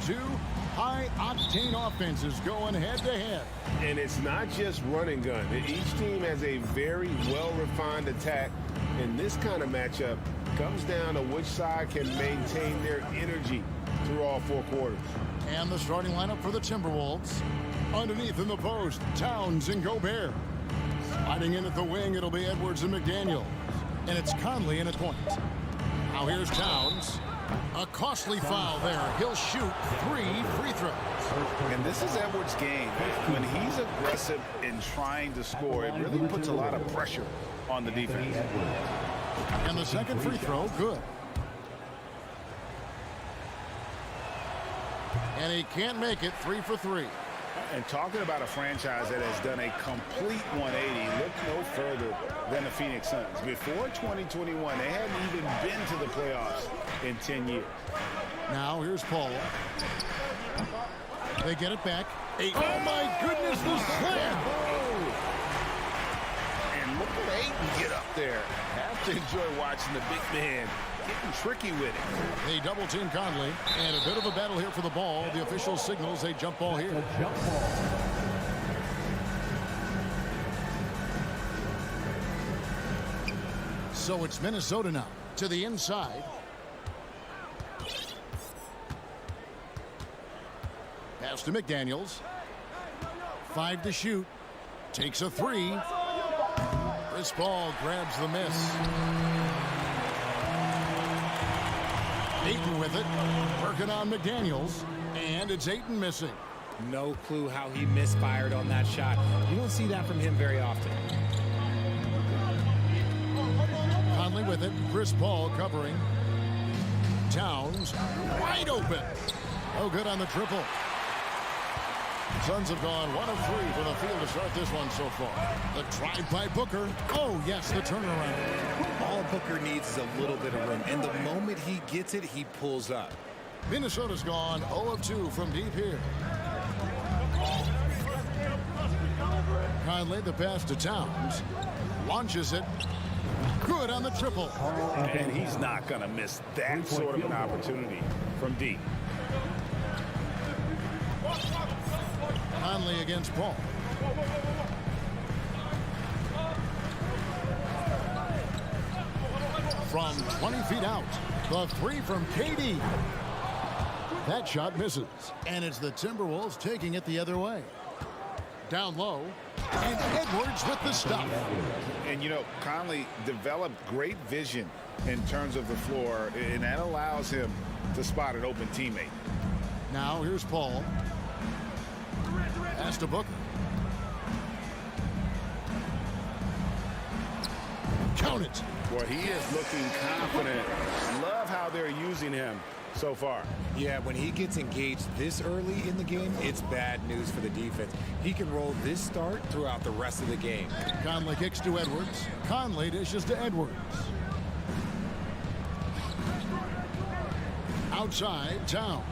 two high-octane offenses going head-to-head.
And it's not just run and gun. Each team has a very well-refined attack. And this kind of matchup comes down to which side can maintain their energy through all four quarters.
And the starting lineup for the Timberwolves. Underneath in the post, Towns and Gobert. Sliding in at the wing, it'll be Edwards and McDaniel. And it's Conley in at point. Now here's Towns. A costly foul there. He'll shoot 3 free throws.
And this is Edwards' game. When he's aggressive in trying to score, it really puts a lot of pressure on the defense.
And the second free throw, good. And he can't make it. 3 for 3.
And talking about a franchise that has done a complete 180, look no further than the Phoenix Suns. Before 2021, they hadn't even been to the playoffs in 10 years.
Now here's Paul. They get it back. Oh my goodness, the slam!
And look at Ayton get up there. Have to enjoy watching the big man getting tricky with it.
They double team Conley, and a bit of a battle here for the ball. The official signals a jump ball here. So it's Minnesota now to the inside. Pass to McDaniels. 5 to shoot. Takes a 3. This ball grabs the miss. Ayton with it, working on McDaniels, and it's Ayton missing.
No clue how he misfired on that shot. You don't see that from him very often.
Conley with it, Chris Paul covering. Towns, wide open. Oh, good on the triple. Suns have gone 1 of 3 for the field to start this one so far. The drive by Booker. Oh, yes, the turnaround.
All Booker needs is a little bit of room, and the moment he gets it, he pulls up.
Minnesota's gone 0 of 2 from deep here. Conley, the pass to Towns. Launches it. Good on the triple.
And he's not going to miss that sort of an opportunity from deep.
Conley against Paul. From 20 feet out, the 3 from KD. That shot misses, and it's the Timberwolves taking it the other way. Down low, and Edwards with the stop.
And, you know, Conley developed great vision in terms of the floor, and that allows him to spot an open teammate.
Now here's Paul. Pass to Booker. Count it.
Boy, he is looking confident. Love how they're using him so far.
Yeah, when he gets engaged this early in the game, it's bad news for the defense. He can roll this start throughout the rest of the game.
Conley kicks to Edwards. Conley dishes to Edwards. Outside, Towns.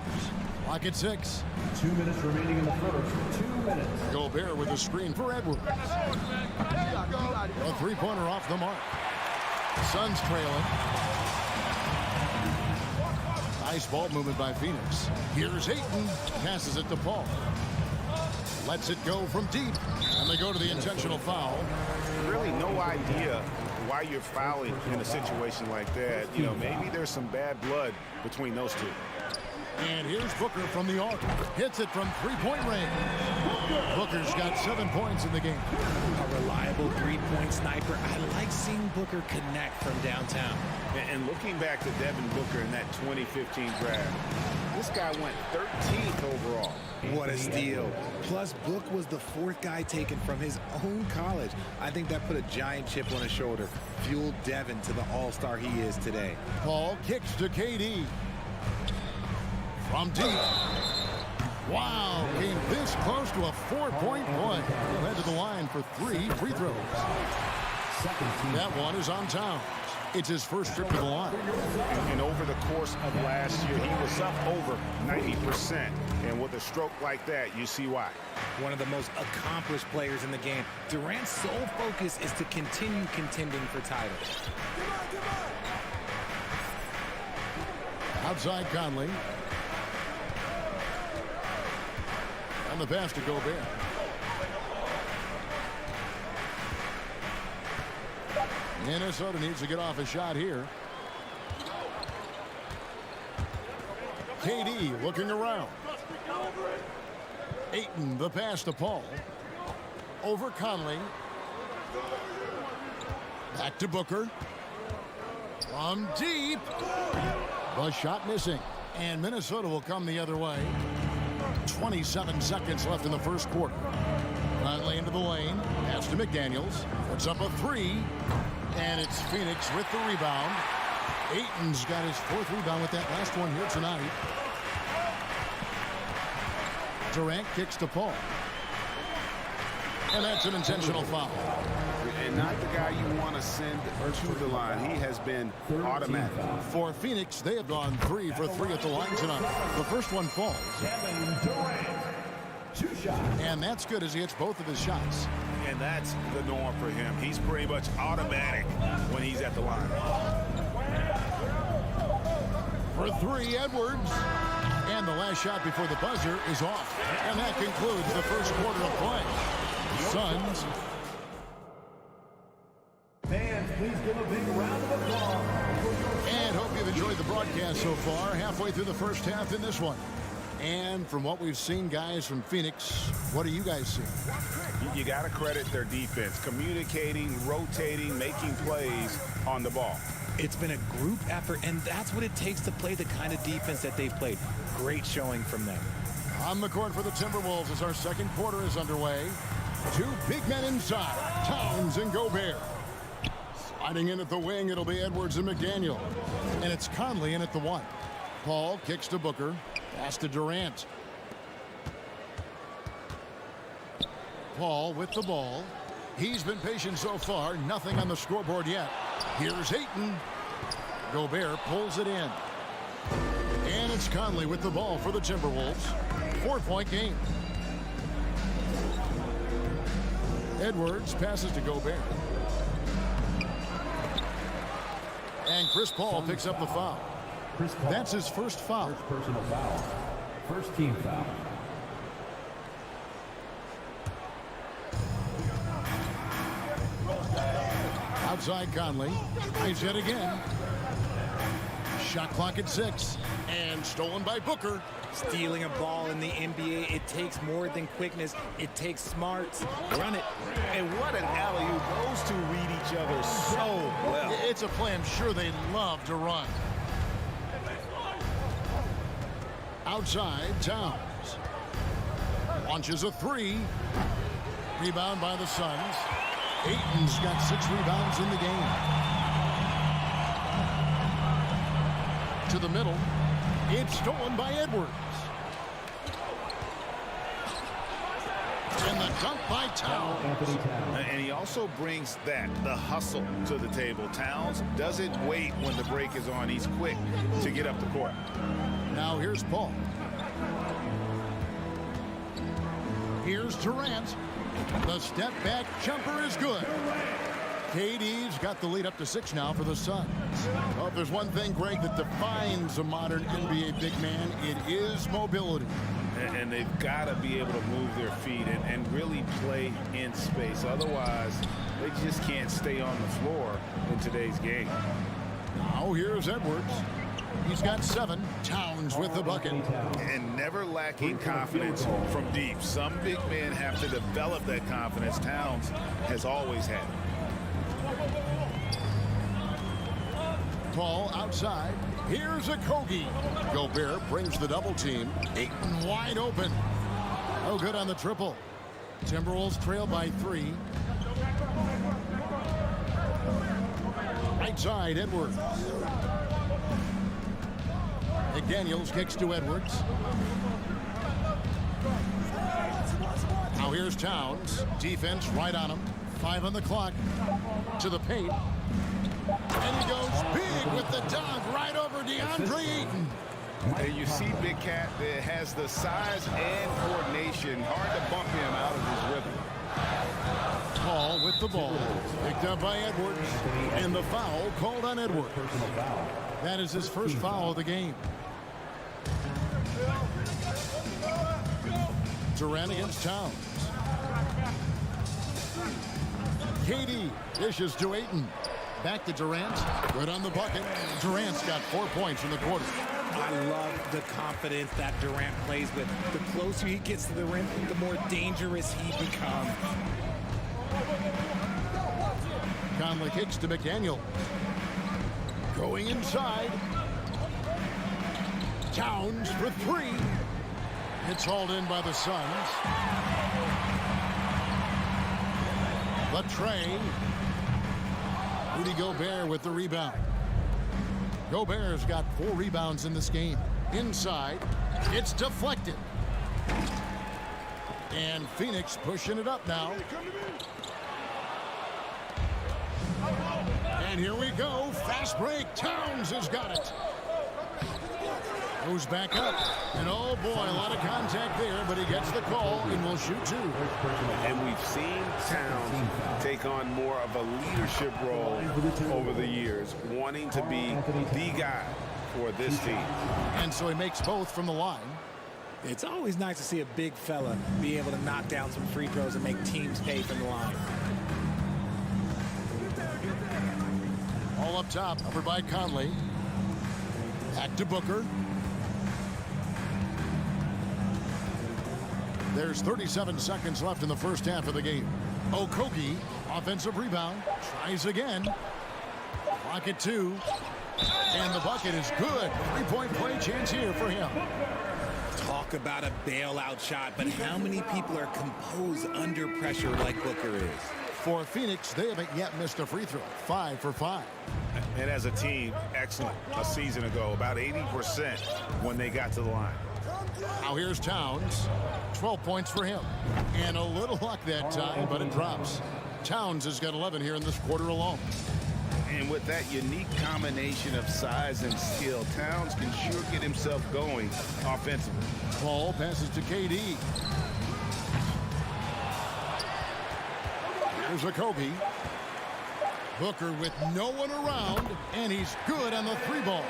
Clock at 6.
2 minutes remaining in the first. 2 minutes.
Gobert with a screen for Edwards. A three-pointer off the mark. Suns trailing. Nice ball movement by Phoenix. Here's Ayton. Passes it to Paul. Lets it go from deep. And they go to the intentional foul.
Really no idea why you're fouling in a situation like that. You know, maybe there's some bad blood between those two.
And here's Booker from the arc. Hits it from three-point range. Booker's got 7 points in the game.
A reliable three-point sniper. I like seeing Booker connect from downtown.
And looking back to Devin Booker in that 2015 draft, this guy went 13th overall.
What a steal. Plus, Book was the 4th guy taken from his own college. I think that put a giant chip on his shoulder, fueled Devin to the all-star he is today.
Paul kicks to KD. From deep. Wow, came this close to a 4-point play. He'll head to the line for 3 free throws. That one is on Towns. It's his first trip to the line.
And over the course of last year, he was up over 90%. And with a stroke like that, you see why.
One of the most accomplished players in the game. Durant's sole focus is to continue contending for titles.
Outside Conley. And the pass to Gobert. Minnesota needs to get off a shot here. KD looking around. Ayton, the pass to Paul. Over Conley. Back to Booker. From deep. The shot missing. And Minnesota will come the other way. 27 seconds left in the first quarter. Conley into the lane. Pass to McDaniels. Puts up a three. And it's Phoenix with the rebound. Ayton's got his fourth rebound with that last one here tonight. Durant kicks to Paul. And that's an intentional foul.
And not the guy you want to send to the line. He has been automatic.
For Phoenix, they have gone 3 for 3 at the line tonight. The first one falls. And that's good as he hits both of his shots.
And that's the norm for him. He's pretty much automatic when he's at the line.
For 3, Edwards. And the last shot before the buzzer is off. And that concludes the first quarter of play. Suns.
Fans, please give a big round of applause.
And hope you've enjoyed the broadcast so far. Halfway through the first half in this one. And from what we've seen, guys, from Phoenix, what do you guys see?
You got to credit their defense. Communicating, rotating, making plays on the ball.
It's been a group effort, and that's what it takes to play the kind of defense that they've played. Great showing from them.
On the court for the Timberwolves as our second quarter is underway. 2 big men inside, Towns and Gobert. Sliding in at the wing, it'll be Edwards and McDaniel. And it's Conley in at the 1. Paul kicks to Booker. Pass to Durant. Paul with the ball. He's been patient so far. Nothing on the scoreboard yet. Here's Ayton. Gobert pulls it in. And it's Conley with the ball for the Timberwolves. 4-point game. Edwards passes to Gobert. And Chris Paul picks up the foul. That's his first foul.
First personal foul. First team foul.
Outside Conley. He's hit again. Shot clock at 6. And stolen by Booker.
Stealing a ball in the NBA, it takes more than quickness. It takes smarts. Run it.
And what an alley-oop. Those two read each other so well.
It's a play I'm sure they love to run. Outside, Towns. Launches a 3. Rebound by the Suns. Ayton's got 6 rebounds in the game. To the middle. It's stolen by Edwards. And the dunk by Towns.
And he also brings the hustle to the table. Towns doesn't wait when the break is on. He's quick to get up the court.
Now here's Paul. Here's Durant. The step back jumper is good. KD's got the lead up to 6 now for the Suns. Well, if there's one thing, Greg, that defines a modern NBA big man, it is mobility.
And they've got to be able to move their feet and really play in space. Otherwise, they just can't stay on the floor in today's game.
Now here's Edwards. He's got 7. Towns with the bucket.
And never lacking confidence from deep. Some big men have to develop that confidence. Towns has always had it.
Paul outside. Here's a Kogi. Gobert brings the double team. Ayton wide open. No good on the triple. Timberwolves trail by 3. Right side, Edwards. McDaniels kicks to Edwards. Now here's Towns. Defense right on him. 5 on the clock. To the paint. And he goes big with the dunk right over DeAndre Ayton.
And you see Big Cat that has the size and coordination. Hard to bump him out of his rhythm.
Paul with the ball. Picked up by Edwards. And the foul called on Edwards. That is his first foul of the game. Durant against Towns. KD dishes to Ayton. Back to Durant. Good on the bucket. Durant's got 4 points in the quarter.
I love the confidence that Durant plays with. The closer he gets to the rim, the more dangerous he becomes.
Conley kicks to McDaniel. Going inside. Towns for three. It's hauled in by the Suns. Latrey. Rudy Gobert with the rebound. Gobert's got 4 rebounds in this game. Inside. It's deflected. And Phoenix pushing it up now. And here we go. Fast break. Towns has got it. Goes back up. And oh boy, a lot of contact there, but he gets the call and will shoot 2.
And we've seen Towns take on more of a leadership role over the years, wanting to be the guy for this team.
And so he makes both from the line.
It's always nice to see a big fella be able to knock down some free throws and make teams pay from the line.
All up top, over by Conley. Back to Booker. There's 37 seconds left in the first half of the game. Okogie, offensive rebound, tries again. Clock at 2. And the bucket is good. 3-point play chance here for him.
Talk about a bailout shot, but how many people are composed under pressure like Booker is?
For Phoenix, they haven't yet missed a free throw. 5 for 5.
And as a team, excellent. A season ago, about 80% when they got to the line.
Now here's Towns. 12 points for him. And a little luck that time, but it drops. Towns has got 11 here in this quarter alone.
And with that unique combination of size and skill, Towns can sure get himself going offensively.
Ball passes to KD. Here's Okogie. Booker with no one around, and he's good on the 3 ball.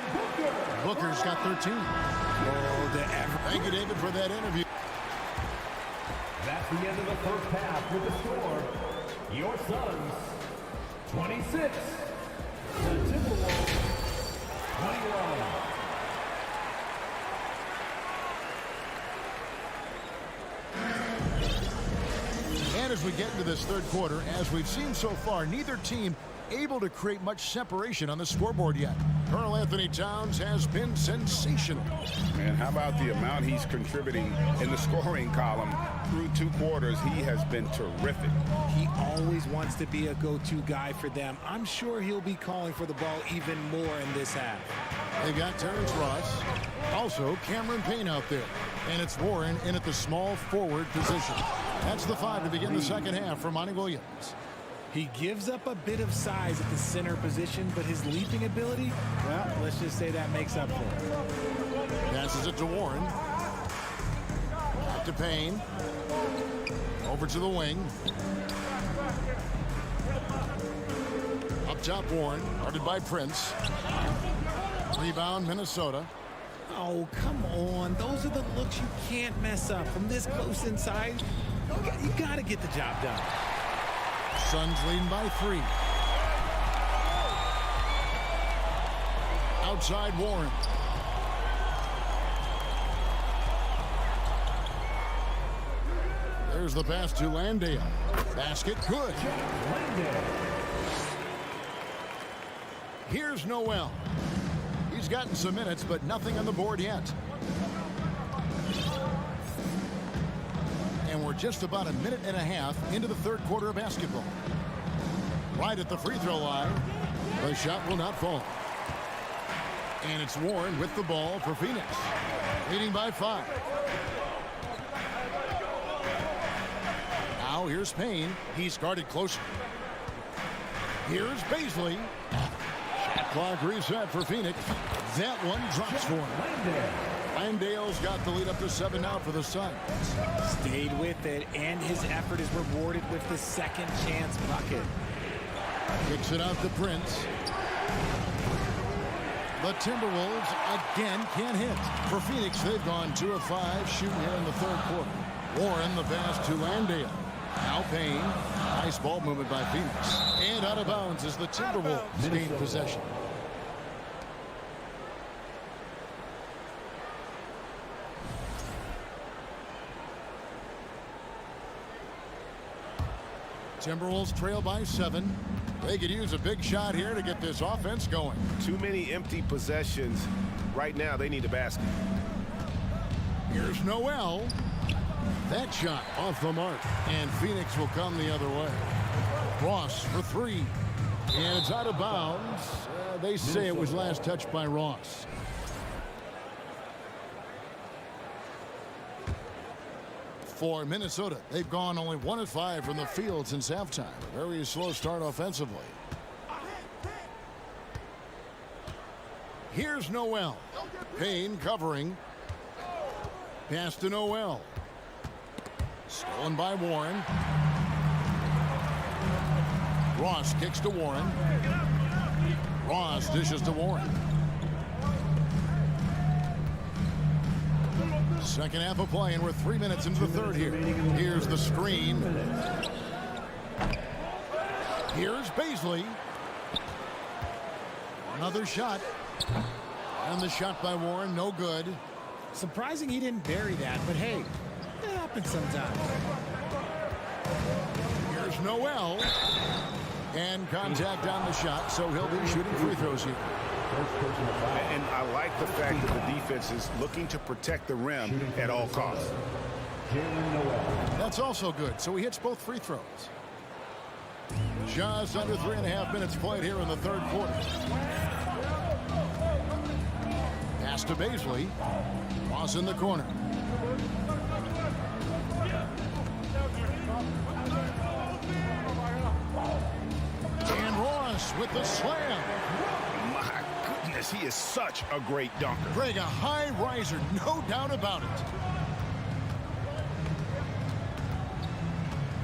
Booker's got 13. Thank you, David, for that interview.
That's the end of the first half with the score. Your Suns, 26. The Timberwolves, 21.
And as we get into this third quarter, as we've seen so far, neither team able to create much separation on the scoreboard yet. Karl Anthony Towns has been sensational.
Man, how about the amount he's contributing in the scoring column through 2 quarters? He has been terrific.
He always wants to be a go-to guy for them. I'm sure he'll be calling for the ball even more in this half.
They've got Terrence Ross. Also, Cameron Payne out there. And it's Warren in at the small forward position. That's the 5 to begin the second half for Monty Williams.
He gives up a bit of size at the center position, but his leaping ability, well, let's just say that makes up for it.
Passes it to Warren. Back to Payne. Over to the wing. Up top, Warren. Guarded by Prince. Rebound, Minnesota.
Oh, come on. Those are the looks you can't mess up. From this close inside, you got to get the job done.
Suns leading by 3. Outside Warren. There's the pass to Landale. Basket good. Here's Noel. He's gotten some minutes, but nothing on the board yet. And we're just about a minute and a half into the third quarter of basketball. Right at the free throw line. The shot will not fall. And it's Warren with the ball for Phoenix. Leading by 5. Now here's Payne. He's guarded closer. Here's Baisley. Shot clock reset for Phoenix. That one drops for him. Landale's got the lead up to 7 now for the Suns.
Stayed with it, and his effort is rewarded with the second chance bucket.
Kicks it out to Prince. The Timberwolves again can't hit. For Phoenix, they've gone 2 of 5 shooting here in the third quarter. Warren, the pass to Landale. Now Payne. Nice ball movement by Phoenix. And out of bounds as the Timberwolves gain possession. Timberwolves trail by 7. They could use a big shot here to get this offense going.
Too many empty possessions. Right now, they need a basket.
Here's Noel. That shot off the mark. And Phoenix will come the other way. Ross for 3. And it's out of bounds. They say it was last touched by Ross. For Minnesota, they've gone only 1 of 5 from the field since halftime. A very slow start offensively. Here's Noel. Payne covering. Pass to Noel. Stolen by Warren. Ross kicks to Warren. Ross dishes to Warren. Second half of play, and we're 3 minutes into the third here. Here's the screen. Here's Baisley. Another shot. And the shot by Warren, no good.
Surprising he didn't bury that, but hey, it happens sometimes.
Here's Noel. And contact on the shot, so he'll be shooting free throws here.
And I like the fact that the defense is looking to protect the rim at all costs.
That's also good, so he hits both free throws. Just under 3.5 minutes played here in the third quarter. Pass to Baisley. Ross in the corner. And Ross with the slam.
My goodness, he is such a great dunker.
Greg, a high riser, no doubt about it.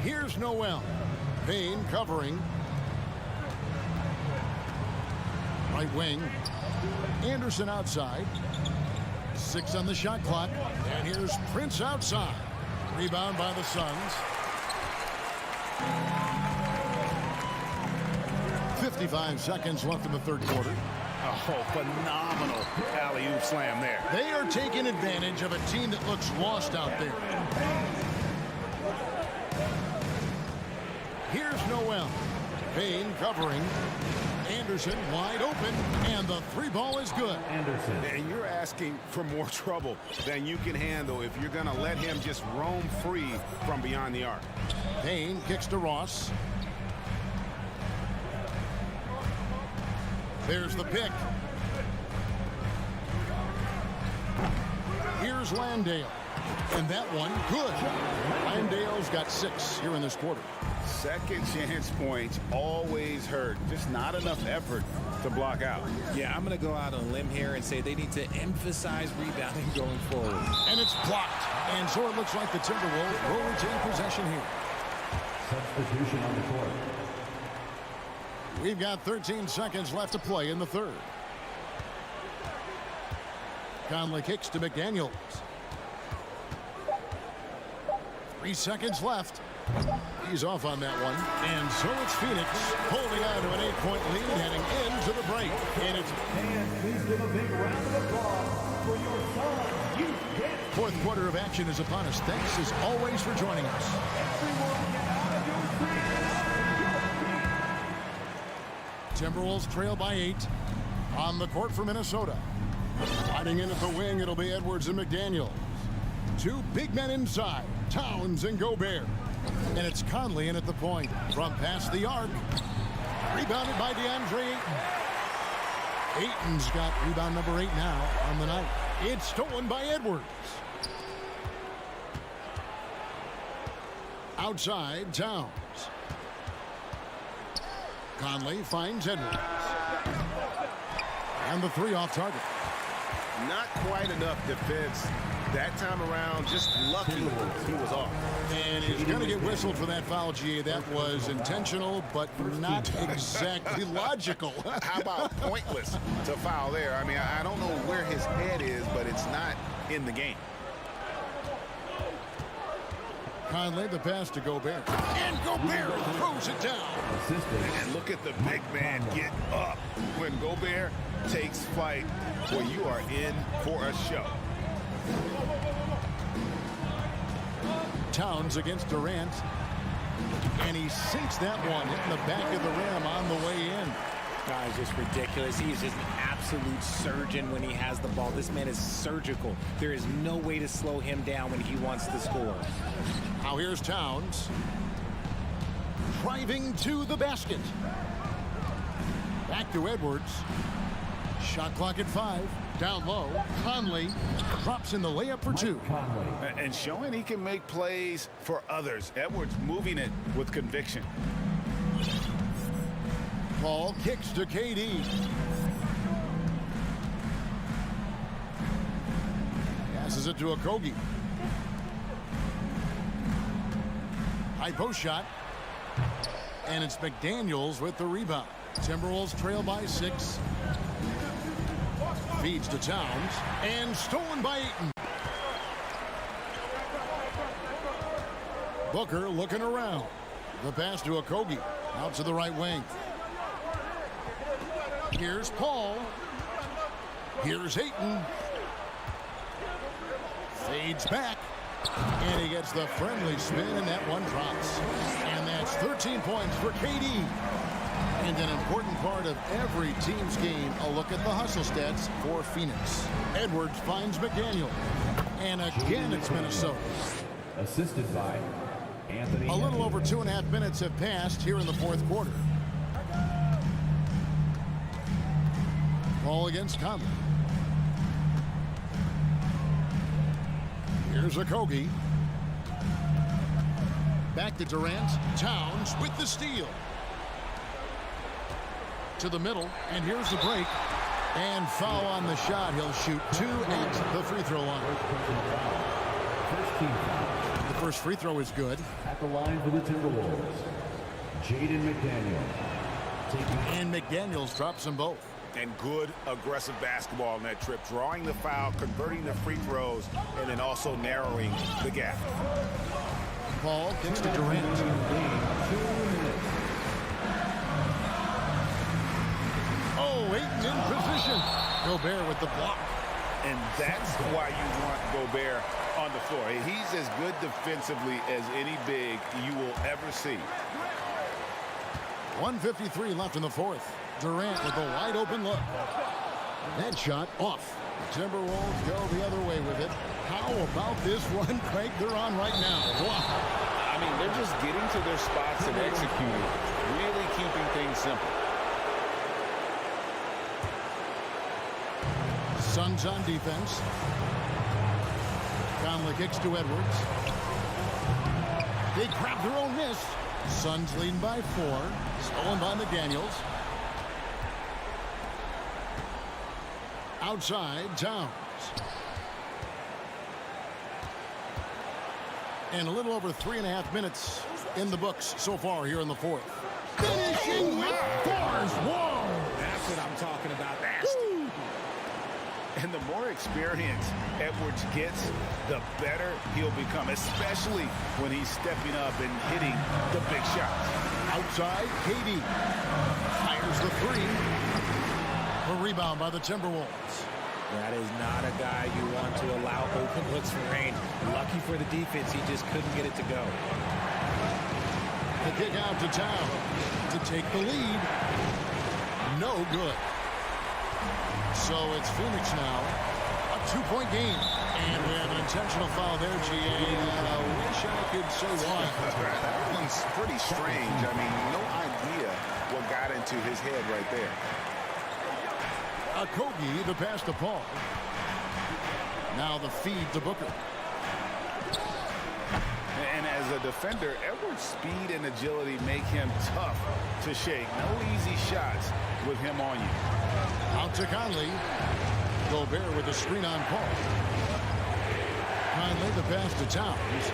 Here's Noel. Payne covering. Right wing. Anderson outside. 6 on the shot clock. And here's Prince outside. Rebound by the Suns. 55 seconds left in the third quarter.
Oh, phenomenal alley-oop slam there.
They are taking advantage of a team that looks lost out there. Here's Noel. Payne covering. Anderson wide open, and the 3-ball is good.
Anderson.
And you're asking for more trouble than you can handle if you're going to let him just roam free from beyond the arc.
Payne kicks to Ross. There's the pick. Here's Landale. And that one, good. Landale's got 6 here in this quarter.
Second chance points always hurt. Just not enough effort to block out.
Yeah, I'm going to go out on a limb here and say they need to emphasize rebounding going forward.
And it's blocked. And so it looks like the Timberwolves will retain possession here.
Substitution on the court.
We've got 13 seconds left to play in the third. Conley kicks to McDaniels. 3 seconds left. He's off on that one. And so it's Phoenix holding on to an 8-point lead heading into the break. And it's
Please give a big round of applause for your son. You get
fourth quarter of action is upon us. Thanks as always for joining us.
everyone get out of your seats.
Timberwolves trail by 8 on the court for Minnesota. Sliding in at the wing, it'll be Edwards and McDaniels. 2 big men inside, Towns and Gobert. And it's Conley in at the point from past the arc. Rebounded by DeAndre Ayton. Ayton's got rebound number 8 now on the night. It's stolen by Edwards. Outside, Towns. Conley finds Edwards. And the 3 off target.
Not quite enough defense that time around. Just lucky he was off.
And he's going to get whistled for that foul, G. That was intentional, but not exactly logical.
How about pointless to foul there? I mean, I don't know where his head is, but it's not in the game.
Conley, the pass to Gobert. And Gobert throws it down.
And look at the big man get up. When Gobert takes flight, well, you are in for a show.
Towns against Durant. And he sinks that one in the back of the rim on the way in.
Guy's just ridiculous. He is just an absolute surgeon when he has the ball. This man is surgical. There is no way to slow him down when he wants to score.
Now here's Towns. Driving to the basket. Back to Edwards. Shot clock at 5. Down low. Conley drops in the layup for 2.
And showing he can make plays for others. Edwards moving it with conviction.
Paul kicks to KD. Passes it to Okogie. High post shot. And it's McDaniels with the rebound. Timberwolves trail by 6. Feeds to Towns. And stolen by Ayton. Booker looking around. The pass to Okogie. Out to the right wing. Here's Paul. Here's Ayton. Fades back. And he gets the friendly spin, and that one drops. And that's 13 points for KD. And an important part of every team's game, a look at the hustle stats for Phoenix. Edwards finds McDaniel. And again, it's Minnesota.
Assisted by Anthony.
A little over 2.5 minutes have passed here in the fourth quarter. Ball against Conley. Here's Okogie. Back to Durant. Towns with the steal. To the middle, and here's the break. And foul on the shot. He'll shoot 2 at the free throw line.
First team foul.
The first free throw is good.
At the line for the Timberwolves, Jaden McDaniel.
And McDaniels drops them both.
And good aggressive basketball on that trip. Drawing the foul, converting the free throws, and then also narrowing the gap.
Paul kicks to Durant. Oh, Ayton in position. Gobert with the block.
And that's why you want Gobert on the floor. He's as good defensively as any big you will ever see.
1:53 left in the fourth. Durant with a wide open look. That shot off. Timberwolves go the other way with it. How about this one, Craig, they're on right now? Wow.
I mean, they're just getting to their spots and executing, really keeping things simple.
Suns on defense. Conley kicks to Edwards. They grab their own miss. Suns leading by 4. Stolen by McDaniels. Outside, Towns. And a little over 3.5 minutes in the books so far here in the fourth. Finishing with force. Whoa!
That's what I'm talking about.
And the more experience Edwards gets, the better he'll become, especially when he's stepping up and hitting the big shots.
Outside, KD fires the 3. A rebound by the Timberwolves.
That is not a guy you want to allow open looks from range. Lucky for the defense, he just couldn't get it to go.
The kick out to Towns to take the lead. No good. So it's Phoenix now. A 2-point game. And we have an intentional foul there, GA. Wish I could say why.
That one's pretty strange. I mean, no idea what got into his head right there.
Okogie, the pass to Paul. Now the feed to Booker.
And as a defender, Edwards' speed and agility make him tough to shake. No easy shots with him on you.
Out to Conley. Gobert with the screen on Paul. Conley, the pass to Towns.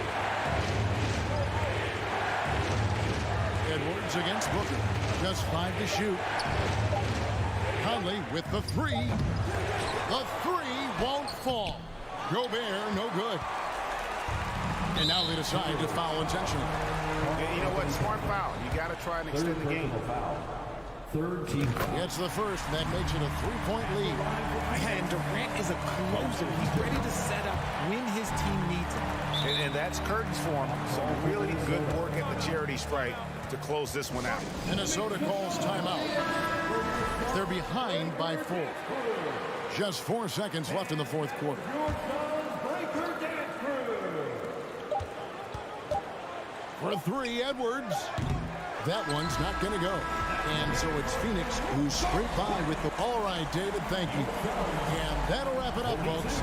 Edwards against Booker. Just 5 to shoot. Conley with the 3. The 3 won't fall. Gobert, no good. And now they decide to foul intentionally.
Yeah, you know what? Smart foul. You got to try and extend the game.
Third team.
It's the first, and that makes it a 3-point lead.
And Durant is a closer. He's ready to set up when his team needs him.
And that's curtains for him. Some really good work at the charity stripe to close this one out.
Minnesota calls timeout. They're behind by 4. Just 4 seconds left in the fourth quarter. For 3, Edwards. That one's not going to go. And so it's Phoenix who scraped by with the... All right, David, thank you. And that'll wrap it up, folks.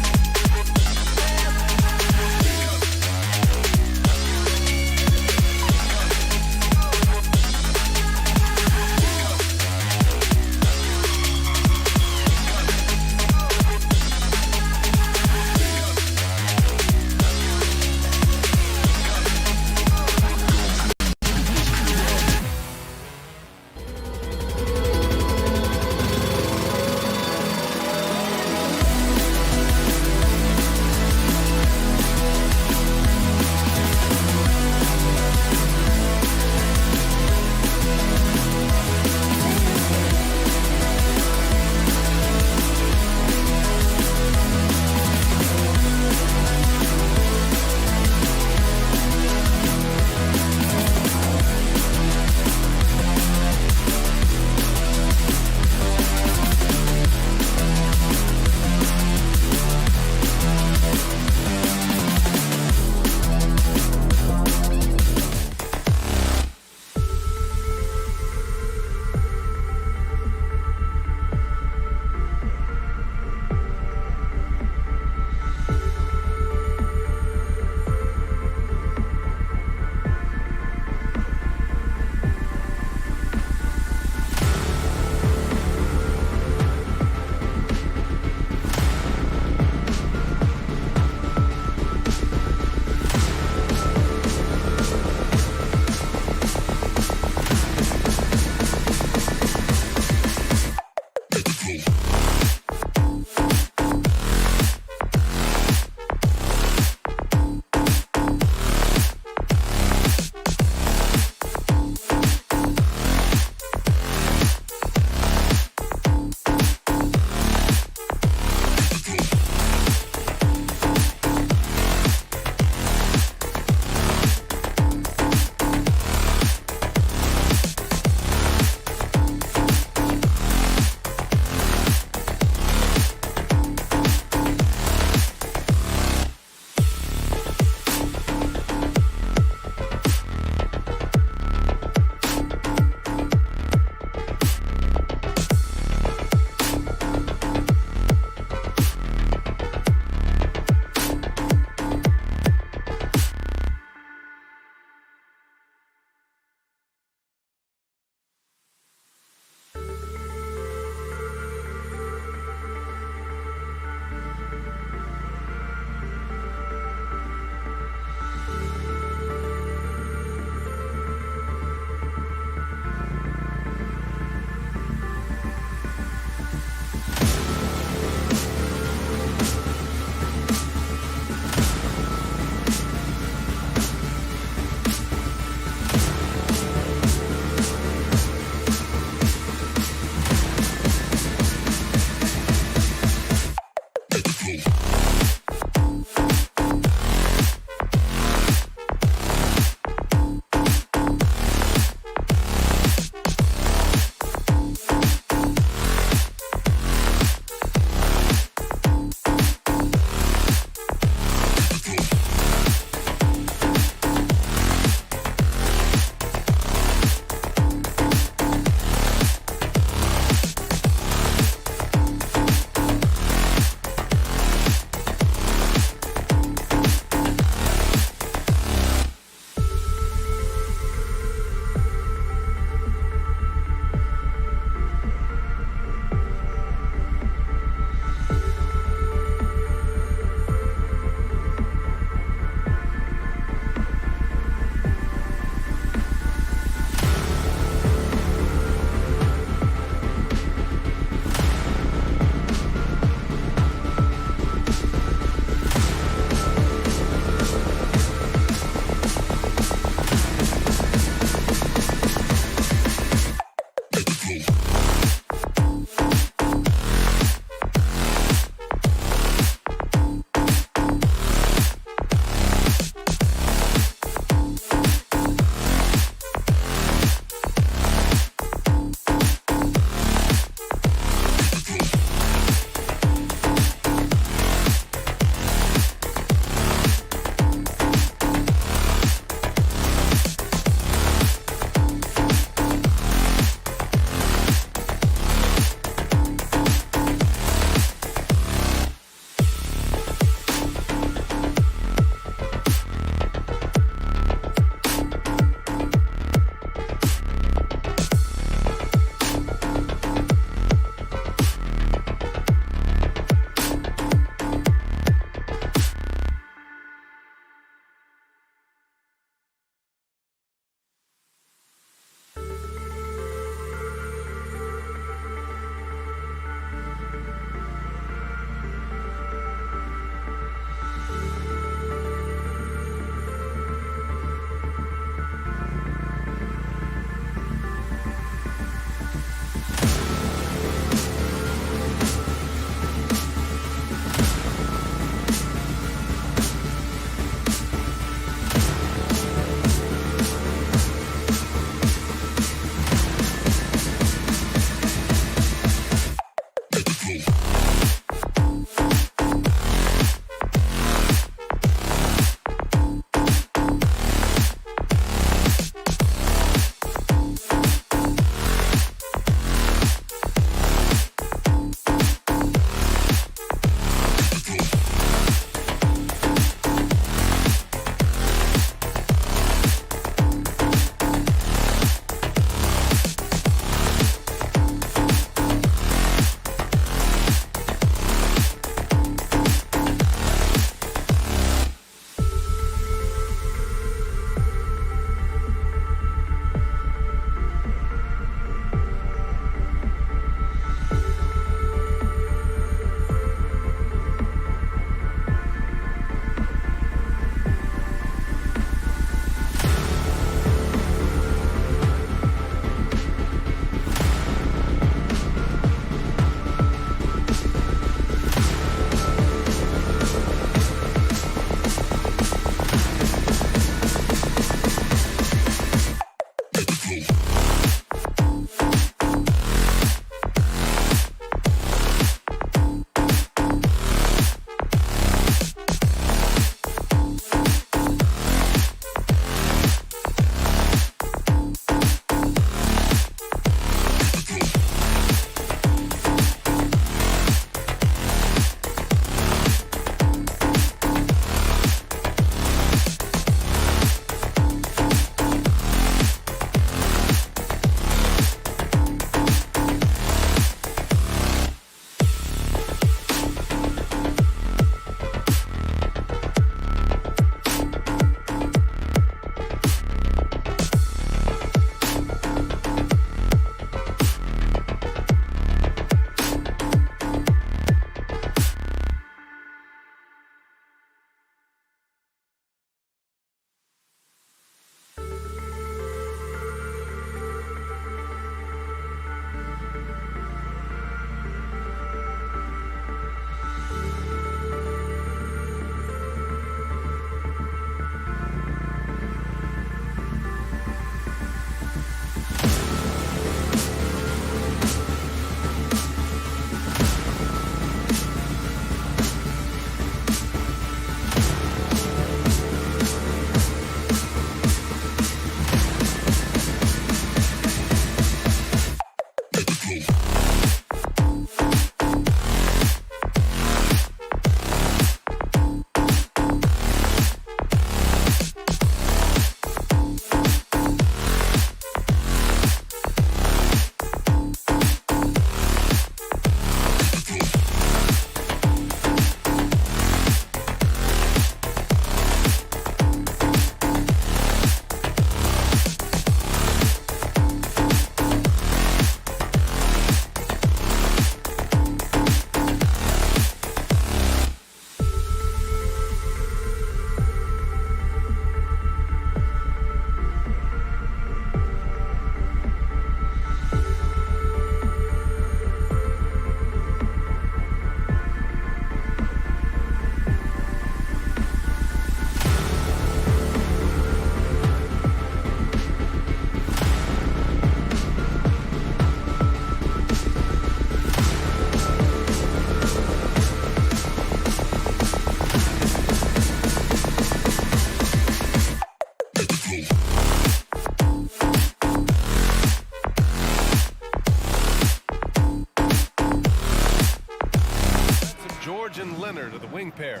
Leonard are the wing pair.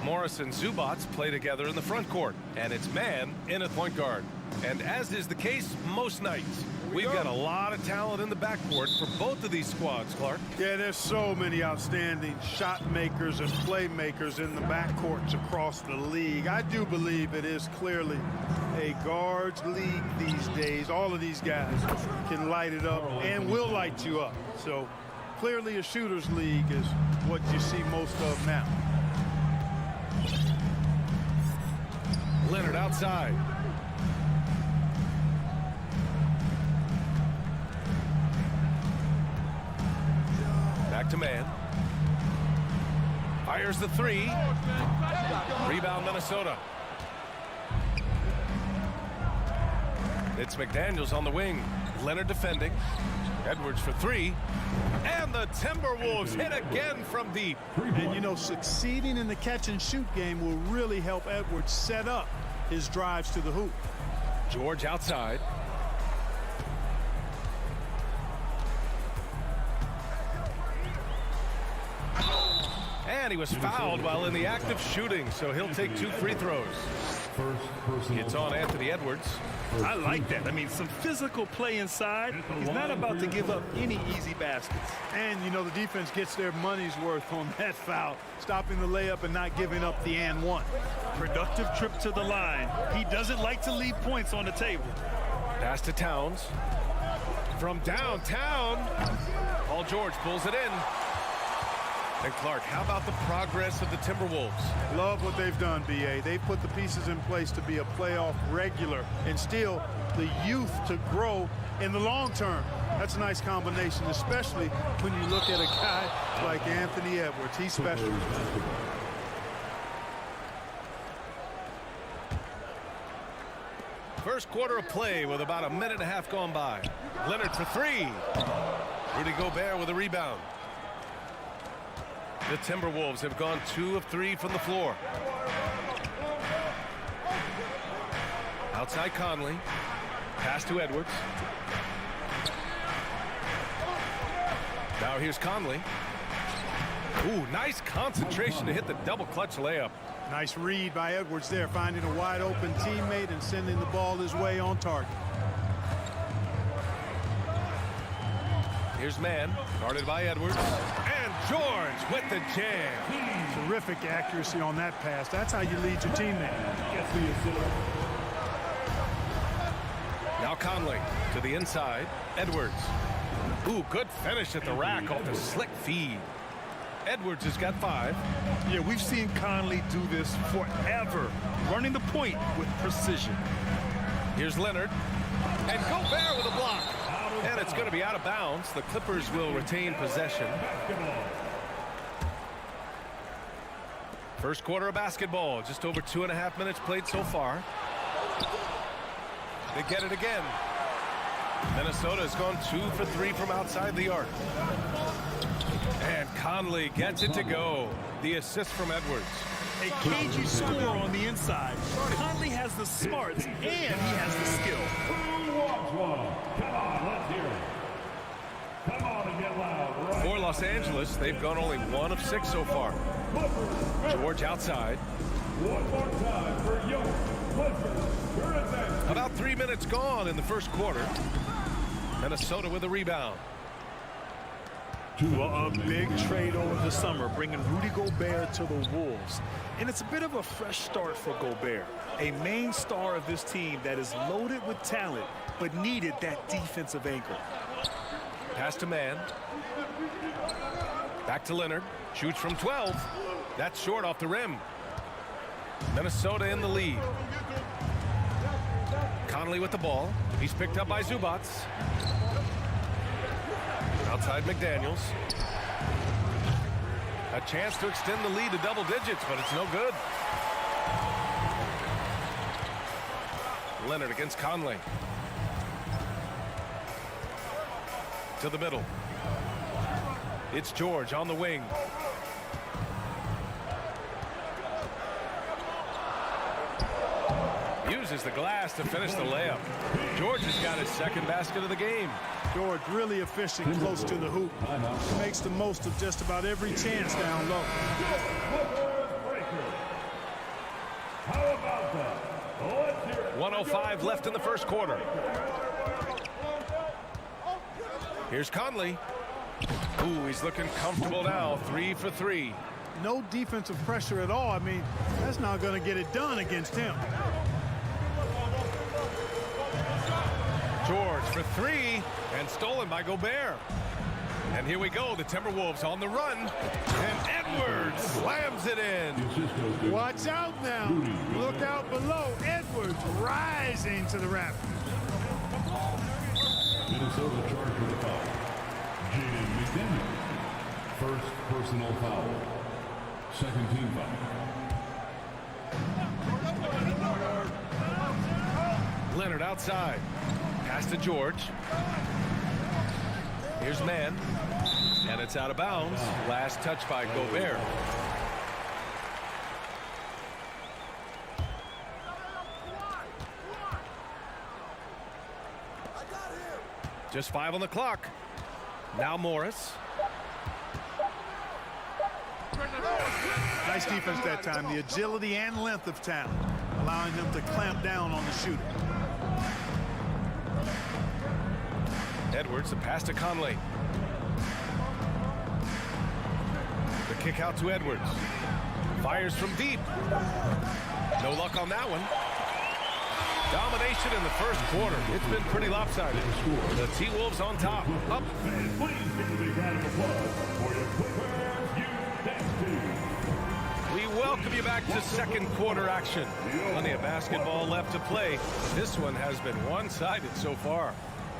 Morris and Zubats play together in the front court. And it's man in at point guard. And as is the case most nights, we've got a lot of talent in the backcourt for both of these squads, Clark.
Yeah, there's so many outstanding shot makers and playmakers in the backcourts across the league. I do believe it is clearly a guards league these days. All of these guys can light it up and will light you up. So clearly a shooter's league is what you see most of now.
Leonard outside. Back to man. Fires the three. Rebound Minnesota. It's McDaniels on the wing. Leonard defending. Edwards for three. And the Timberwolves hit again from deep.
And, you know, succeeding in the catch-and-shoot game will really help Edwards set up his drives to the hoop.
George outside. And he was fouled while in the act of shooting, so he'll take 2 free throws. It's on Anthony Edwards.
I like that. I mean, some physical play inside. He's not about to give up any easy baskets. And, you know, the defense gets their money's worth on that foul, stopping the layup and not giving up the and one. Productive trip to the line. He doesn't like to leave points on the table.
Pass to Towns. From downtown, Paul George pulls it in. And Clark, how about the progress of the Timberwolves?
Love what they've done, B.A. They've put the pieces in place to be a playoff regular and still the youth to grow in the long term. That's a nice combination, especially when you look at a guy like Anthony Edwards. He's special.
First quarter of play with about a minute and a half gone by. Leonard for three. Rudy Gobert with a rebound. The Timberwolves have gone 2 of 3 from the floor. Outside Conley. Pass to Edwards. Now here's Conley. Ooh, nice concentration to hit the double clutch layup.
Nice read by Edwards there, finding a wide open teammate and sending the ball his way on target.
Here's man, guarded by Edwards. And George with the jam.
Terrific accuracy on that pass. That's how you lead your teammate.
Now Conley to the inside. Edwards. Ooh, good finish at the rack off the slick feed. Edwards has got 5.
Yeah, we've seen Conley do this forever, running the point with precision.
Here's Leonard. And Gobert with a block. And it's going to be out of bounds. The Clippers will retain possession. First quarter of basketball. Just over 2.5 minutes played so far. They get it again. Minnesota has gone 2 for 3 from outside the arc. And Conley gets it to go. The assist from Edwards.
A cagey score on the inside. Conley has the smarts and he has the skill.
Come on, let's hear it. Come on and get loud.
For Los Angeles, they've gone only 1 of 6 so far. George outside.
One more time for young Clippers.
About 3 minutes gone in the first quarter. Minnesota with a rebound.
Well, a big trade over the summer, bringing Rudy Gobert to the Wolves. And it's a bit of a fresh start for Gobert, a main star of this team that is loaded with talent, but needed that defensive anchor.
Pass to man. Back to Leonard. Shoots from 12. That's short off the rim. Minnesota in the lead. Conley with the ball. He's picked up by Zubats. Outside McDaniels. A chance to extend the lead to double digits, but it's no good. Leonard against Conley. To the middle. It's George on the wing. uses the glass to finish the layup. George has got his second basket of the game.
George really efficient close to the hoop. Makes the most of just about every chance down low.
How about that?
1:05 left in the first quarter. Here's Conley. Ooh, he's looking comfortable now. 3 for 3.
No defensive pressure at all. I mean, that's not going to get it done against him.
George for 3 and stolen by Gobert. And here we go, the Timberwolves on the run, and Edwards slams it in.
Watch out now. Look out below. Edwards rising to the rack.
Minnesota charged with a foul. Jaden McDaniel. First personal foul. Second team foul.
Leonard outside. Pass to George. Here's Mann. And it's out of bounds. Last touch by Gobert. Just 5 on the clock. Now Morris.
Nice defense that time. The agility and length of talent, allowing him to clamp down on the shooter.
Edwards, the pass to Conley. The kick out to Edwards. Fires from deep. No luck on that one. Domination in the first quarter. It's been pretty lopsided. The T-Wolves on top. Up.
And please give a big round of applause for your Clippers Youth Dance Team.
We welcome you back to second quarter action. Plenty of basketball left to play. This one has been one-sided so far.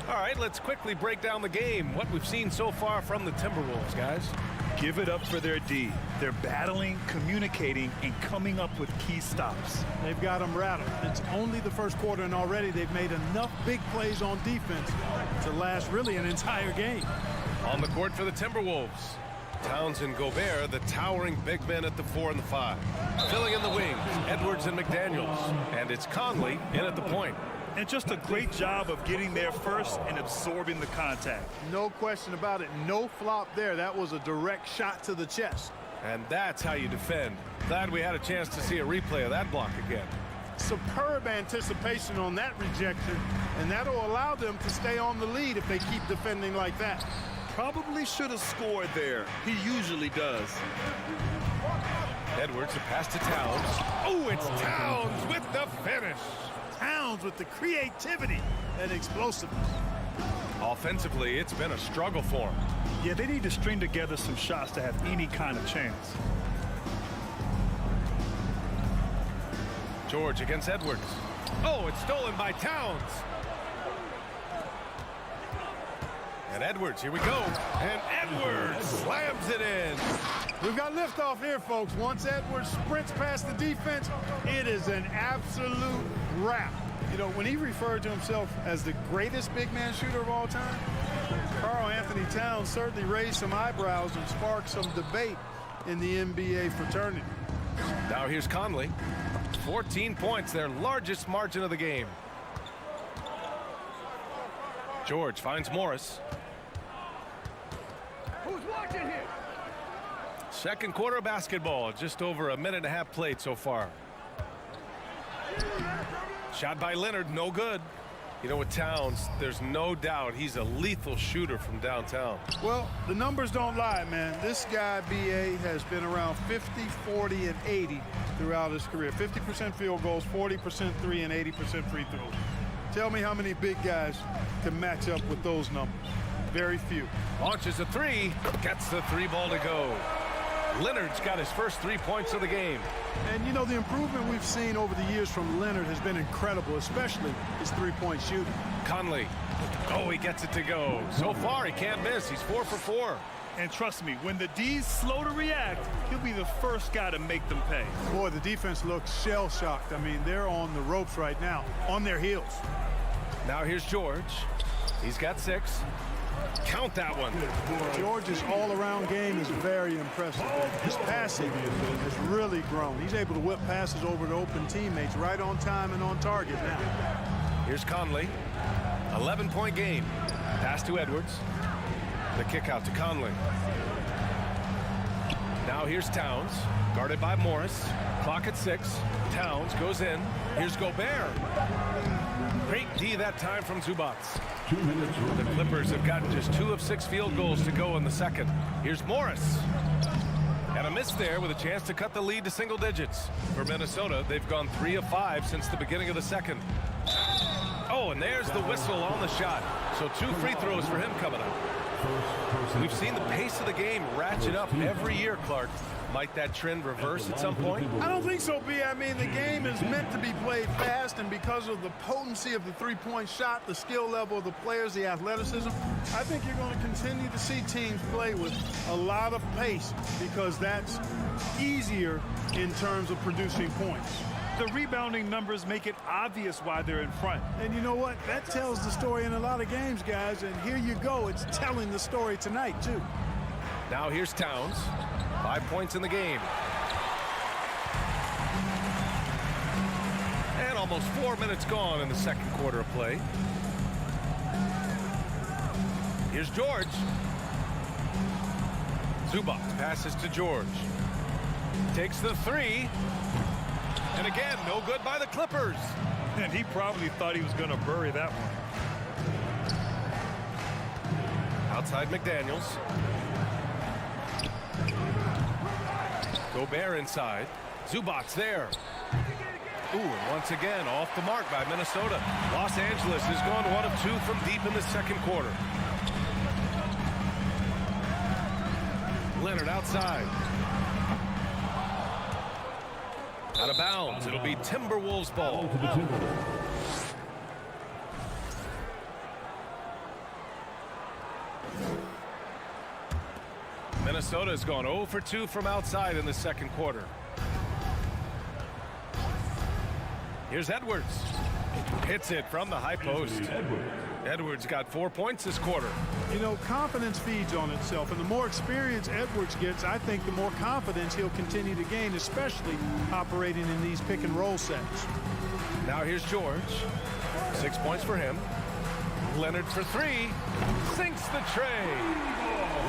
All right, let's quickly break down the game. What we've seen so far from the Timberwolves, guys.
Give it up for their D. They're battling, communicating, and coming up with key stops. They've got them rattled. It's only the first quarter, and already they've made enough big plays on defense to last really an entire game.
On the court for the Timberwolves, Towns and Gobert, the towering big men at the 4 and the 5. Filling in the wings, Edwards and McDaniels. And it's Conley in at the point.
And just a great job of getting there first and absorbing the contact. No question about it. No flop there. That was a direct shot to the chest.
And that's how you defend. Glad we had a chance to see a replay of that block again.
Superb anticipation on that rejection, and that'll allow them to stay on the lead if they keep defending like that. Probably should have scored there. He usually does.
Edwards, the pass to Towns. Oh, it's Towns with the finish.
Towns with the creativity and explosiveness.
Offensively, it's been a struggle for him.
Yeah, they need to string together some shots to have any kind of chance.
George against Edwards. Oh, it's stolen by Towns. And Edwards, here we go. And Edwards slams it in.
We've got liftoff here, folks. Once Edwards sprints past the defense, it is an absolute wrap. You know, when he referred to himself as the greatest big man shooter of all time, Karl Anthony Towns certainly raised some eyebrows and sparked some debate in the NBA fraternity.
Now here's Conley. 14 points, their largest margin of the game. George finds Morris.
Who's watching here?
Second quarter of basketball, just over a minute and a half played so far. Shot by Leonard, no good. You know, with Towns, there's no doubt he's a lethal shooter from downtown.
Well, the numbers don't lie, man. This guy, B.A., has been around 50, 40, and 80 throughout his career. 50% field goals, 40% three, and 80% free throws. Tell me how many big guys can match up with those numbers. Very few.
Launches a three, gets the 3 ball to go. Leonard's got his first 3 points of the game.
And, you know, the improvement we've seen over the years from Leonard has been incredible, especially his 3-point shooting.
Conley. Oh, he gets it to go. So far, he can't miss. He's 4 for 4.
And trust me, when the D's slow to react, he'll be the first guy to make them pay. Boy, the defense looks shell-shocked. I mean, they're on the ropes right now, on their heels.
Now here's George. He's got 6. Count that one.
George's all-around game is very impressive. His passing has really grown. He's able to whip passes over to open teammates right on time and on target now.
Here's Conley. 11-point game. Pass to Edwards. The kick out to Conley. Now here's Towns, guarded by Morris. Clock at 6. Towns goes in. Here's Gobert. Great D that time from Zubac. The Clippers have gotten just 2 of 6 field goals to go in the second. Here's Morris. And a miss there with a chance to cut the lead to single digits. For Minnesota, they've gone 3 of 5 since the beginning of the second. Oh, and there's the whistle on the shot. So 2 free throws for him coming up. We've seen the pace of the game ratchet up every year, Clark. Might that trend reverse at some point?
I don't think so, B. I mean, the game is meant to be played fast, and because of the potency of the three-point shot, the skill level of the players, the athleticism, I think you're going to continue to see teams play with a lot of pace because that's easier in terms of producing points. The rebounding numbers make it obvious why they're in front. And you know what? That tells the story in a lot of games, guys, and here you go. It's telling the story tonight, too.
Now here's Towns. 5 points in the game. And almost 4 minutes gone in the second quarter of play. Here's George. Zubac passes to George. Takes the 3. And again, no good by the Clippers.
And he probably thought he was going to bury that one.
Outside McDaniels. Gobert inside. Zubac there. Ooh, and once again, off the mark by Minnesota. Los Angeles has gone 1 of 2 from deep in the second quarter. Leonard outside. Out of bounds. It'll be Timberwolves ball. Minnesota has gone 0 for 2 from outside in the second quarter. Here's Edwards. Hits it from the high post. Edwards got 4 points this quarter.
You know, confidence feeds on itself, and the more experience Edwards gets, I think the more confidence he'll continue to gain, especially operating in these pick-and-roll sets.
Now here's George. 6 points for him. Leonard for 3. Sinks the tray.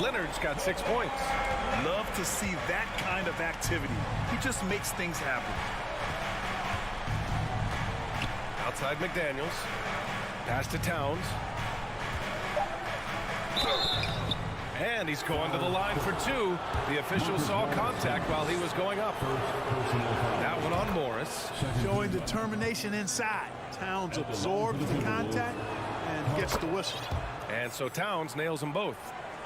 Leonard's got 6 points.
Love to see that kind of activity. He just makes things happen.
Outside McDaniels. Pass to Towns. And he's going to the line for 2. The official saw contact while he was going up. That one on Morris.
Showing determination inside. Towns absorbs the contact and gets the whistle.
And so Towns nails them both.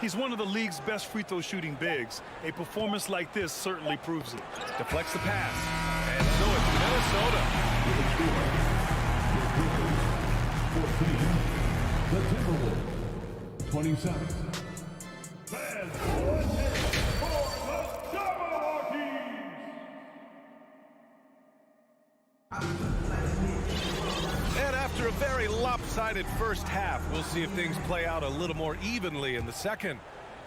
He's one of the league's best free throw shooting bigs. A performance like this certainly proves it.
Deflects the pass. And so it's Minnesota.
The Timberwolves, 27.
And after a very lopsided first half, we'll see if things play out a little more evenly in the second.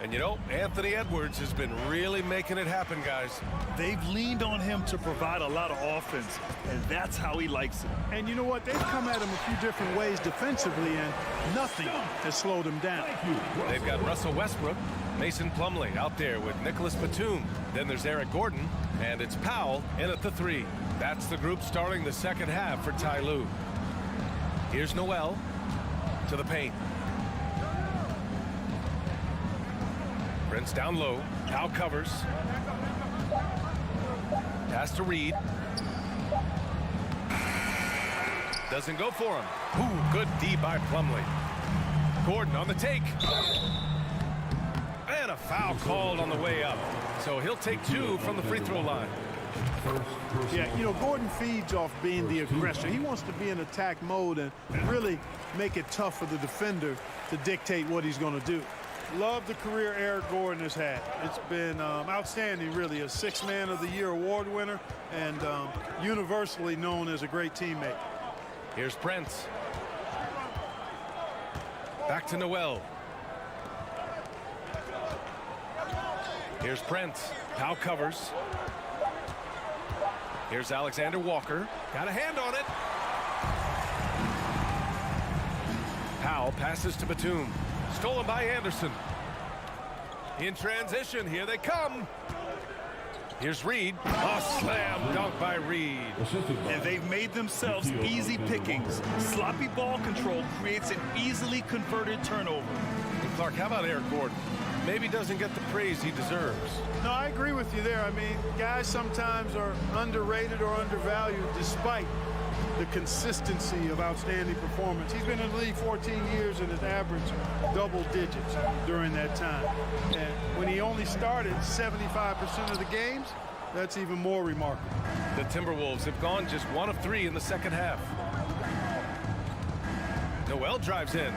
And you know, Anthony Edwards has been really making it happen, guys.
They've leaned on him to provide a lot of offense, and that's how he likes it. And you know what? They've come at him a few different ways defensively, and nothing has slowed him down.
They've got Russell Westbrook, Mason Plumlee out there with Nicholas Batum. Then there's Eric Gordon, and it's Powell in at the 3. That's the group starting the second half for Ty Lue. Here's Noel to the paint. Prince down low. Powell covers. Pass to Reed. Doesn't go for him. Ooh, good D by Plumlee. Gordon on the take. And a foul called on the way up. So he'll take 2 from the free throw line.
Yeah, you know, Gordon feeds off being the aggressor. He wants to be in attack mode and really make it tough for the defender to dictate what he's going to do. Love the career Eric Gordon has had. It's been outstanding, really. A 6th Man of the Year award winner and universally known as a great teammate.
Here's Prince. Back to Noel. Here's Prince. Powell covers. Here's Alexander Walker. Got a hand on it. Powell passes to Batum. Stolen by Anderson. In transition, here they come. Here's Reed. A slam dunk by Reed.
And they've made themselves easy pickings. Sloppy ball control creates an easily converted turnover.
And Clark, how about Eric Gordon? Maybe doesn't get the praise he deserves.
No, I agree with you there. I mean, guys sometimes are underrated or undervalued despite the consistency of outstanding performance. He's been in the league 14 years and has averaged double digits during that time. And when he only started 75% of the games, that's even more remarkable.
The Timberwolves have gone just 1 of 3 in the second half. Noel drives in.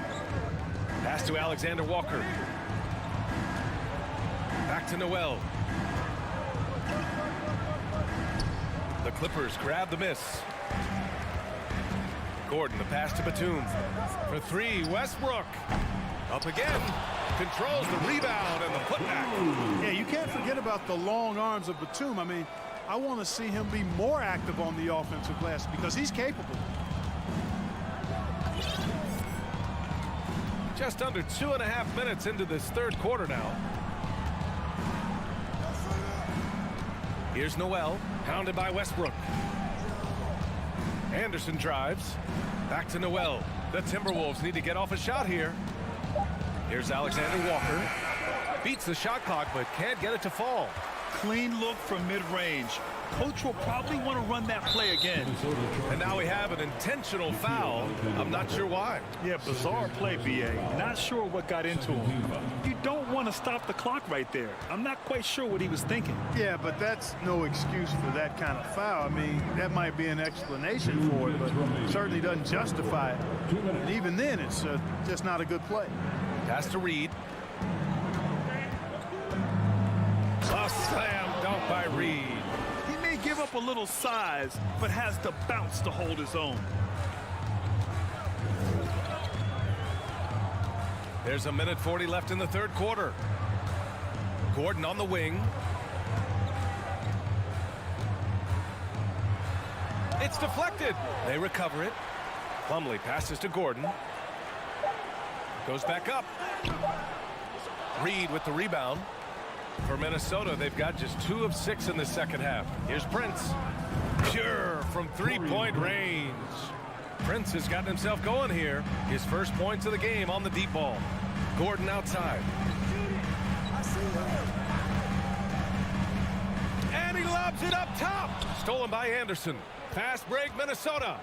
Pass to Alexander Walker. Back to Noel. The Clippers grab the miss. Gordon, the pass to Batum. For 3, Westbrook. Up again. Controls the rebound and the putback.
Yeah, you can't forget about the long arms of Batum. I mean, I want to see him be more active on the offensive glass because he's capable.
Just under 2.5 minutes into this third quarter now. Here's Noel, pounded by Westbrook. Anderson drives. Back to Noel. The Timberwolves need to get off a shot here. Here's Alexander Walker. Beats the shot clock, but can't get it to fall.
Clean look from mid-range. Coach will probably want to run that play again.
And now we have an intentional foul. I'm not sure why.
Yeah, bizarre play, B.A. Not sure what got into him. You don't want to stop the clock right there. I'm not quite sure what he was thinking.
Yeah, but that's no excuse for that kind of foul. I mean, that might be an explanation for it, but certainly doesn't justify it. And even then, it's just not a good play.
Pass to Reed. A slam dunk by Reed.
He may give up a little size, but has the bounce to hold his own.
There's 1:40 left in the third quarter. Gordon on the wing. It's deflected. They recover it. Plumlee passes to Gordon. Goes back up. Reed with the rebound. For Minnesota, they've got just 2 of 6 in the second half. Here's Prince. Pure from three-point range. Prince has gotten himself going here. His first points of the game on the deep ball. Gordon outside. And he lobs it up top. Stolen by Anderson. Fast break, Minnesota.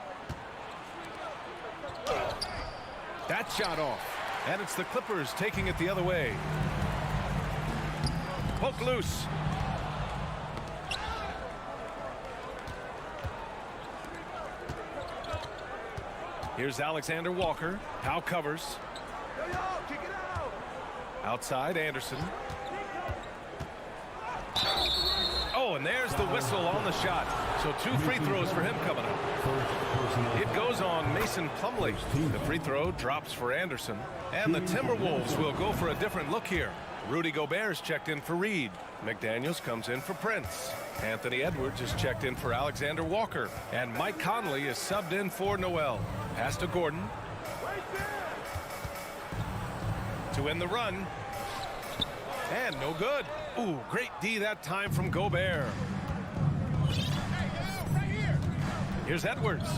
That shot off. And it's the Clippers taking it the other way. Poke loose. Here's Alexander Walker. Powell covers. Outside, Anderson. Oh, and there's the whistle on the shot. So 2 free throws for him coming up. It goes on Mason Plumlee. The free throw drops for Anderson. And the Timberwolves will go for a different look here. Rudy Gobert's checked in for Reed. McDaniels comes in for Prince. Anthony Edwards is checked in for Alexander Walker. And Mike Conley is subbed in for Noel. Pass to Gordon. To end the run. And no good. Ooh, great D that time from Gobert. Here's Edwards.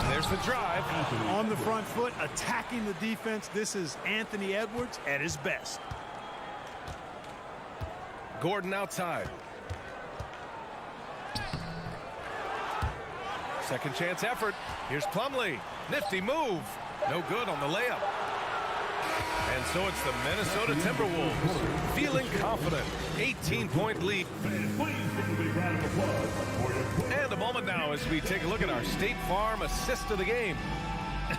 There's the drive.
On the front foot, attacking the defense. This is Anthony Edwards at his best.
Gordon outside. Second chance effort. Here's Plumlee. Nifty move. No good on the layup. And so it's the Minnesota Timberwolves feeling confident. 18-point lead. And a moment now as we take a look at our State Farm assist of the game.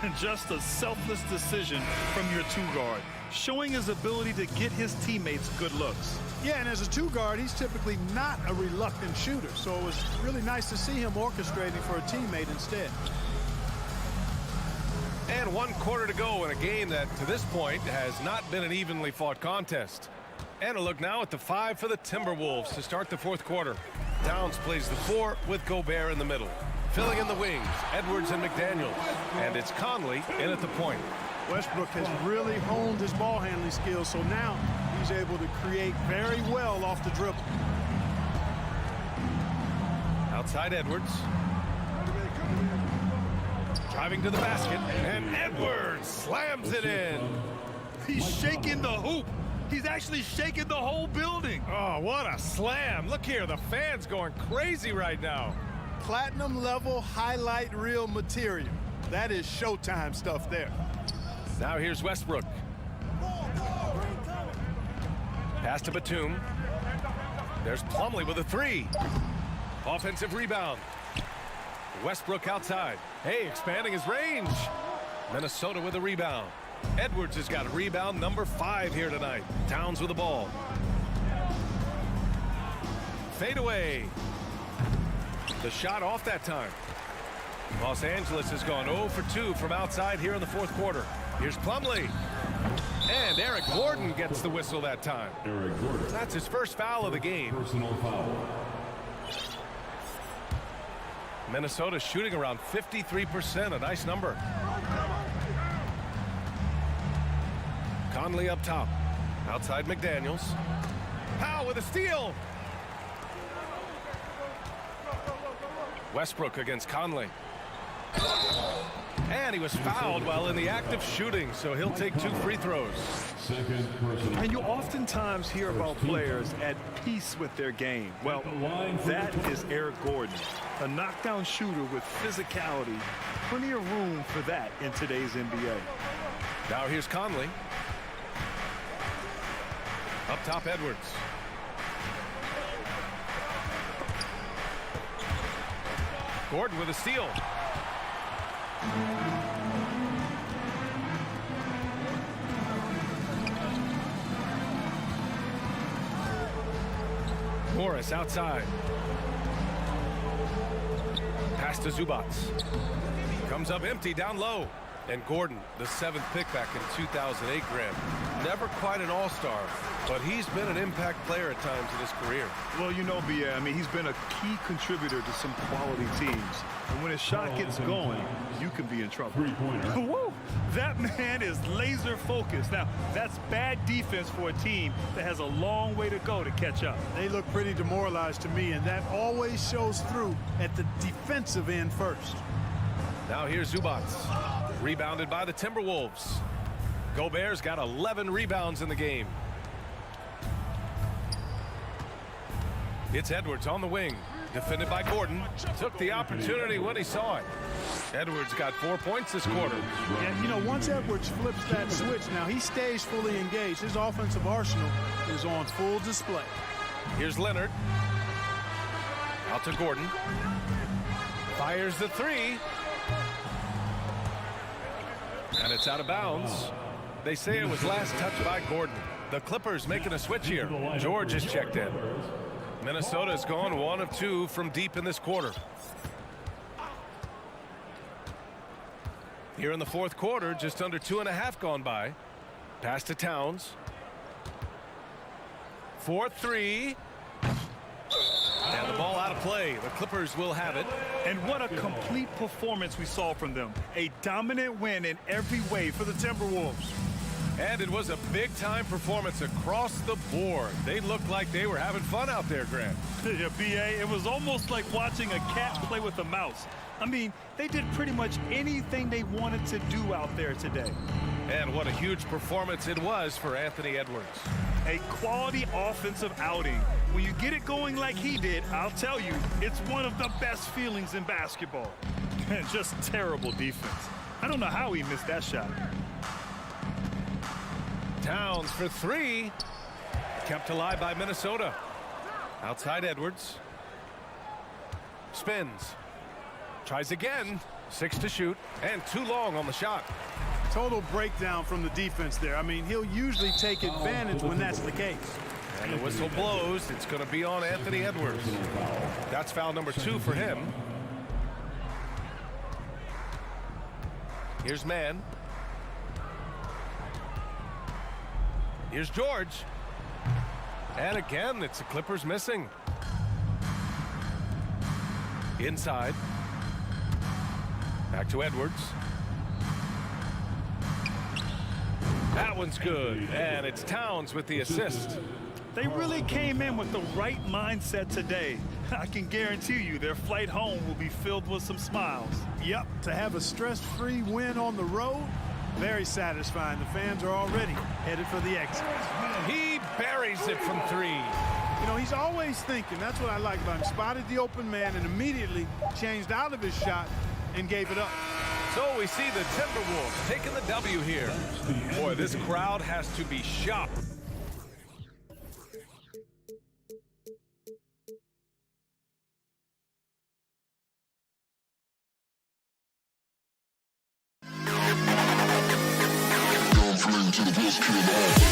And just a selfless decision from your 2-guard, showing his ability to get his teammates good looks.
Yeah, and as a 2-guard, he's typically not a reluctant shooter, so it was really nice to see him orchestrating for a teammate instead.
And 1 quarter to go in a game that, to this point, has not been an evenly fought contest. And a look now at the 5 for the Timberwolves to start the fourth quarter. Towns plays the 4 with Gobert in the middle. Filling in the wings, Edwards and McDaniels. And it's Conley in at the point.
Westbrook has really honed his ball handling skills, so now he's able to create very well off the dribble.
Outside Edwards. Driving to the basket, and Edwards slams it in.
He's shaking the hoop. He's actually shaking the whole building.
Oh, what a slam. Look here, the fans going crazy right now.
Platinum level highlight reel material. That is Showtime stuff there.
Now here's Westbrook. Pass to Batum. There's Plumlee with a 3. Offensive rebound. Westbrook outside. Hey, expanding his range. Minnesota with a rebound. Edwards has got rebound number 5 here tonight. Towns with the ball. Fade away. The shot off that time. Los Angeles has gone 0 for 2 from outside here in the fourth quarter. Here's Plumlee. And Eric Gordon gets the whistle that time.
Eric Gordon.
That's his first foul of the game.
Personal foul.
Minnesota shooting around 53%, a nice number. Conley up top. Outside McDaniels. Powell with a steal. Westbrook against Conley. And he was fouled while in the act of shooting, so he'll take 2 free throws.
And you oftentimes hear about players at peace with their game. Well, that is Eric Gordon, a knockdown shooter with physicality. Plenty of room for that in today's NBA.
Now here's Conley. Up top, Edwards. Gordon with a steal. Morris outside. Pass to Zubats. Comes up empty down low. And Gordon, the 7th pick back in 2008, Graham. Never quite an all-star, but he's been an impact player at times in his career.
Well, you know, B.A., I mean, he's been a key contributor to some quality teams. And when his shot gets going, you can be in trouble. Woo! That man is laser focused. Now, that's bad defense for a team that has a long way to go to catch up.
They look pretty demoralized to me, and that always shows through at the defensive end first.
Now here's Zubats. Rebounded by the Timberwolves. Gobert's got 11 rebounds in the game. It's Edwards on the wing. Defended by Gordon. Took the opportunity when he saw it. Edwards got 4 points this quarter.
And, you know, once Edwards flips that switch, now he stays fully engaged. His offensive arsenal is on full display.
Here's Leonard. Out to Gordon. Fires the 3. And it's out of bounds. They say it was last touched by Gordon. The Clippers making a switch here. George is checked in. Minnesota's gone 1 of 2 from deep in this quarter. Here in the fourth quarter, just under 2.5 gone by. Pass to Towns. 4-3. And the ball out of play. The Clippers will have it.
And what a complete performance we saw from them. A dominant win in every way for the Timberwolves.
And it was a big-time performance across the board. They looked like they were having fun out there, Grant.
Yeah, B.A., it was almost like watching a cat play with a mouse. I mean, they did pretty much anything they wanted to do out there today.
And what a huge performance it was for Anthony Edwards.
A quality offensive outing. When you get it going like he did, I'll tell you, it's one of the best feelings in basketball. And just terrible defense. I don't know how he missed that shot.
Towns for 3. Kept alive by Minnesota. Outside Edwards. Spins. Tries again. 6 to shoot. And too long on the shot.
Total breakdown from the defense there. I mean, he'll usually take advantage when that's the case.
And the whistle blows. It's going to be on Anthony Edwards. That's foul number 2 for him. Here's Mann. Here's George. And again, it's the Clippers missing. Inside. Back to Edwards. That one's good, and it's Towns with the assist.
They really came in with the right mindset today. I can guarantee you their flight home will be filled with some smiles.
Yep, to have a stress-free win on the road, very satisfying. The fans are already headed for the exit.
He buries it from 3.
You know, he's always thinking. That's what I like about him. Spotted the open man and immediately changed out of his shot and gave it up.
So we see the Timberwolves taking the W here. Boy, this crowd has to be shocked.
To the best kid in the hall.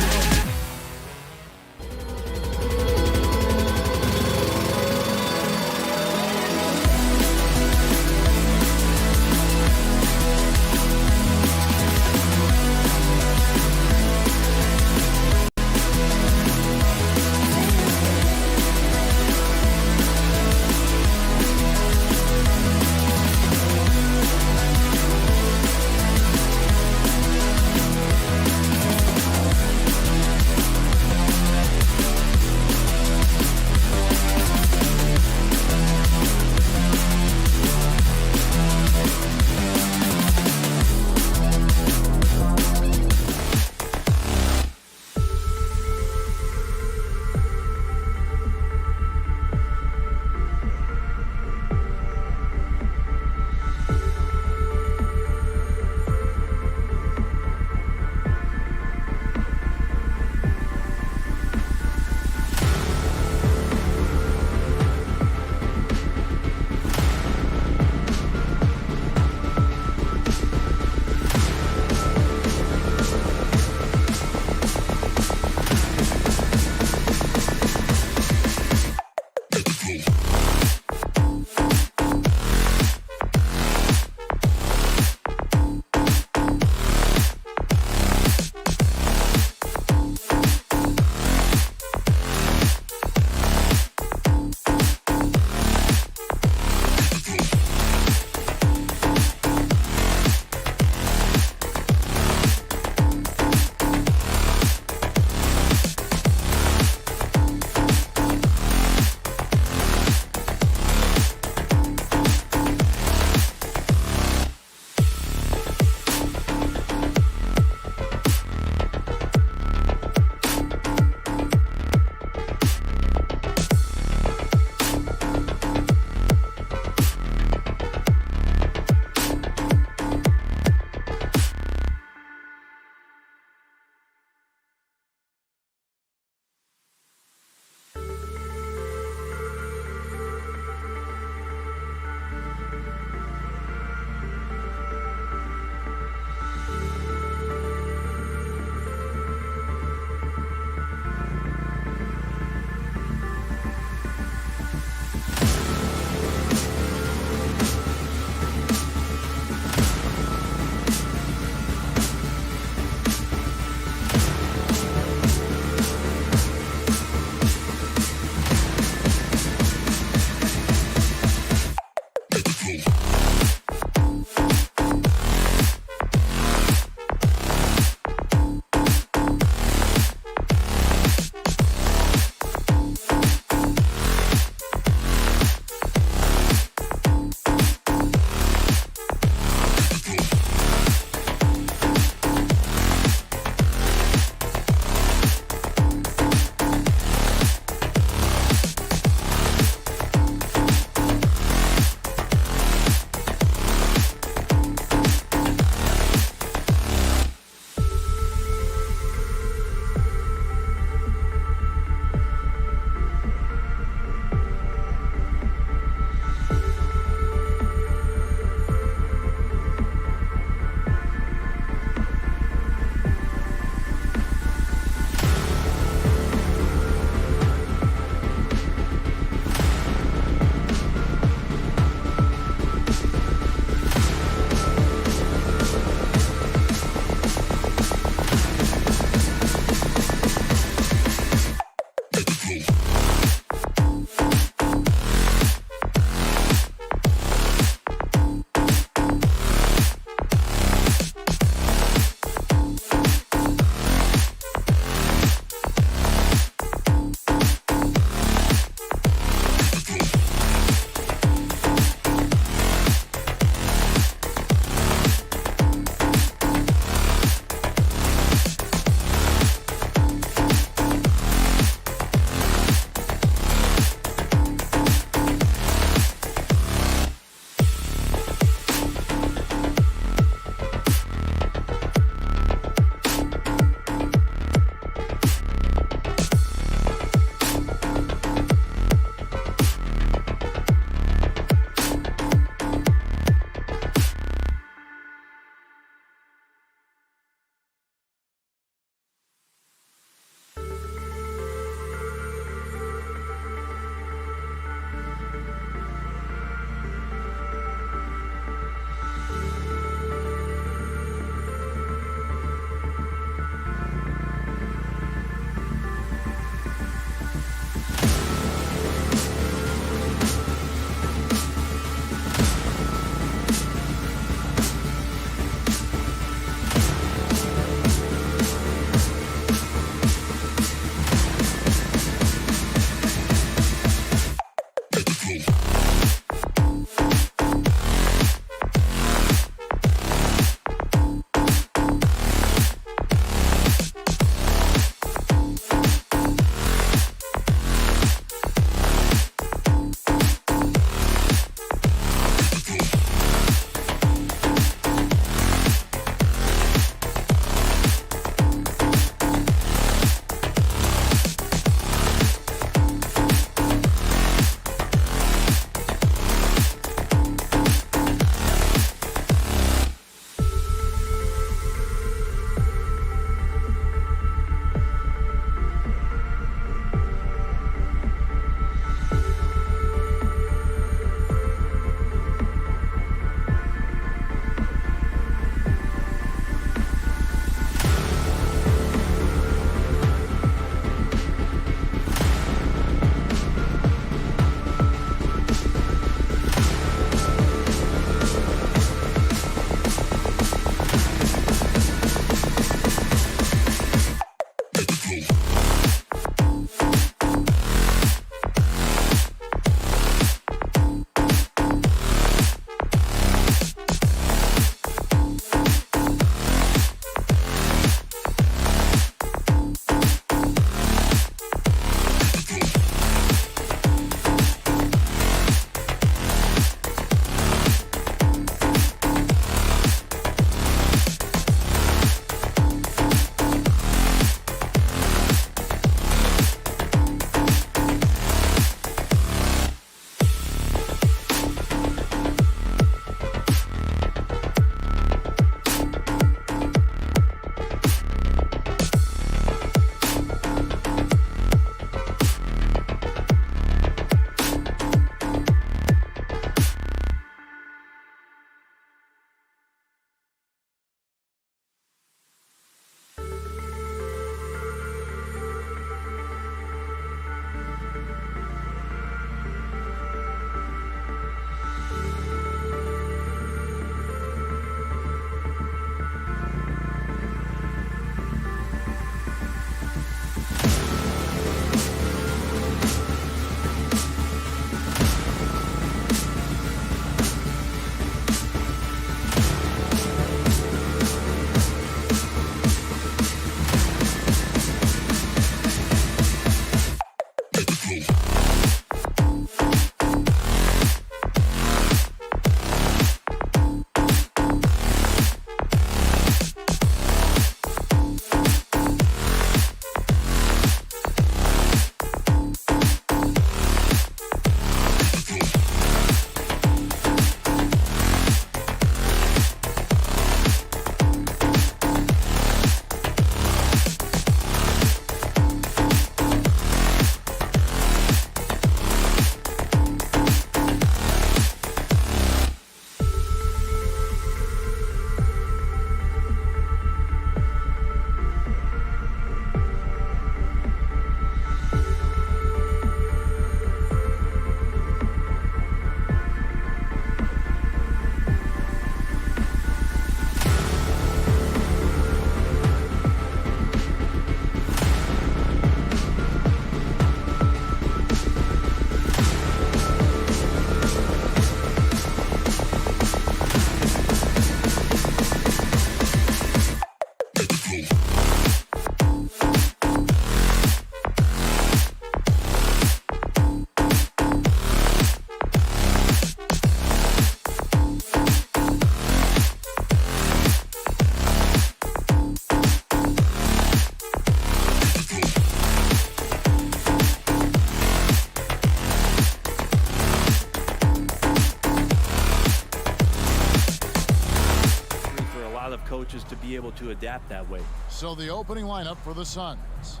able to adapt that way.
So the opening lineup for the Suns.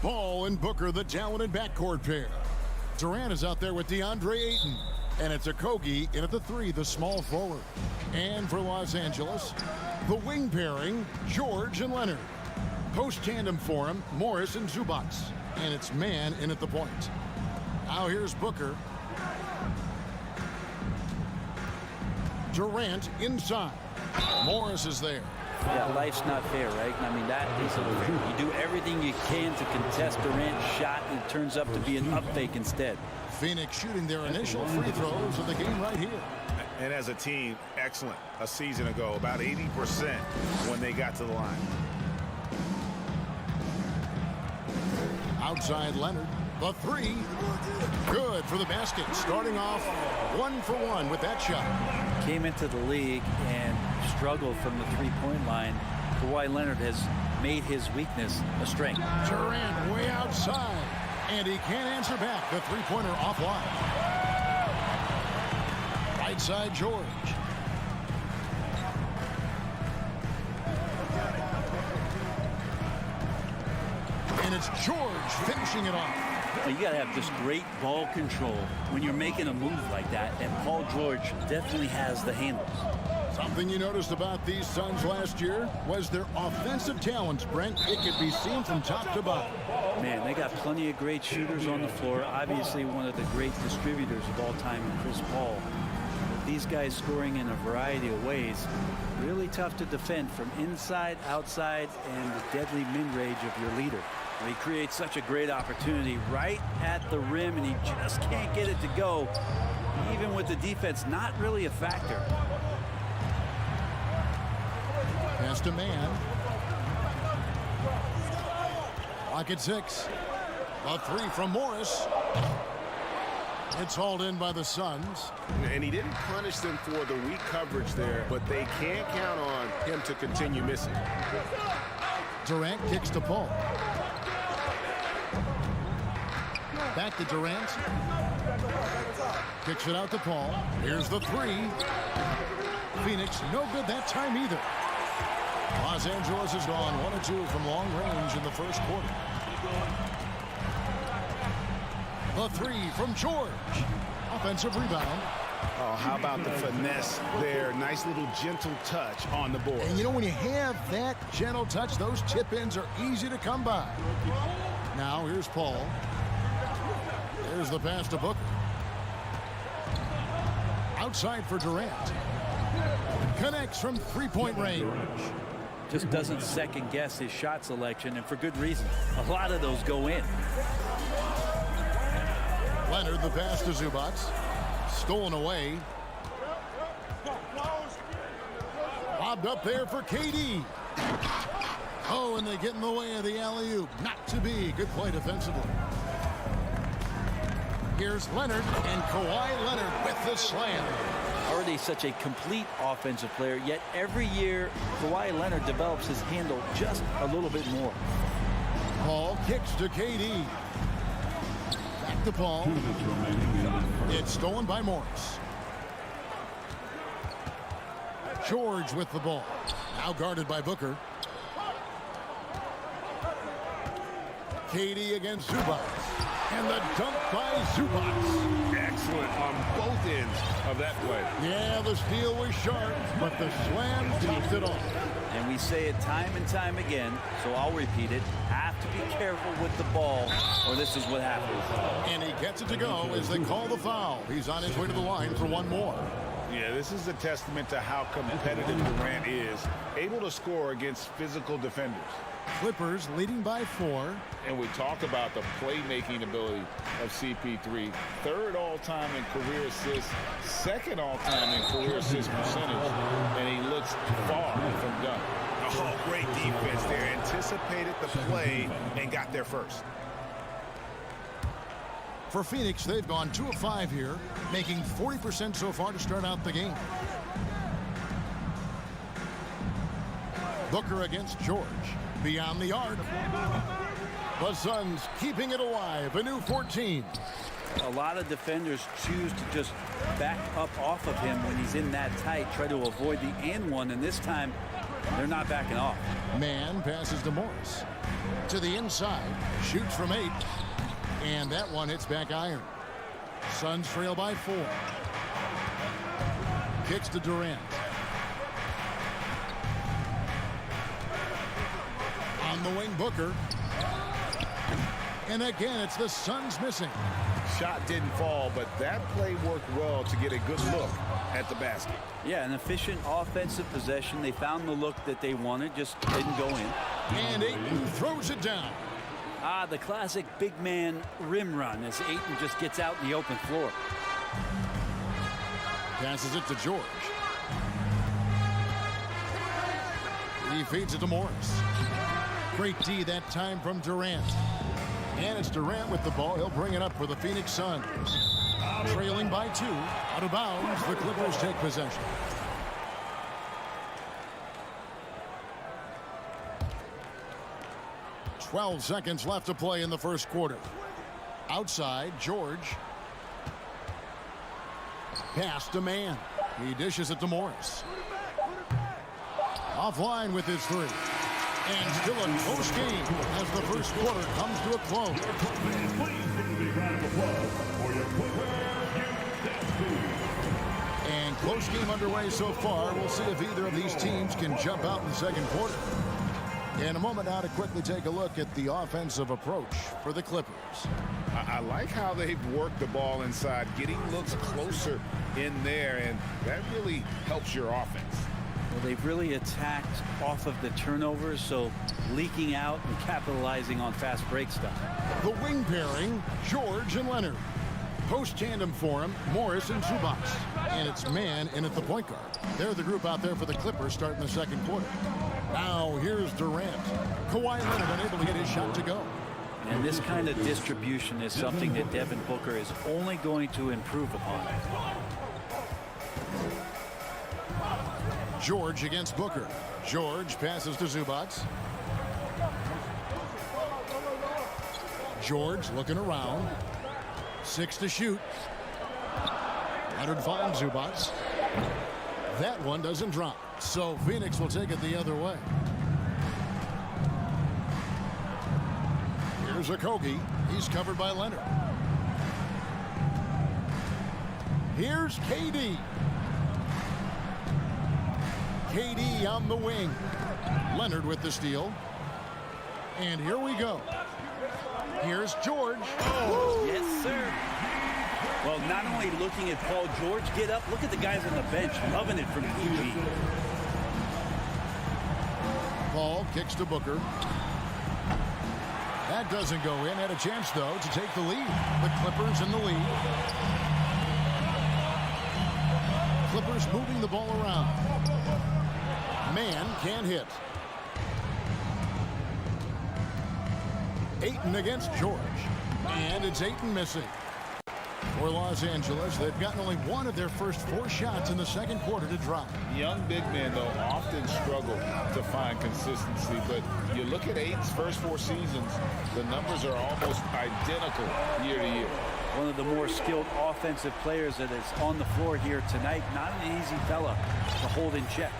Ball and Booker, the talented backcourt pair. Durant is out there with DeAndre Ayton. And it's Okogie in at the 3, the small forward. And for Los Angeles, the wing pairing, George and Leonard. Post tandem for him, Morris and Zubac. And it's man in at the point. Now here's Booker. Durant inside. Morris is there.
Yeah, life's not fair, right? I mean, that isn't fair. You do everything you can to contest Durant's shot, and it turns up to be an up fake instead.
Phoenix shooting their initial free throws of the game right here.
And as a team, excellent. A season ago, about 80% when they got to the line.
Outside Leonard, the 3. Good for the basket. Starting off 1 for 1 with that shot.
Came into the league and struggled from the three-point line. Kawhi Leonard has made his weakness a strength.
Durant way outside. And he can't answer back. The three-pointer offline. Right side, George. And it's George finishing it off.
Well, you got to have just great ball control when you're making a move like that. And Paul George definitely has the handles.
Something you noticed about these Suns last year was their offensive talents, Brent. It could be seen from top to bottom.
Man, they got plenty of great shooters on the floor. Obviously, one of the great distributors of all time in Chris Paul. These guys scoring in a variety of ways. Really tough to defend from inside, outside, and the deadly mid-range of your leader. He creates such a great opportunity right at the rim, and he just can't get it to go, even with the defense not really a factor.
Pass to man. Clock at 6. A 3 from Morris. It's hauled in by the Suns.
And he didn't punish them for the weak coverage there, but they can't count on him to continue missing.
Durant kicks to Paul. Back to Durant. Kicks it out to Paul. Here's the 3. Phoenix, no good that time either. Los Angeles has gone 1 of 2 from long range in the first quarter. The 3 from George. Offensive rebound.
Oh, how about the finesse there? Nice little gentle touch on the board.
And you know, when you have that gentle touch, those chip-ins are easy to come by. Now, here's Paul. There's the pass to Booker. Outside for Durant. Connects from three-point range.
Just doesn't second-guess his shot selection, and for good reason. A lot of those go in.
Leonard, the pass to Zubac. Stolen away. Lobbed up there for KD. Oh, and they get in the way of the alley-oop. Not to be. Good play defensively. Here's Leonard, and Kawhi Leonard with the slam.
Already such a complete offensive player, yet every year Kawhi Leonard develops his handle just a little bit more.
Paul kicks to KD. Back to Paul. It's stolen by Morris. George with the ball. Now guarded by Booker. KD against Zubac. And the dunk by Zubac.
Excellent on both ends of that play.
Yeah, the steal was sharp, but the slam topped it off.
And we say it time and time again, so I'll repeat it. Have to be careful with the ball, or this is what happens.
And he gets it to go as they call the foul. He's on his way to the line for one more.
Yeah, this is a testament to how competitive Durant is, able to score against physical defenders.
Clippers leading by 4.
And we talk about the playmaking ability of CP3. 3rd all-time in career assists, 2nd all-time in career assist percentage, and he looks far from done. Oh, great defense there. Anticipated the play and got there first.
For Phoenix, they've gone 2 of 5 here, making 40% so far to start out the game. Booker against George. Beyond the arc. The Suns keeping it alive. A new 14.
A lot of defenders choose to just back up off of him when he's in that tight, try to avoid the and one, and this time They're not backing off.
Man passes to Morris. To the inside. Shoots from 8. And that one hits back iron. Suns trail by 4. Kicks to Durant. On the wing, Booker. And again, it's the Suns missing.
Shot didn't fall, but that play worked well to get a good look at the basket.
Yeah, an efficient offensive possession. They found the look that they wanted, just didn't go in.
And Ayton throws it down.
The classic big man rim run as Ayton just gets out in the open floor.
Passes it to George. He feeds it to Morris. Great D that time from Durant. And it's Durant with the ball. He'll bring it up for the Phoenix Suns. Trailing by 2. Out of bounds. The Clippers take possession. "12 seconds left to play in the first quarter. Outside, George. Pass to Man. He dishes it to Morris. Offline with his 3. And still a close game as the first quarter comes to a close. And close game underway so far. We'll see if either of these teams can jump out in the second quarter. In a moment now to quickly take a look at the offensive approach for the Clippers.
I like how they've worked the ball inside, getting looks closer in there, and that really helps your offense.
Well, they've really attacked off of the turnovers, so leaking out and capitalizing on fast break stuff.
The wing pairing, George and Leonard. Post tandem for him, Morris and Zubac. And it's Man in at the point guard. They're the group out there for the Clippers starting the second quarter. Now here's Durant. Kawhi Leonard unable to get his shot to go.
And this kind of distribution is something that Devin Booker is only going to improve upon.
George against Booker. George passes to Zubac. George looking around. 6 to shoot. Leonard finds Zubac. That one doesn't drop. So Phoenix will take it the other way. Here's Okogie. He's covered by Leonard. Here's KD. KD on the wing. Leonard with the steal. And here we go. Here's George.
Oh, yes, sir. Well, not only looking at Paul George get up, look at the guys on the bench loving it from PG.
Paul kicks to Booker. That doesn't go in. Had a chance, though, to take the lead. The Clippers in the lead. Clippers moving the ball around. Man can't hit. Ayton against George. And it's Ayton missing. For Los Angeles, they've gotten only one of their first 4 shots in the second quarter to drop.
Young big men, though, often struggle to find consistency. But you look at Ayton's first 4 seasons, the numbers are almost identical year to year.
One of the more skilled offensive players that is on the floor here tonight. Not an easy fella to hold in check.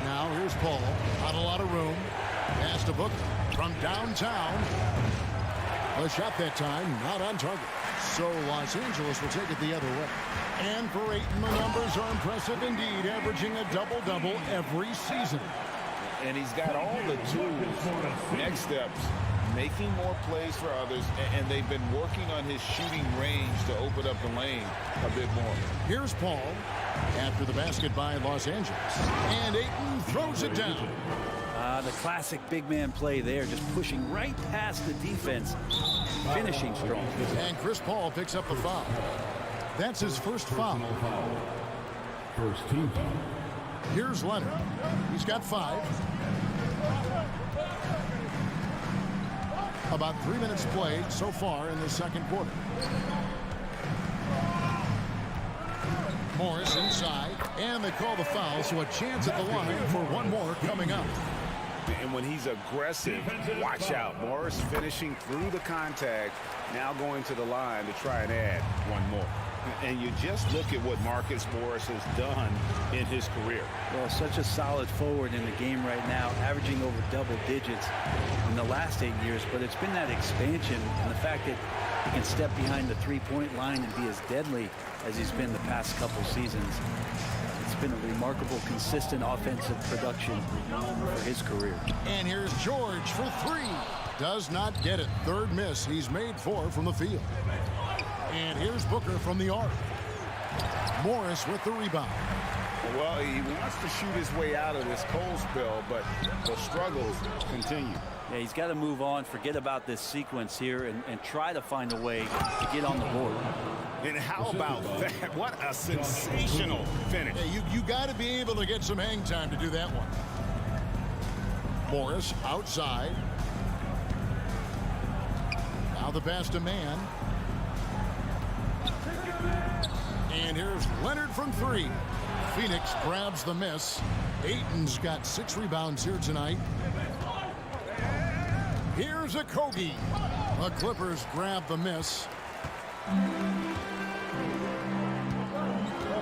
Now here's Paul. Not a lot of room. Pass to Booker from downtown. A shot that time, not on target. So Los Angeles will take it the other way. And for Ayton, the numbers are impressive indeed, averaging a double-double every season.
And he's got all the tools, next steps, making more plays for others, and they've been working on his shooting range to open up the lane a bit more.
Here's Paul after the basket by Los Angeles. And Ayton throws it down.
The classic big man play there, just pushing right past the defense, finishing strong.
And Chris Paul picks up the foul. That's his first foul.
First team foul.
Here's Leonard. He's got 5. About 3 minutes played so far in the second quarter. Morris inside, and they call the foul, so a chance at the line for one more coming up.
And when he's aggressive, watch out. Morris finishing through the contact, now going to the line to try and add one more. And you just look at what Marcus Morris has done in his career.
Well, such a solid forward in the game right now, averaging over double digits in the last 8 years. But it's been that expansion and the fact that he can step behind the three-point line and be as deadly as he's been the past couple seasons. It's been a remarkable, consistent offensive production for his career.
And here's George for three. Does not get it. Third miss. He's made 4 from the field. And here's Booker from the arc. Morris with the rebound.
Well, he wants to shoot his way out of this cold spell, but the struggles continue.
Yeah, he's got to move on, forget about this sequence here, and try to find a way to get on the board.
And how about that? What a sensational finish.
Yeah, you got to be able to get some hang time to do that one. Morris outside. Now the pass to man. And here's Leonard from three. Phoenix grabs the miss. Ayton's got 6 rebounds here tonight. Here's a Kogi. The Clippers grab the miss.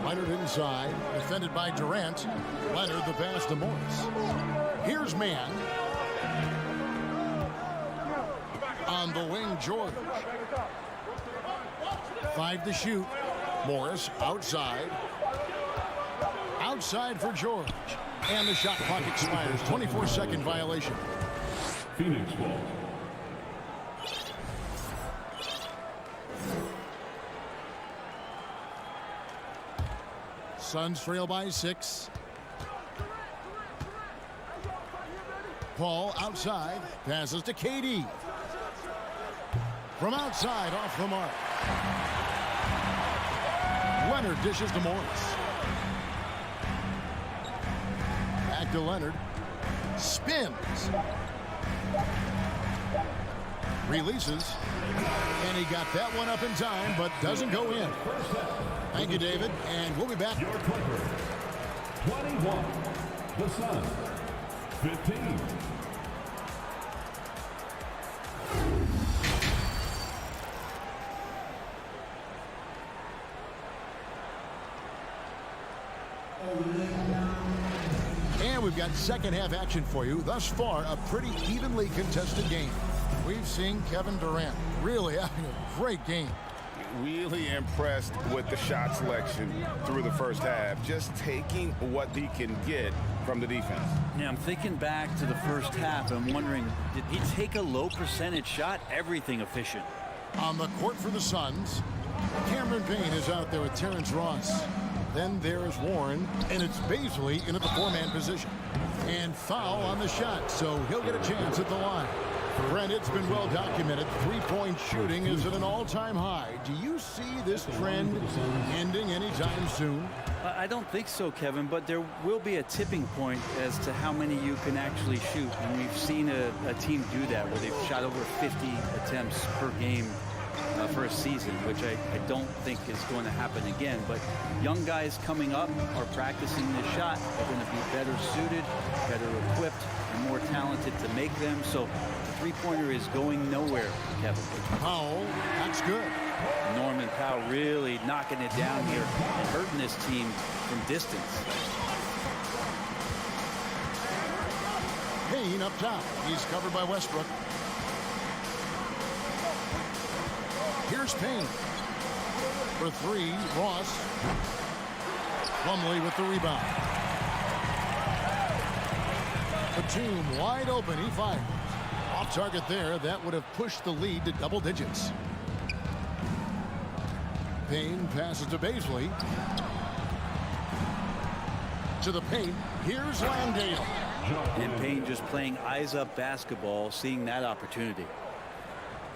Leonard inside, defended by Durant. Leonard the pass to Morris. Here's man. On the wing, George. 5 to shoot. Morris outside. Outside for George. And the shot clock expires. 24-second violation.
Phoenix ball.
Suns trail by 6. Paul outside. Passes to KD. From outside off the mark. Leonard dishes to Morris. Back to Leonard. Spins. Releases. And he got that one up in time, but doesn't go in. Thank you, David. And we'll be back.
Your Clippers. 21. The Suns. 15.
And we've got second half action for you. Thus far, a pretty evenly contested game. We've seen Kevin Durant really having a great game.
Really impressed with the shot selection through the first half. Just taking what he can get from the defense.
Yeah, I'm thinking back to the first half. I'm wondering, did he take a low percentage shot? Everything efficient.
On the court for the Suns, Cameron Payne is out there with Terrence Ross. Then there's Warren, and it's Baisley in at the 4-man position. And foul on the shot, so he'll get a chance at the line. Brent, it's been well documented. Three-point shooting is at an all-time high. Do you see this trend ending anytime soon?
I don't think so, Kevin, but there will be a tipping point as to how many you can actually shoot. And we've seen a team do that where they've shot over 50 attempts per game for a season, which I don't think is going to happen again. But young guys coming up are practicing this shot. They're going to be better suited, better equipped, and more talented to make them. So the three-pointer is going nowhere, Kevin.
Powell, that's good.
Norman Powell really knocking it down here and hurting this team from distance.
Payne up top. He's covered by Westbrook. Here's Payne. For three, Ross. Plumlee with the rebound. Batum wide open. He fires. Off target there. That would have pushed the lead to double digits. Payne passes to Baisley. To the paint. Here's Landale.
And Payne just playing eyes-up basketball, seeing that opportunity.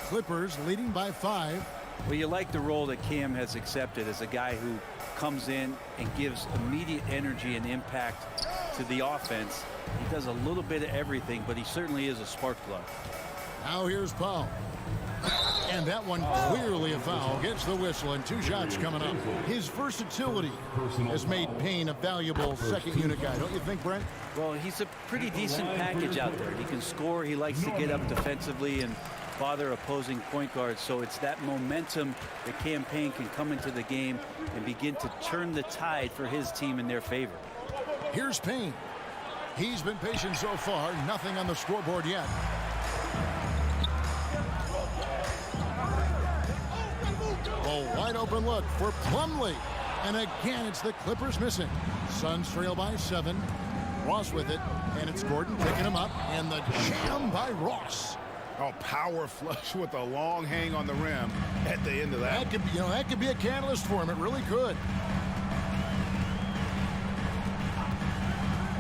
Clippers leading by 5.
Well, you like the role that Cam has accepted as a guy who comes in and gives immediate energy and impact to the offense. He does a little bit of everything, but he certainly is a spark plug.
Now here's Powell. And that one clearly a foul. Gets the whistle and 2 shots coming up. His versatility has made Payne a valuable second unit guy. Don't you think, Brent?
Well, he's a pretty decent package out there. He can score. He likes to get up defensively, and bother opposing point guards. So it's that momentum that Cam Payne can come into the game and begin to turn the tide for his team in their favor.
Here's Payne. He's been patient so far. Nothing on the scoreboard yet. A wide open look for Plumlee. And again, it's the Clippers missing. Suns trail by 7. Ross with it. And it's Gordon picking him up. And the jam by Ross.
Oh, power flush with a long hang on the rim at the end of that.
That could be, that could be a catalyst for him. It really could.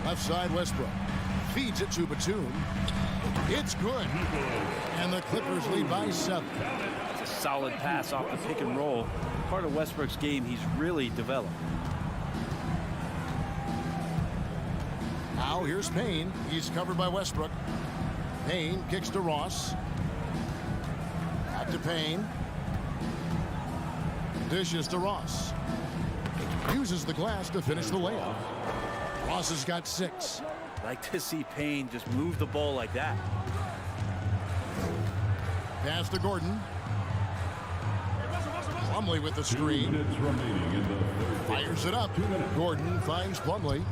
Left side, Westbrook. Feeds it to Batum. It's good. And the Clippers lead by 7.
It's a solid pass off the pick and roll. Part of Westbrook's game he's really developed.
Now here's Payne. He's covered by Westbrook. Payne kicks to Ross. Back to Payne. Dishes to Ross. Uses the glass to finish the layup. Ross has got 6.
Like to see Payne just move the ball like that.
Pass to Gordon. Plumlee with the screen. Fires it up. Gordon finds Plumlee.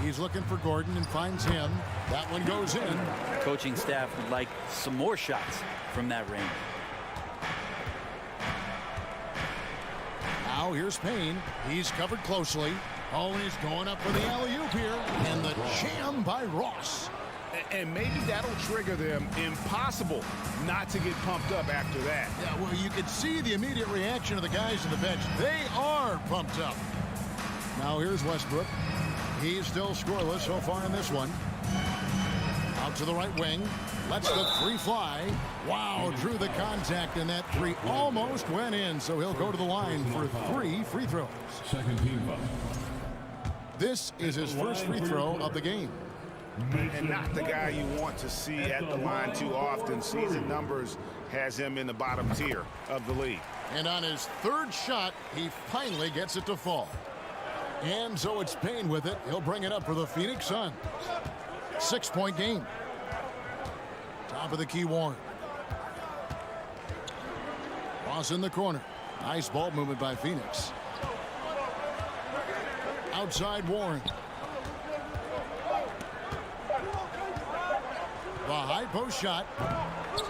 He's looking for Gordon and finds him. That one goes in.
The coaching staff would like some more shots from that range.
Now here's Payne. He's covered closely. Oh, and he's going up for the alley-oop here. And the jam by Ross.
And maybe that'll trigger them. Impossible not to get pumped up after that.
Yeah, well, you can see the immediate reaction of the guys on the bench. They are pumped up. Now here's Westbrook. He's still scoreless so far in this one. Out to the right wing. Lets the 3 fly. Wow, drew the contact, and that 3 almost went in. So he'll go to the line for 3 free throws.
Second team foul.
This is his first free throw of the game.
And not the guy you want to see at the line too often. Season numbers has him in the bottom tier of the league.
And on his 3rd shot, he finally gets it to fall. And so it's Payne with it. He'll bring it up for the Phoenix Suns. 6-point game. Top of the key, Warren. Ross in the corner. Nice ball movement by Phoenix. Outside Warren. The high post shot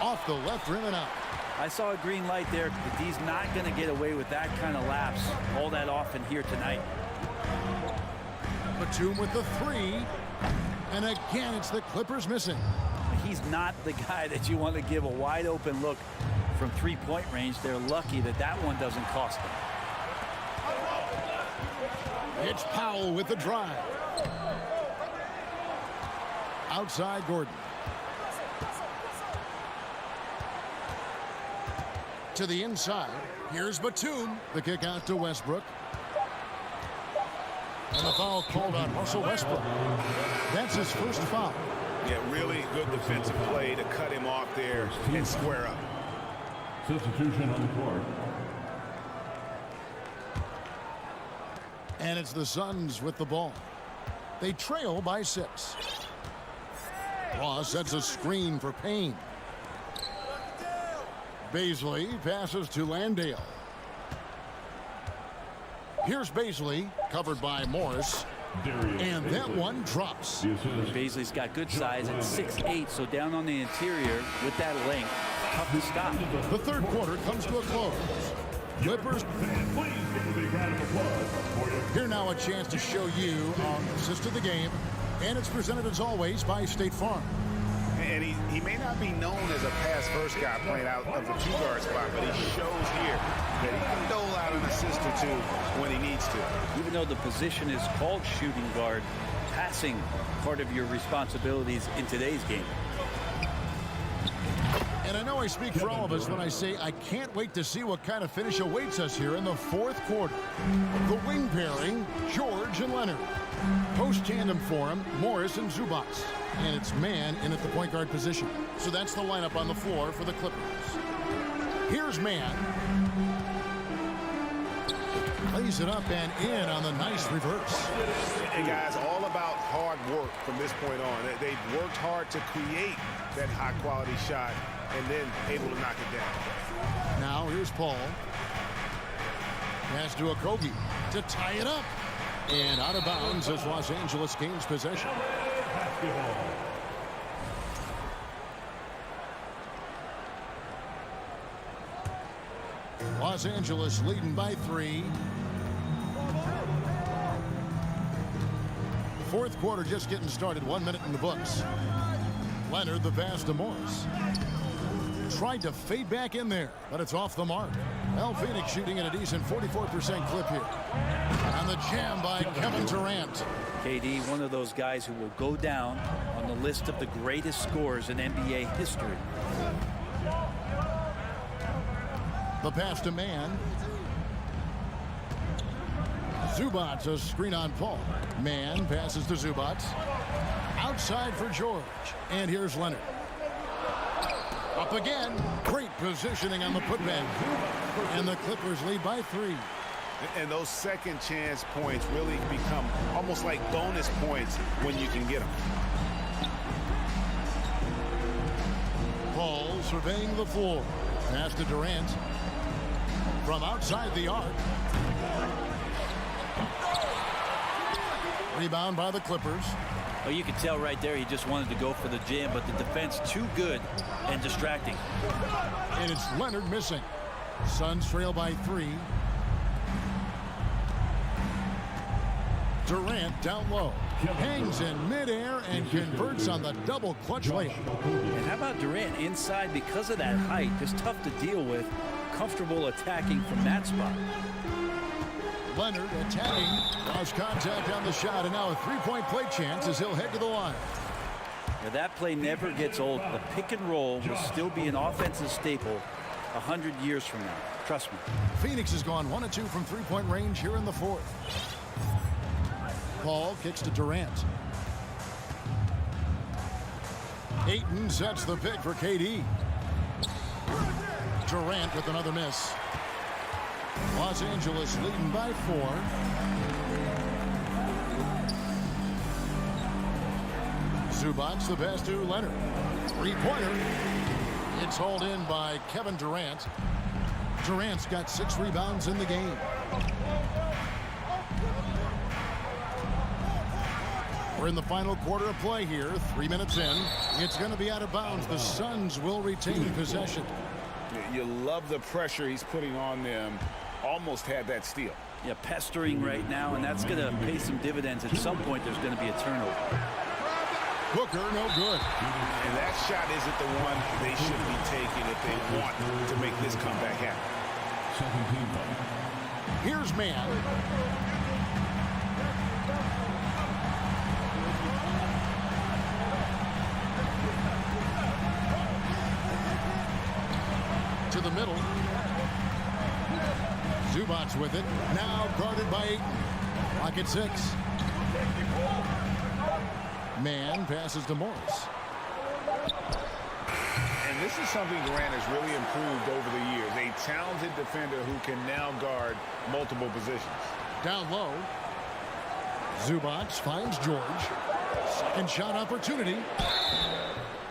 off the left rim and out.
I saw a green light there, but he's not going to get away with that kind of lapse all that often here tonight.
Batum with the 3. And again, it's the Clippers missing.
He's not the guy that you want to give a wide open look from 3-point range. They're lucky that that one doesn't cost them.
It's Powell with the drive. Outside Gordon. To the inside. Here's Batum. The kick out to Westbrook. And the foul called on Russell Westbrook. That's his first foul.
Yeah, really good defensive play to cut him off there and square up.
Substitution on the court.
And it's the Suns with the ball. They trail by 6. Ross sets a screen for Payne. Baisley passes to Landale. Here's Baisley, covered by Morris. And that one drops.
Baisley's got good size at 6'8", so down on the interior with that length, tough to stop.
The 3rd quarter comes to a close. Clippers. Here now a chance to show you our assist of the game. And it's presented as always by State Farm.
And he may not be known as a pass-first guy playing out of the 2-guard spot, but he shows here that he can dole out an assist or 2 when he needs to.
Even though the position is called shooting guard, passing part of your responsibilities in today's game.
And I know I speak for all of us when I say I can't wait to see what kind of finish awaits us here in the 4th quarter. The wing pairing, George and Leonard. Post tandem for him, Morris and Zubac. And it's man in at the point guard position. So that's the lineup on the floor for the Clippers. Here's man. Plays it up and in on the nice reverse.
And guys, all about hard work from this point on. They've worked hard to create that high-quality shot, and then able to knock it down.
Now here's Paul. Pass to Okogie to tie it up. And out of bounds as Los Angeles gains possession. Los Angeles leading by 3. Fourth quarter just getting started. 1 minute in the books. Leonard, the pass to Morris. Tried to fade back in there, but it's off the mark. Well, Phoenix shooting at a decent 44% clip here. And the jam by Kevin Durant.
KD, one of those guys who will go down on the list of the greatest scorers in NBA history.
The pass to Mann. Zubac, a screen on Paul. Mann passes to Zubac. Outside for George. And here's Leonard. Up again. Great positioning on the putback. And the Clippers lead by 3.
And those second chance points really become almost like bonus points when you can get them.
Paul surveying the floor. Pass to Durant. From outside the arc. Rebound by the Clippers.
Oh, you could tell right there he just wanted to go for the jam, but the defense too good and distracting.
And it's Leonard missing. Suns trail by 3. Durant down low. Hangs in midair and converts on the double clutch layup.
And how about Durant inside because of that height? Just tough to deal with. Comfortable attacking from that spot.
Leonard attacking. Lost contact on the shot, and now a three-point play chance as he'll head to the line.
Now that play never gets old. The pick and roll will still be an offensive staple 100 years from now. Trust me.
Phoenix has gone 1 of 2 from three-point range here in the fourth. Paul kicks to Durant. Ayton sets the pick for KD. Durant with another miss. Los Angeles leading by 4. Zubac the pass to Leonard. Three-pointer. It's hauled in by Kevin Durant. Durant's got 6 rebounds in the game. We're in the final quarter of play here. 3 minutes in. It's going to be out of bounds. The Suns will retain possession.
You love the pressure he's putting on them. Almost had that steal.
Yeah, pestering right now, and that's going to pay some dividends. At some point, there's going to be a turnover.
Booker, no good.
And that shot isn't the one they should be taking if they want to make this comeback happen.
Here's Mann. To the middle. Zubac with it. Now guarded by Ayton. Lock at 6. Mann passes to Morris.
And this is something Durant has really improved over the years. A talented defender who can now guard multiple positions.
Down low. Zubac finds George. Second shot opportunity.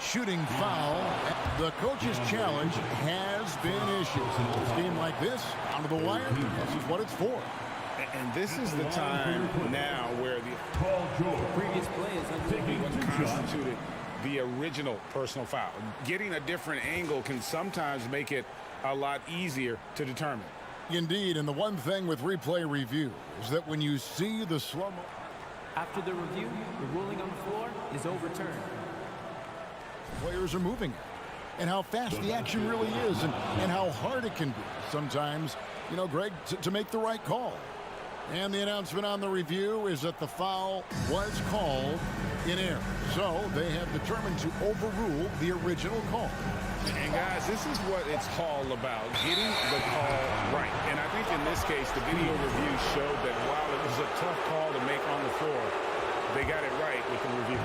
Shooting foul. The coach's challenge has been issued. A team like this, down to the wire, this is what it's for.
And this is the time now where the
previous play is
constituted the original personal foul. Getting a different angle can sometimes make it a lot easier to determine.
Indeed, and the one thing with replay review is that when you see the slow-mo...
After the review, the ruling on the floor is overturned.
Players are moving and how fast the action really is and how hard it can be sometimes, you know, Greg, to make the right call. And the announcement on the review is that the foul was called in error. So they have determined to overrule the original call.
And guys, this is what it's all about, getting the call right. And I think in this case, the video review showed that while it was a tough call to make on the floor, they got it right with the review.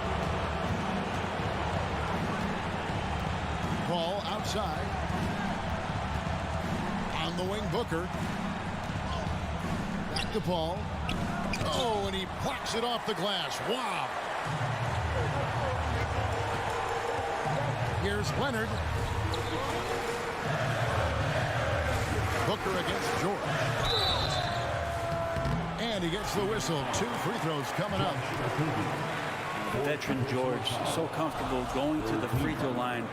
Ball outside. On the wing, Booker. Back to Paul. Oh, and he plucks it off the glass. Wow. Here's Leonard. Booker against George. And he gets the whistle. 2 free throws coming up.
Veteran George, so comfortable going to the free throw line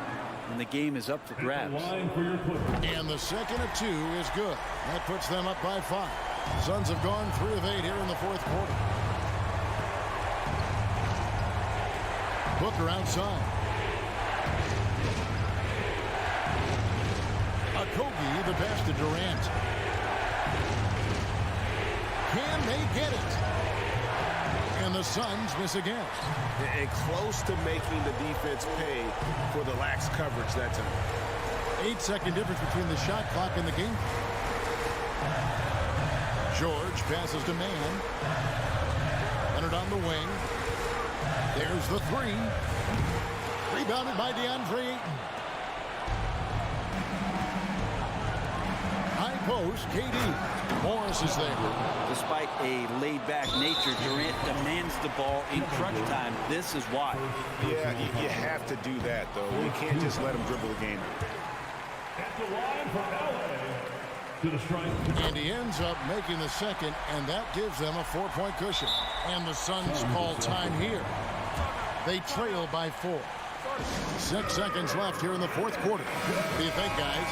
when the game is up for grabs.
And the second of 2 is good. That puts them up by 5. Suns have gone 3 of 8 here in the fourth quarter. Booker outside. Kogi, the pass to Durant. Can they get it? And the Suns miss again.
And close to making the defense pay for the lax coverage that time.
8-second difference between the shot clock and the game. George passes to Mann. Leonard on the wing. There's the 3. Rebounded by DeAndre Ayton. High post, KD. Morris is there.
Despite a laid-back nature, Durant demands the ball in crunch time. This is why.
Yeah, you have to do that, though. You can't just let him dribble the game.
At the line for LA. To the strike.
And he ends up making the second, and that gives them a 4-point cushion. And the Suns call time here. They trail by 4. 6 seconds left here in the fourth quarter. What do you think, guys?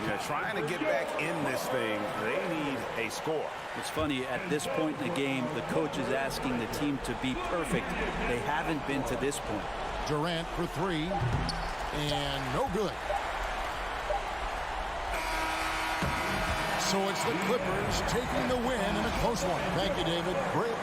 Yeah, trying to get back in this thing, they need a score.
It's funny, at this point in the game, the coach is asking the team to be perfect. They haven't been to this point.
Durant for 3, and no good. So it's the Clippers taking the win in a close one. Thank you, David. Great